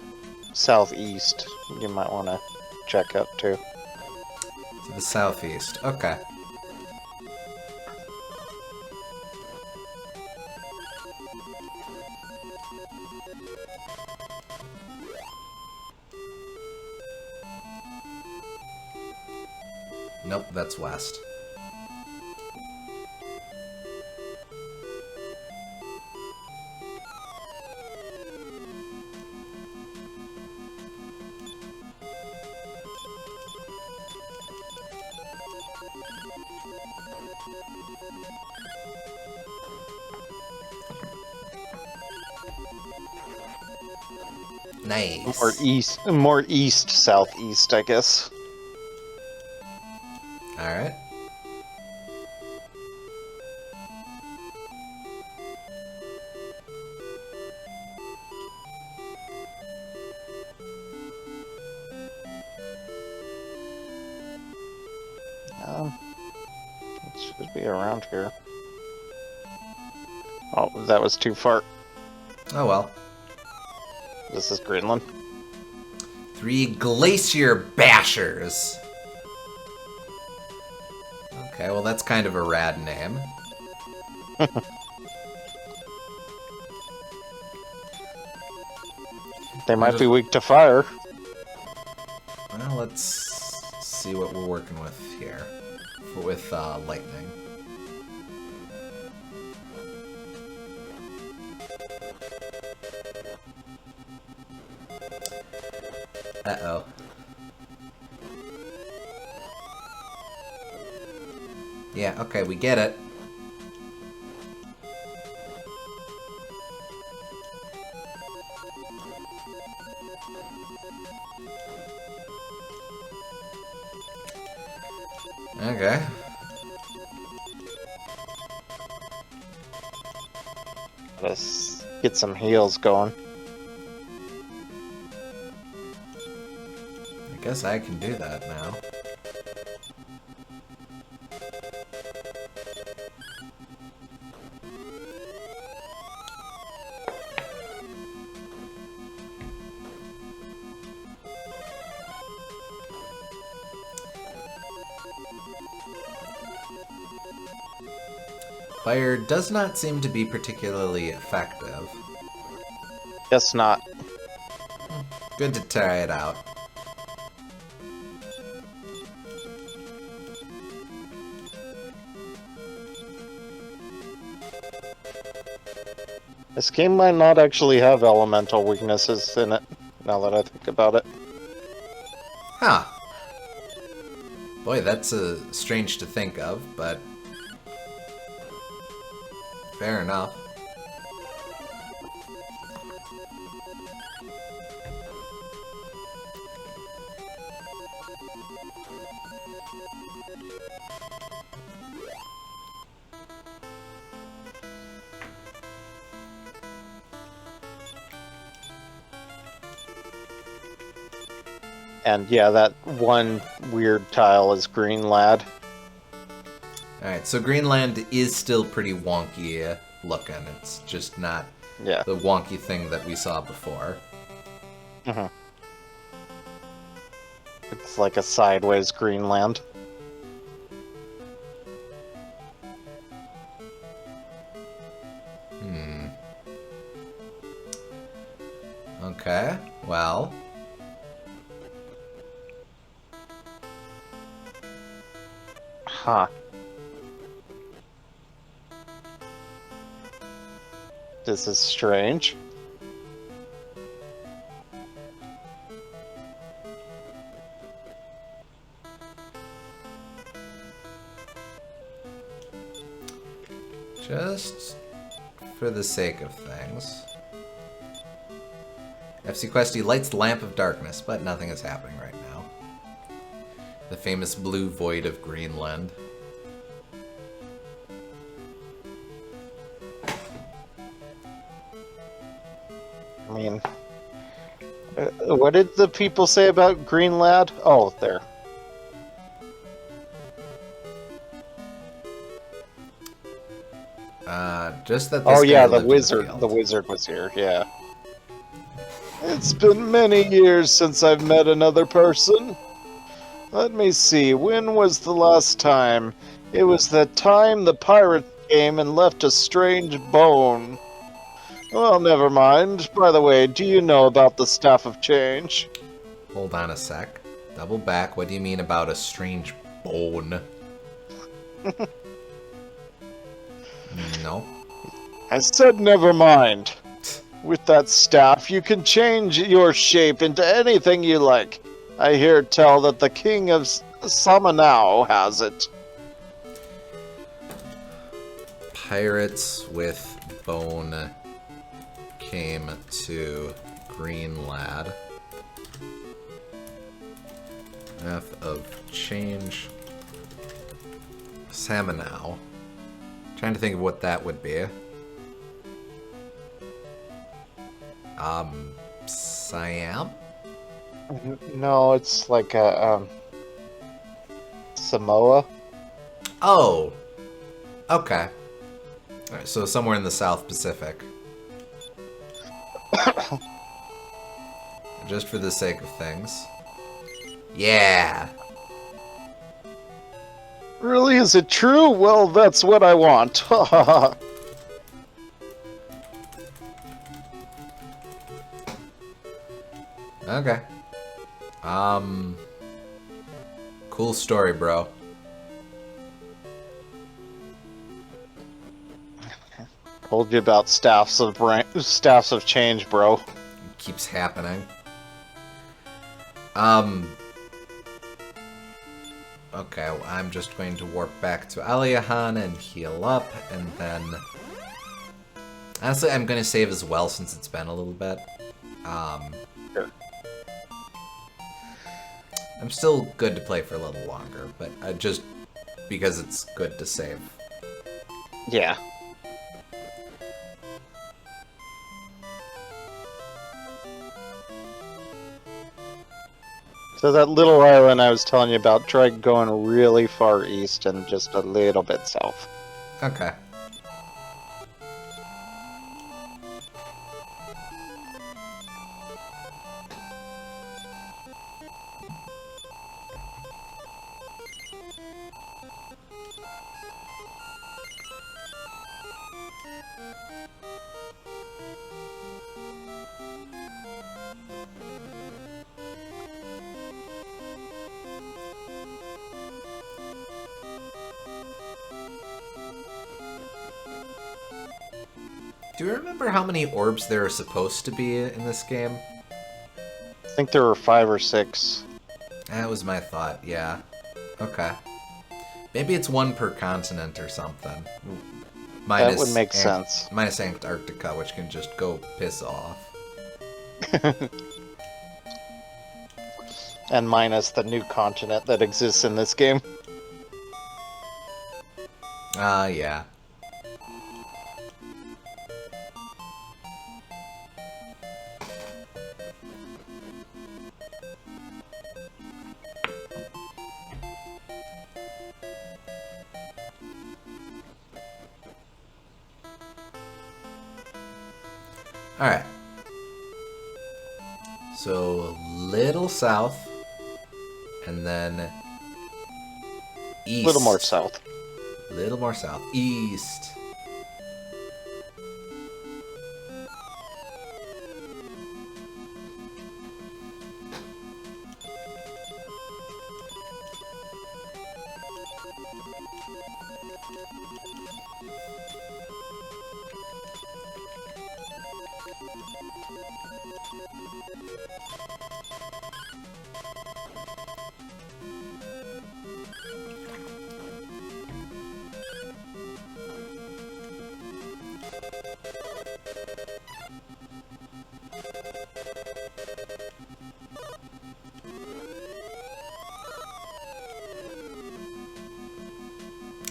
southeast you might want to check out, too. To the southeast. Okay. Nope, that's west. Nice. More east, southeast, I guess. Alright. It should be around here. Oh, that was too far. Oh well. This is Greenland. 3 Glacier Bashers. Okay, well that's kind of a rad name. They might be weak to fire. Well, let's see what we're working with here. With lightning. Uh-oh. Yeah, okay, we get it. Okay. Let's get some heals going. Guess I can do that now. Fire does not seem to be particularly effective. Guess not. Good to try it out. This game might not actually have elemental weaknesses in it, now that I think about it. Huh. Boy, that's strange to think of, but fair enough. And yeah, that one weird tile is Greenlad. Alright, so Greenland is still pretty wonky looking. It's just not Yeah. the wonky thing that we saw before. Mm-hmm. It's like a sideways Greenland. Okay, well. Huh. This is strange. Just for the sake of things. FC Questy lights the lamp of darkness, but nothing is happening right now. The famous blue void of Greenland. I mean, what did the people say about Greenlad? Oh, there. Just that this Oh guy yeah, the lived in wizard. field. The wizard was here. Yeah. It's been many years since I've met another person. Let me see. When was the last time? It was the time the pirates came and left a strange bone. Well, never mind. By the way, do you know about the Staff of Change? Hold on a sec. Double back. What do you mean about a strange bone? No. I said never mind. With that staff, you can change your shape into anything you like. I hear tell that the king of Samanao has it. Pirates with bone came to Greenlad. Path of change. Samanao. Trying to think of what that would be. Siam? No, it's like a Samoa. Oh! Okay. Alright, so somewhere in the South Pacific. Just for the sake of things. Yeah! Really, is it true? Well, that's what I want. Okay. Cool story, bro. Told you about staffs of change, bro. It keeps happening. Okay, well, I'm just going to warp back to Aliahan and heal up, and then... Honestly, I'm going to save as well since it's been a little bit. Sure. I'm still good to play for a little longer, but just because it's good to save. Yeah. So that little island I was telling you about, try going really far east and just a little bit south. Okay. Do you remember how many orbs there are supposed to be in this game? I think there were 5 or 6. That was my thought, yeah. Okay. Maybe it's one per continent or something. That would make sense. Minus Antarctica, which can just go piss off. And minus the new continent that exists in this game. Yeah. Alright. So, a little south, and then east. A little more south. Little more south. East.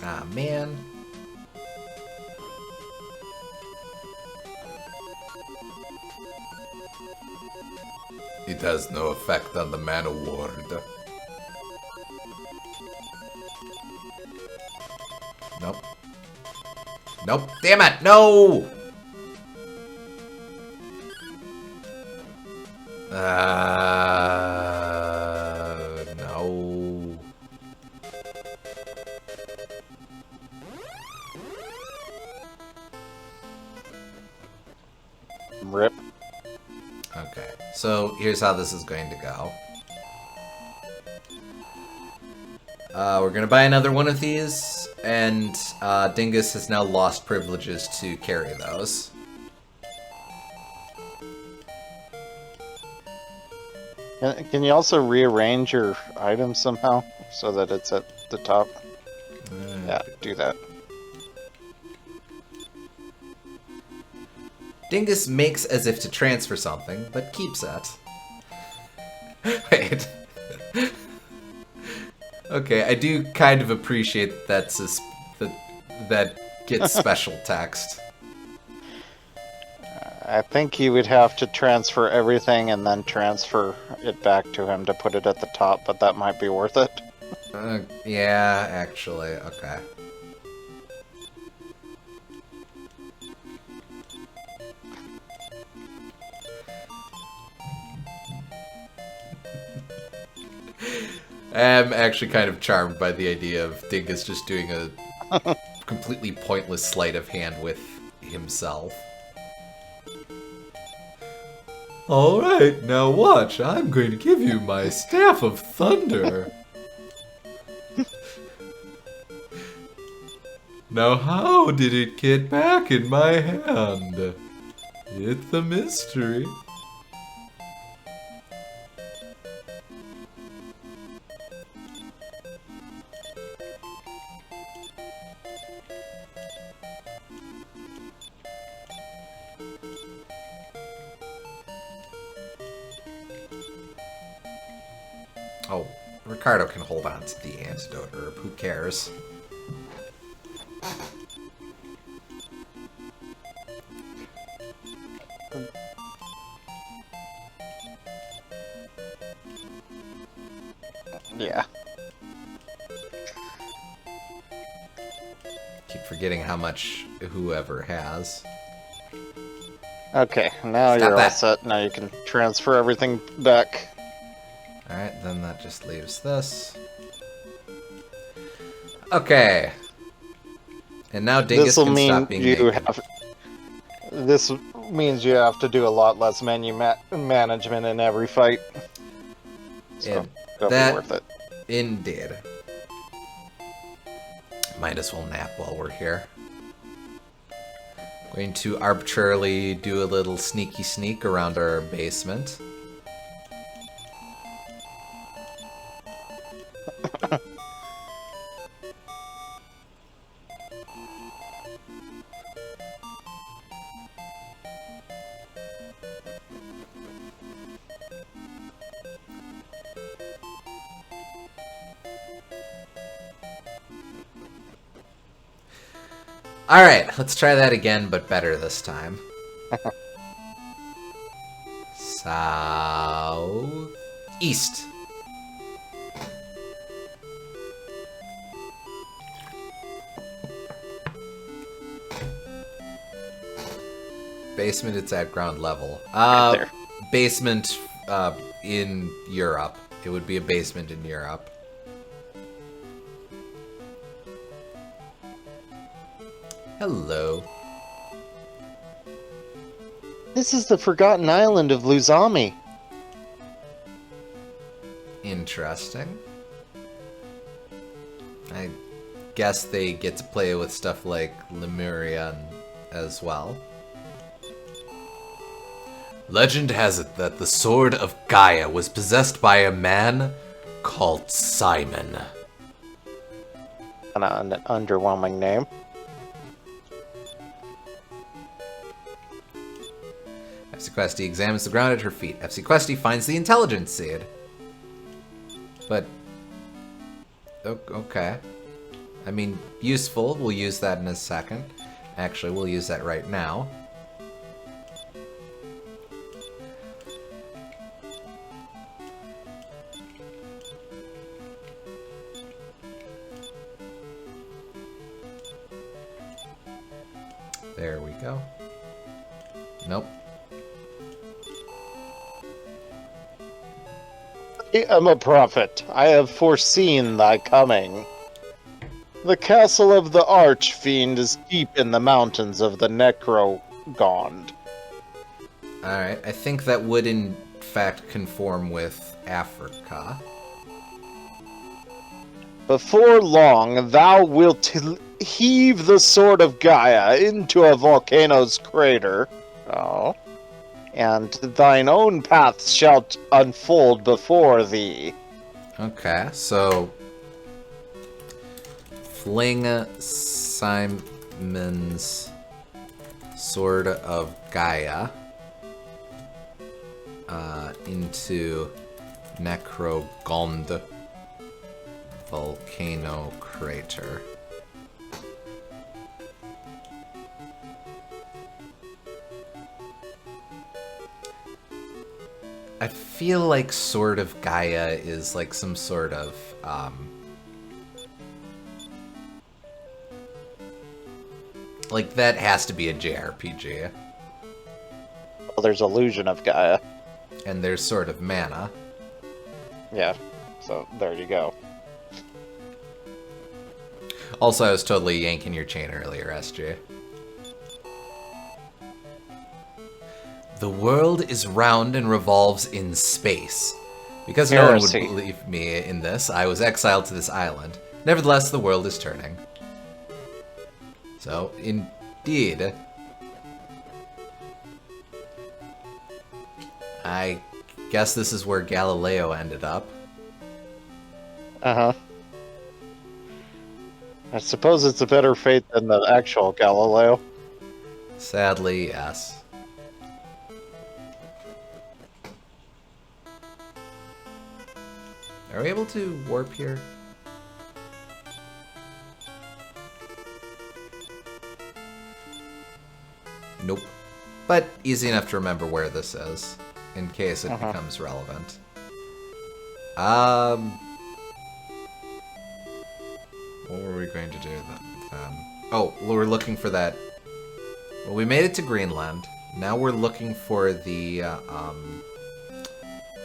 Ah, man. It has no effect on the mana ward. Nope. Nope. Damn it! No! No. Rip. Okay, so here's how this is going to go. We're gonna buy another one of these, and Dingus has now lost privileges to carry those. Can you also rearrange your items somehow so that it's at the top? Yeah, do that. Dingus makes as if to transfer something, but keeps it. Wait. Okay, I do kind of appreciate that that gets special text. I think you would have to transfer everything and then transfer it back to him to put it at the top, but that might be worth it. Yeah, actually, okay. I'm actually kind of charmed by the idea of Dingus just doing a completely pointless sleight of hand with himself. Alright, now watch. I'm going to give you my Staff of Thunder. Now how did it get back in my hand? It's a mystery. Oh, Ricardo can hold on to the antidote herb. Who cares? forgetting how much whoever has. Okay, now Stop you're all that. set. Now you can transfer everything back. Alright, then that just leaves this. Okay. And now Dingus This'll can mean stop being you naked. have. This means you have to do a lot less menu management in every fight. So And it'll be that- worth it. Indeed. Might as well nap while we're here. Going to arbitrarily do a little sneaky sneak around our basement. Alright, let's try that again, but better this time. South... East. Basement, it's at ground level. Right there. Basement in Europe. It would be a basement in Europe. Hello. This is the forgotten island of Luzami. Interesting. I guess they get to play with stuff like Lemuria as well. Legend has it that the Sword of Gaia was possessed by a man called Simon. Kind of an underwhelming name. FC Questy examines the ground at her feet. FC Questy finds the intelligence seed. But... okay. I mean, useful. We'll use that in a second. Actually, we'll use that right now. There we go. Nope. I am a prophet. I have foreseen thy coming. The castle of the Archfiend is deep in the mountains of the Necrogond. Alright, I think that would in fact conform with Africa. Before long, thou wilt heave the sword of Gaia into a volcano's crater. Oh. And thine own path shall unfold before thee. Okay, so... Fling Simon's Sword of Gaia into Necrogond Volcano Crater. I feel like Sword of Gaia is like some sort of, like that has to be a JRPG. Well, there's Illusion of Gaia. And there's Sword of Mana. Yeah, so there you go. Also, I was totally yanking your chain earlier, SJ. The world is round and revolves in space. Because no one would Heresy. believe me in this, I was exiled to this island. Nevertheless, the world is turning. So, indeed, I guess this is where Galileo ended up. Uh-huh. I suppose it's a better fate than the actual Galileo. Sadly, yes. Are we able to warp here? Nope. But easy enough to remember where this is, in case it becomes relevant. What were we going to do then? Oh, well, we're looking for that. Well, we made it to Greenland. Now we're looking for the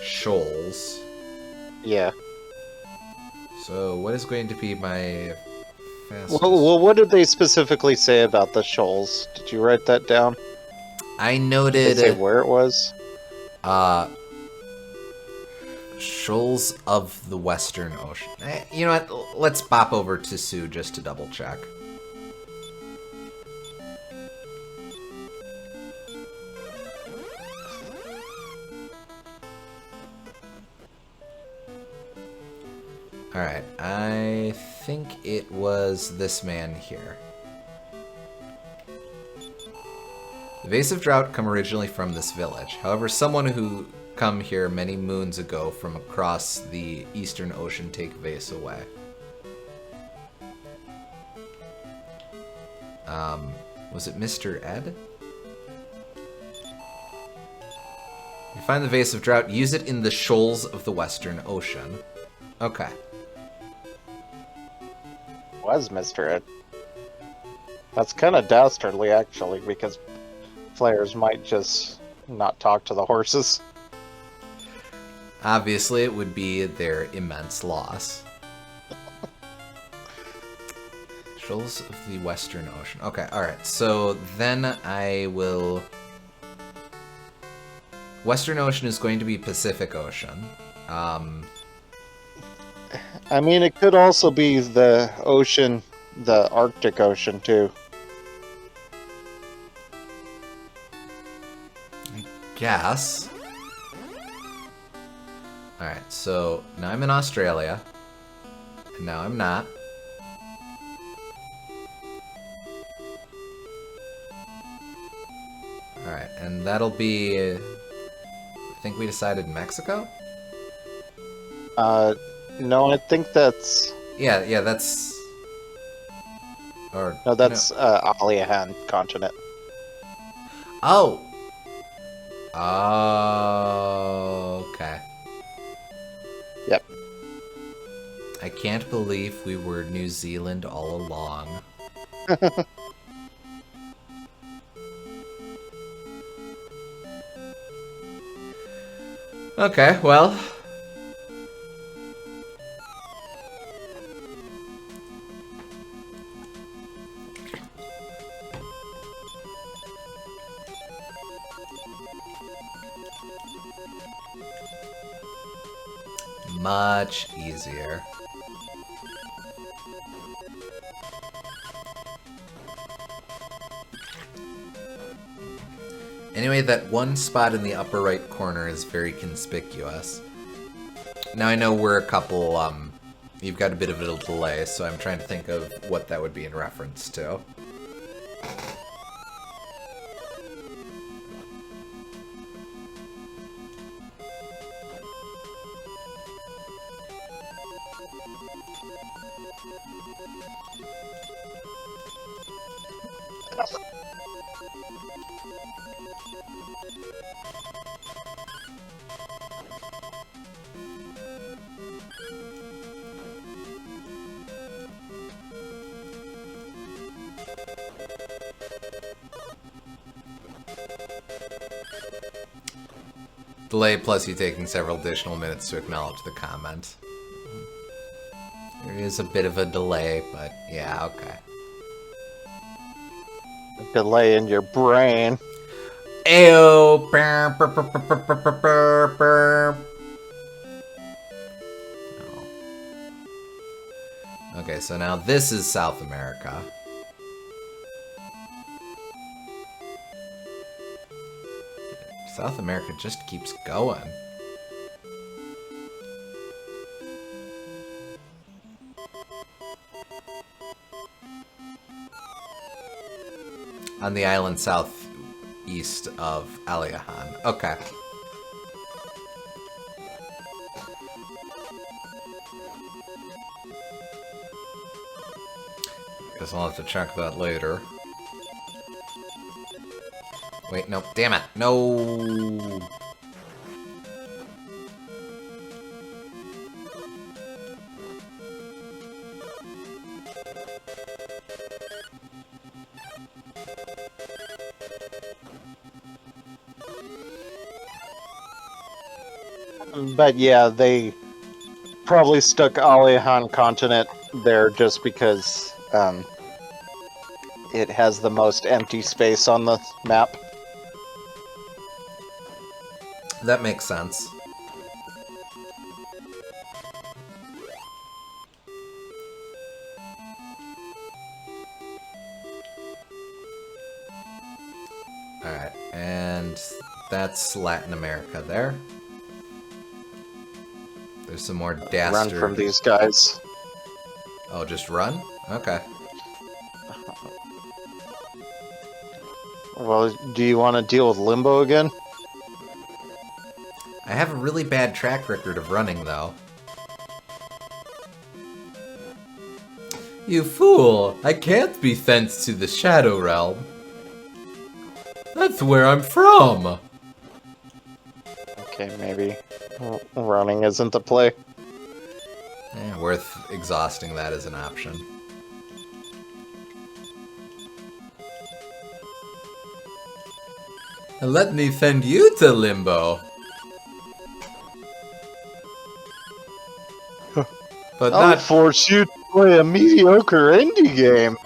shoals. Yeah. So what is going to be my fastest? Well, what did they specifically say about the shoals? Did you write that down? I Did they noted say where it was? shoals of the Western Ocean. You know what? Let's bop over to Sue just to double check. Alright, I think it was this man here. The Vase of Drought come originally from this village. However, someone who come here many moons ago from across the Eastern Ocean take Vase away. Was it Mr. Ed? You find the Vase of Drought, use it in the shoals of the Western Ocean. Okay. Was Mr. Ed. That's kind of dastardly, actually, because players might just not talk to the horses. Obviously, it would be their immense loss. Shoals of the Western Ocean. Okay, alright. So then I will... Western Ocean is going to be Pacific Ocean. I mean, it could also be the ocean, the Arctic Ocean, too. Guess. Alright, so now I'm in Australia. And now I'm not. Alright, and that'll be... I think we decided Mexico? No, I think that's... Yeah, that's... Or... No, that's Aliahan continent. Oh! Oh, okay. Yep. I can't believe we were New Zealand all along. Okay, well... Much easier. Anyway, that one spot in the upper right corner is very conspicuous. Now I know we're a couple, you've got a bit of a delay, so I'm trying to think of what that would be in reference to. Delay plus you taking several additional minutes to acknowledge the comment. There is a bit of a delay, but yeah, okay. A delay in your brain. Ayo! Oh. Okay, so now this is South America. South America just keeps going. On the island southeast of Aliahan. Okay. Guess I'll have to check that later. Wait, no, damn it, no! But yeah, they probably stuck Alihan continent there just because it has the most empty space on the map. That makes sense. Alright, and that's Latin America there. There's some more dastard... Run from these guys. Oh, just run? Okay. Well, do you want to deal with Limbo again? I have a really bad track record of running, though. You fool! I can't be sent to the Shadow Realm. That's where I'm from! Okay, maybe running isn't the play. Worth exhausting that as an option. And let me send you to Limbo. But I'll not... force you to play a mediocre indie game.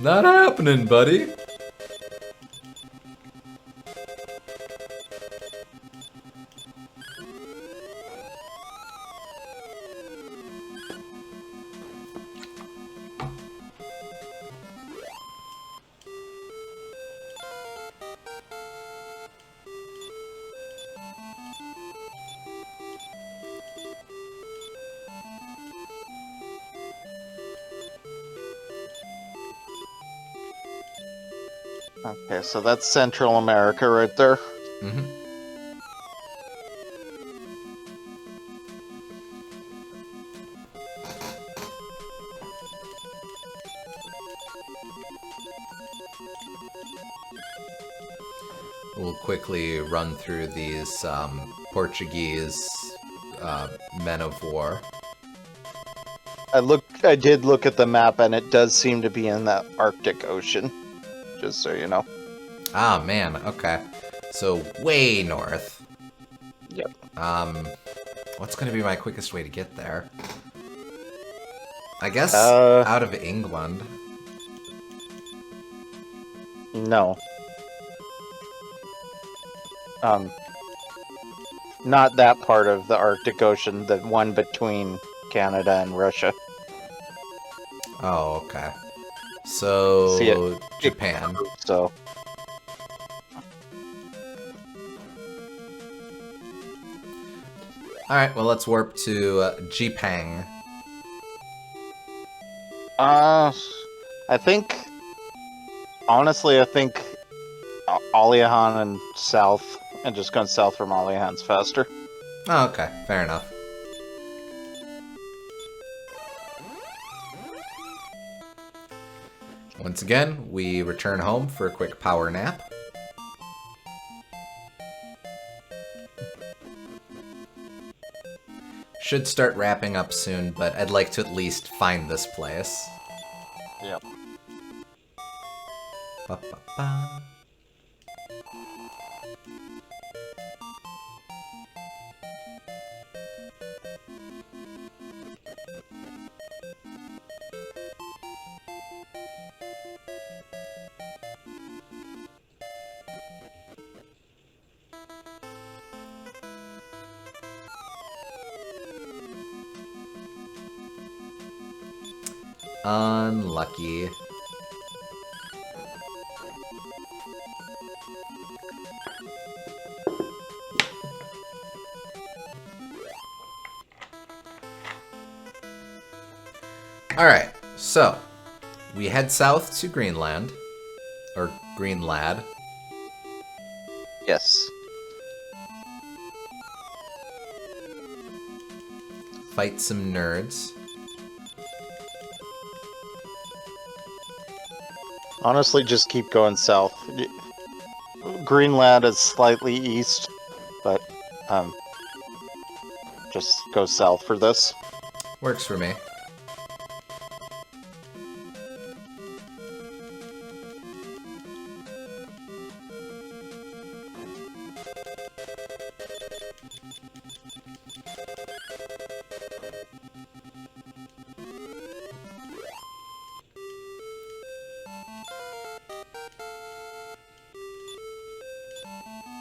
Not happening, buddy. Okay, so that's Central America right there. Mm-hmm. We'll quickly run through these Portuguese men of war. I did look at the map, and it does seem to be in that Arctic Ocean. Just so you know. Ah, man, okay. So, way north. Yep. What's gonna be my quickest way to get there? I guess out of England. No. Not that part of the Arctic Ocean, the one between Canada and Russia. Oh, okay. So, See it- Japan. So, Alright, well, let's warp to Jipang. I think, honestly, I think Aliahan and south, and just going south from Aliahan's faster. Oh, okay. Fair enough. Once again, we return home for a quick power nap. Should start wrapping up soon, but I'd like to at least find this place. Yep. Ba-ba-ba. Unlucky. Alright, so we head south to Greenland. Or Greenlad. Yes. Fight some nerds. Honestly, just keep going south. Greenlad is slightly east, but just go south for this. Works for me.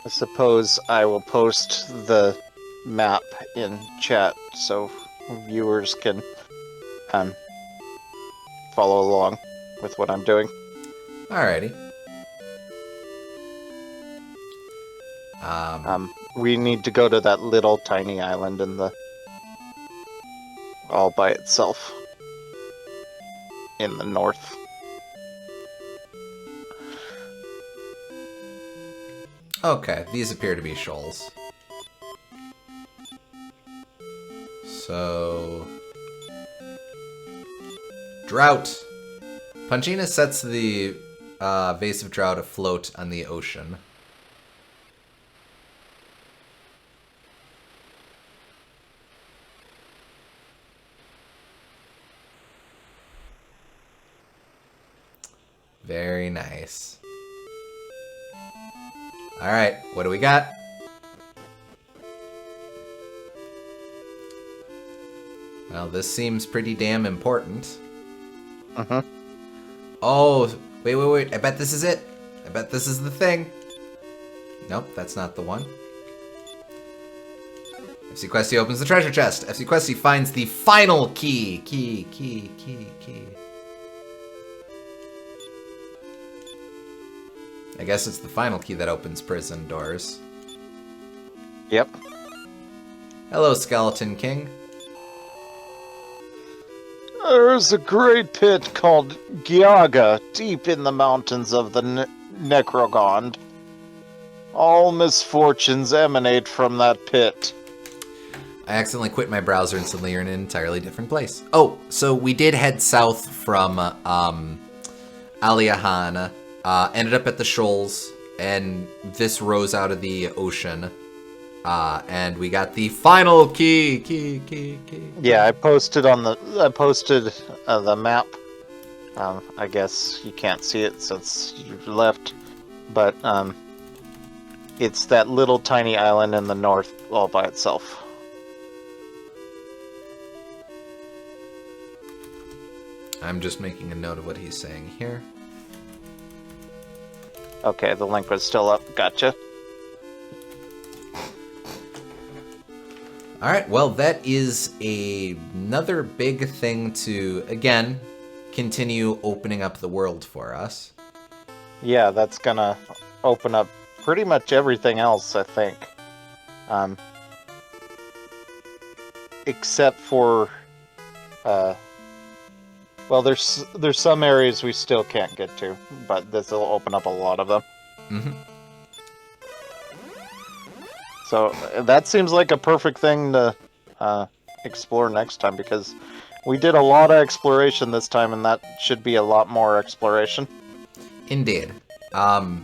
I suppose I will post the map in chat so viewers can follow along with what I'm doing. Alrighty. We need to go to that little tiny island in the all by itself in the north. Okay, these appear to be shoals. So... Drought. Pangina sets the vase of drought afloat on the ocean. Very nice. Alright, what do we got? Well, this seems pretty damn important. Uh-huh. Oh, wait. I bet this is it. I bet this is the thing. Nope, that's not the one. FC Questy opens the treasure chest. FC Questy finds the final key. Key. I guess it's the final key that opens prison doors. Yep. Hello, Skeleton King. There's a great pit called Gyaga deep in the mountains of the Necrogond. All misfortunes emanate from that pit. I accidentally quit my browser and suddenly you're in an entirely different place. Oh, so we did head south from Aliahan, ended up at the shoals, and this rose out of the ocean. And we got the final key. Yeah, I posted the map. I guess you can't see it since you left, but it's that little tiny island in the north all by itself. I'm just making a note of what he's saying here. Okay, the link was still up. Gotcha. Alright, well, that is another big thing to, again, continue opening up the world for us. Yeah, that's gonna open up pretty much everything else, I think. Except for, well, there's some areas we still can't get to, but this will open up a lot of them. Mm-hmm. So that seems like a perfect thing to explore next time, because we did a lot of exploration this time, and that should be a lot more exploration. Indeed. I'll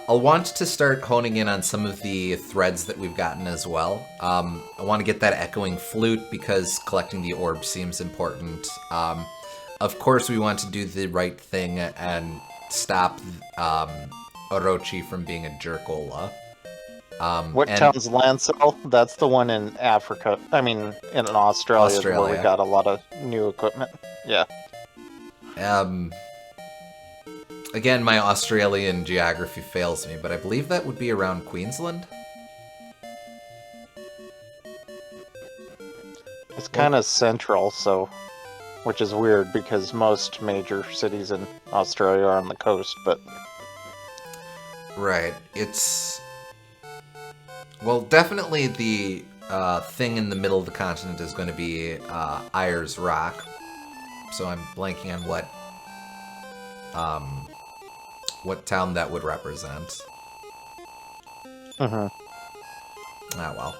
want to start honing in on some of the threads that we've gotten as well. I want to get that echoing flute because collecting the orb seems important. Of course, we want to do the right thing and stop Orochi from being a jerkola. What town's Lancel? That's the one in Africa. I mean, in Australia, where we got a lot of new equipment. Yeah. Again, my Australian geography fails me, but I believe that would be around Queensland. It's kind of central, so, which is weird because most major cities in Australia are on the coast, but... Right. It's... Well, definitely the thing in the middle of the continent is going to be Ayers Rock. So I'm blanking on what town that would represent. Mm-hmm. Ah, well.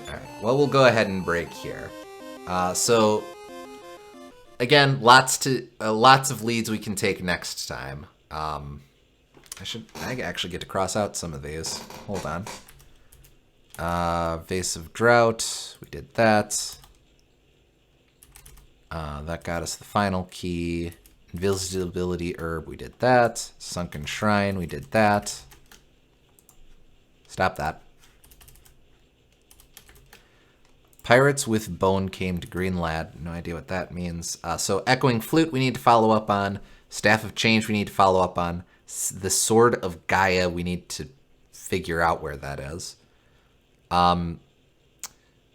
Alright, well, we'll go ahead and break here. So, again, lots of leads we can take next time. I actually get to cross out some of these. Hold on. Vase of Drought, we did that. That got us the final key. Invisibility Herb, we did that. Sunken Shrine, we did that. Stop that. Pirates with Bone came to Greenlad. No idea what that means. So Echoing Flute we need to follow up on. Staff of Change we need to follow up on. The Sword of Gaia we need to figure out where that is.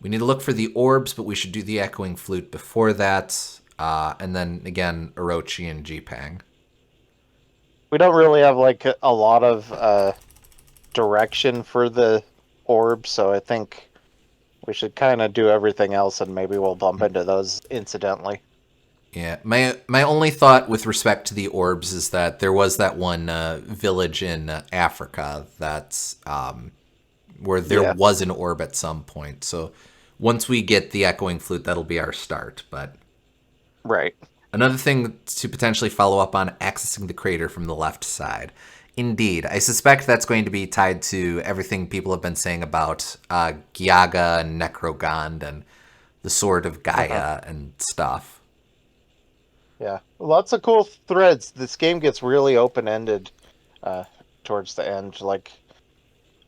We need to look for the orbs, but we should do the Echoing Flute before that. And then, again, Orochi and Jipang. We don't really have, like, a lot of direction for the orbs, so I think we should kind of do everything else, and maybe we'll bump into those incidentally. Yeah, my only thought with respect to the orbs is that there was that one village in Africa that's where there was an orb at some point. So once we get the Echoing Flute, that'll be our start. But right. Another thing to potentially follow up on, accessing the crater from the left side. Indeed, I suspect that's going to be tied to everything people have been saying about Gyaga and Necrogond and the Sword of Gaia and stuff. Yeah, lots of cool threads. This game gets really open-ended towards the end. Like,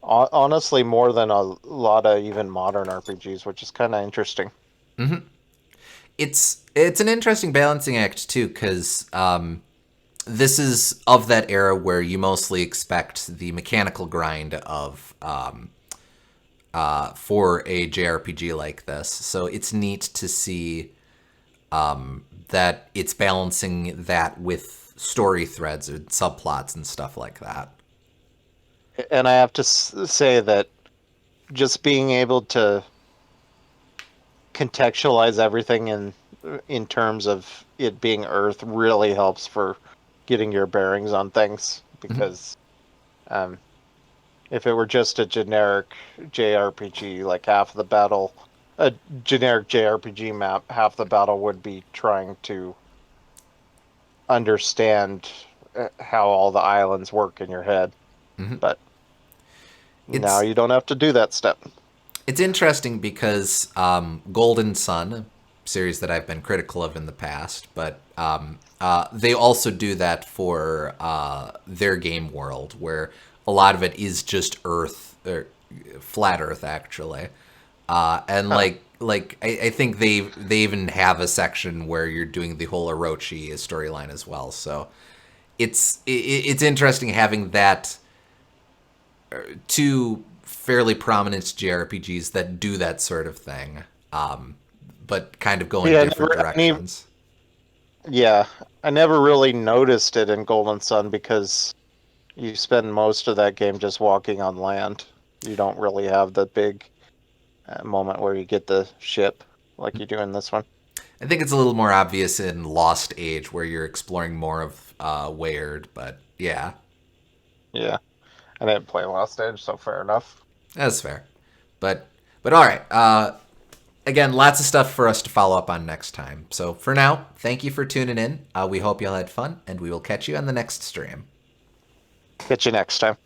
honestly, more than a lot of even modern RPGs, which is kind of interesting. Mm-hmm. It's an interesting balancing act too, because this is of that era where you mostly expect the mechanical grind of for a JRPG like this. So it's neat to see that it's balancing that with story threads and subplots and stuff like that. And I have to say that just being able to contextualize everything in terms of it being Earth really helps for getting your bearings on things, because if it were just a generic JRPG, like half the battle, a generic JRPG map, half the battle would be trying to understand how all the islands work in your head. But now you don't have to do that step. It's interesting because Golden Sun, a series that I've been critical of in the past, but they also do that for their game world, where a lot of it is just Earth, or flat Earth actually. And I think they even have a section where you're doing the whole Orochi storyline as well. So it's interesting having that two fairly prominent JRPGs that do that sort of thing, but kind of go in different directions. I never really noticed it in Golden Sun because you spend most of that game just walking on land. You don't really have the big moment where you get the ship like you do in this one. I think it's a little more obvious in Lost Age, where you're exploring more of Weird, but yeah. Yeah. I didn't play Lost Age, so fair enough. That's fair. But all right. Again, lots of stuff for us to follow up on next time. So for now, thank you for tuning in. We hope you all had fun, and we will catch you on the next stream. Catch you next time.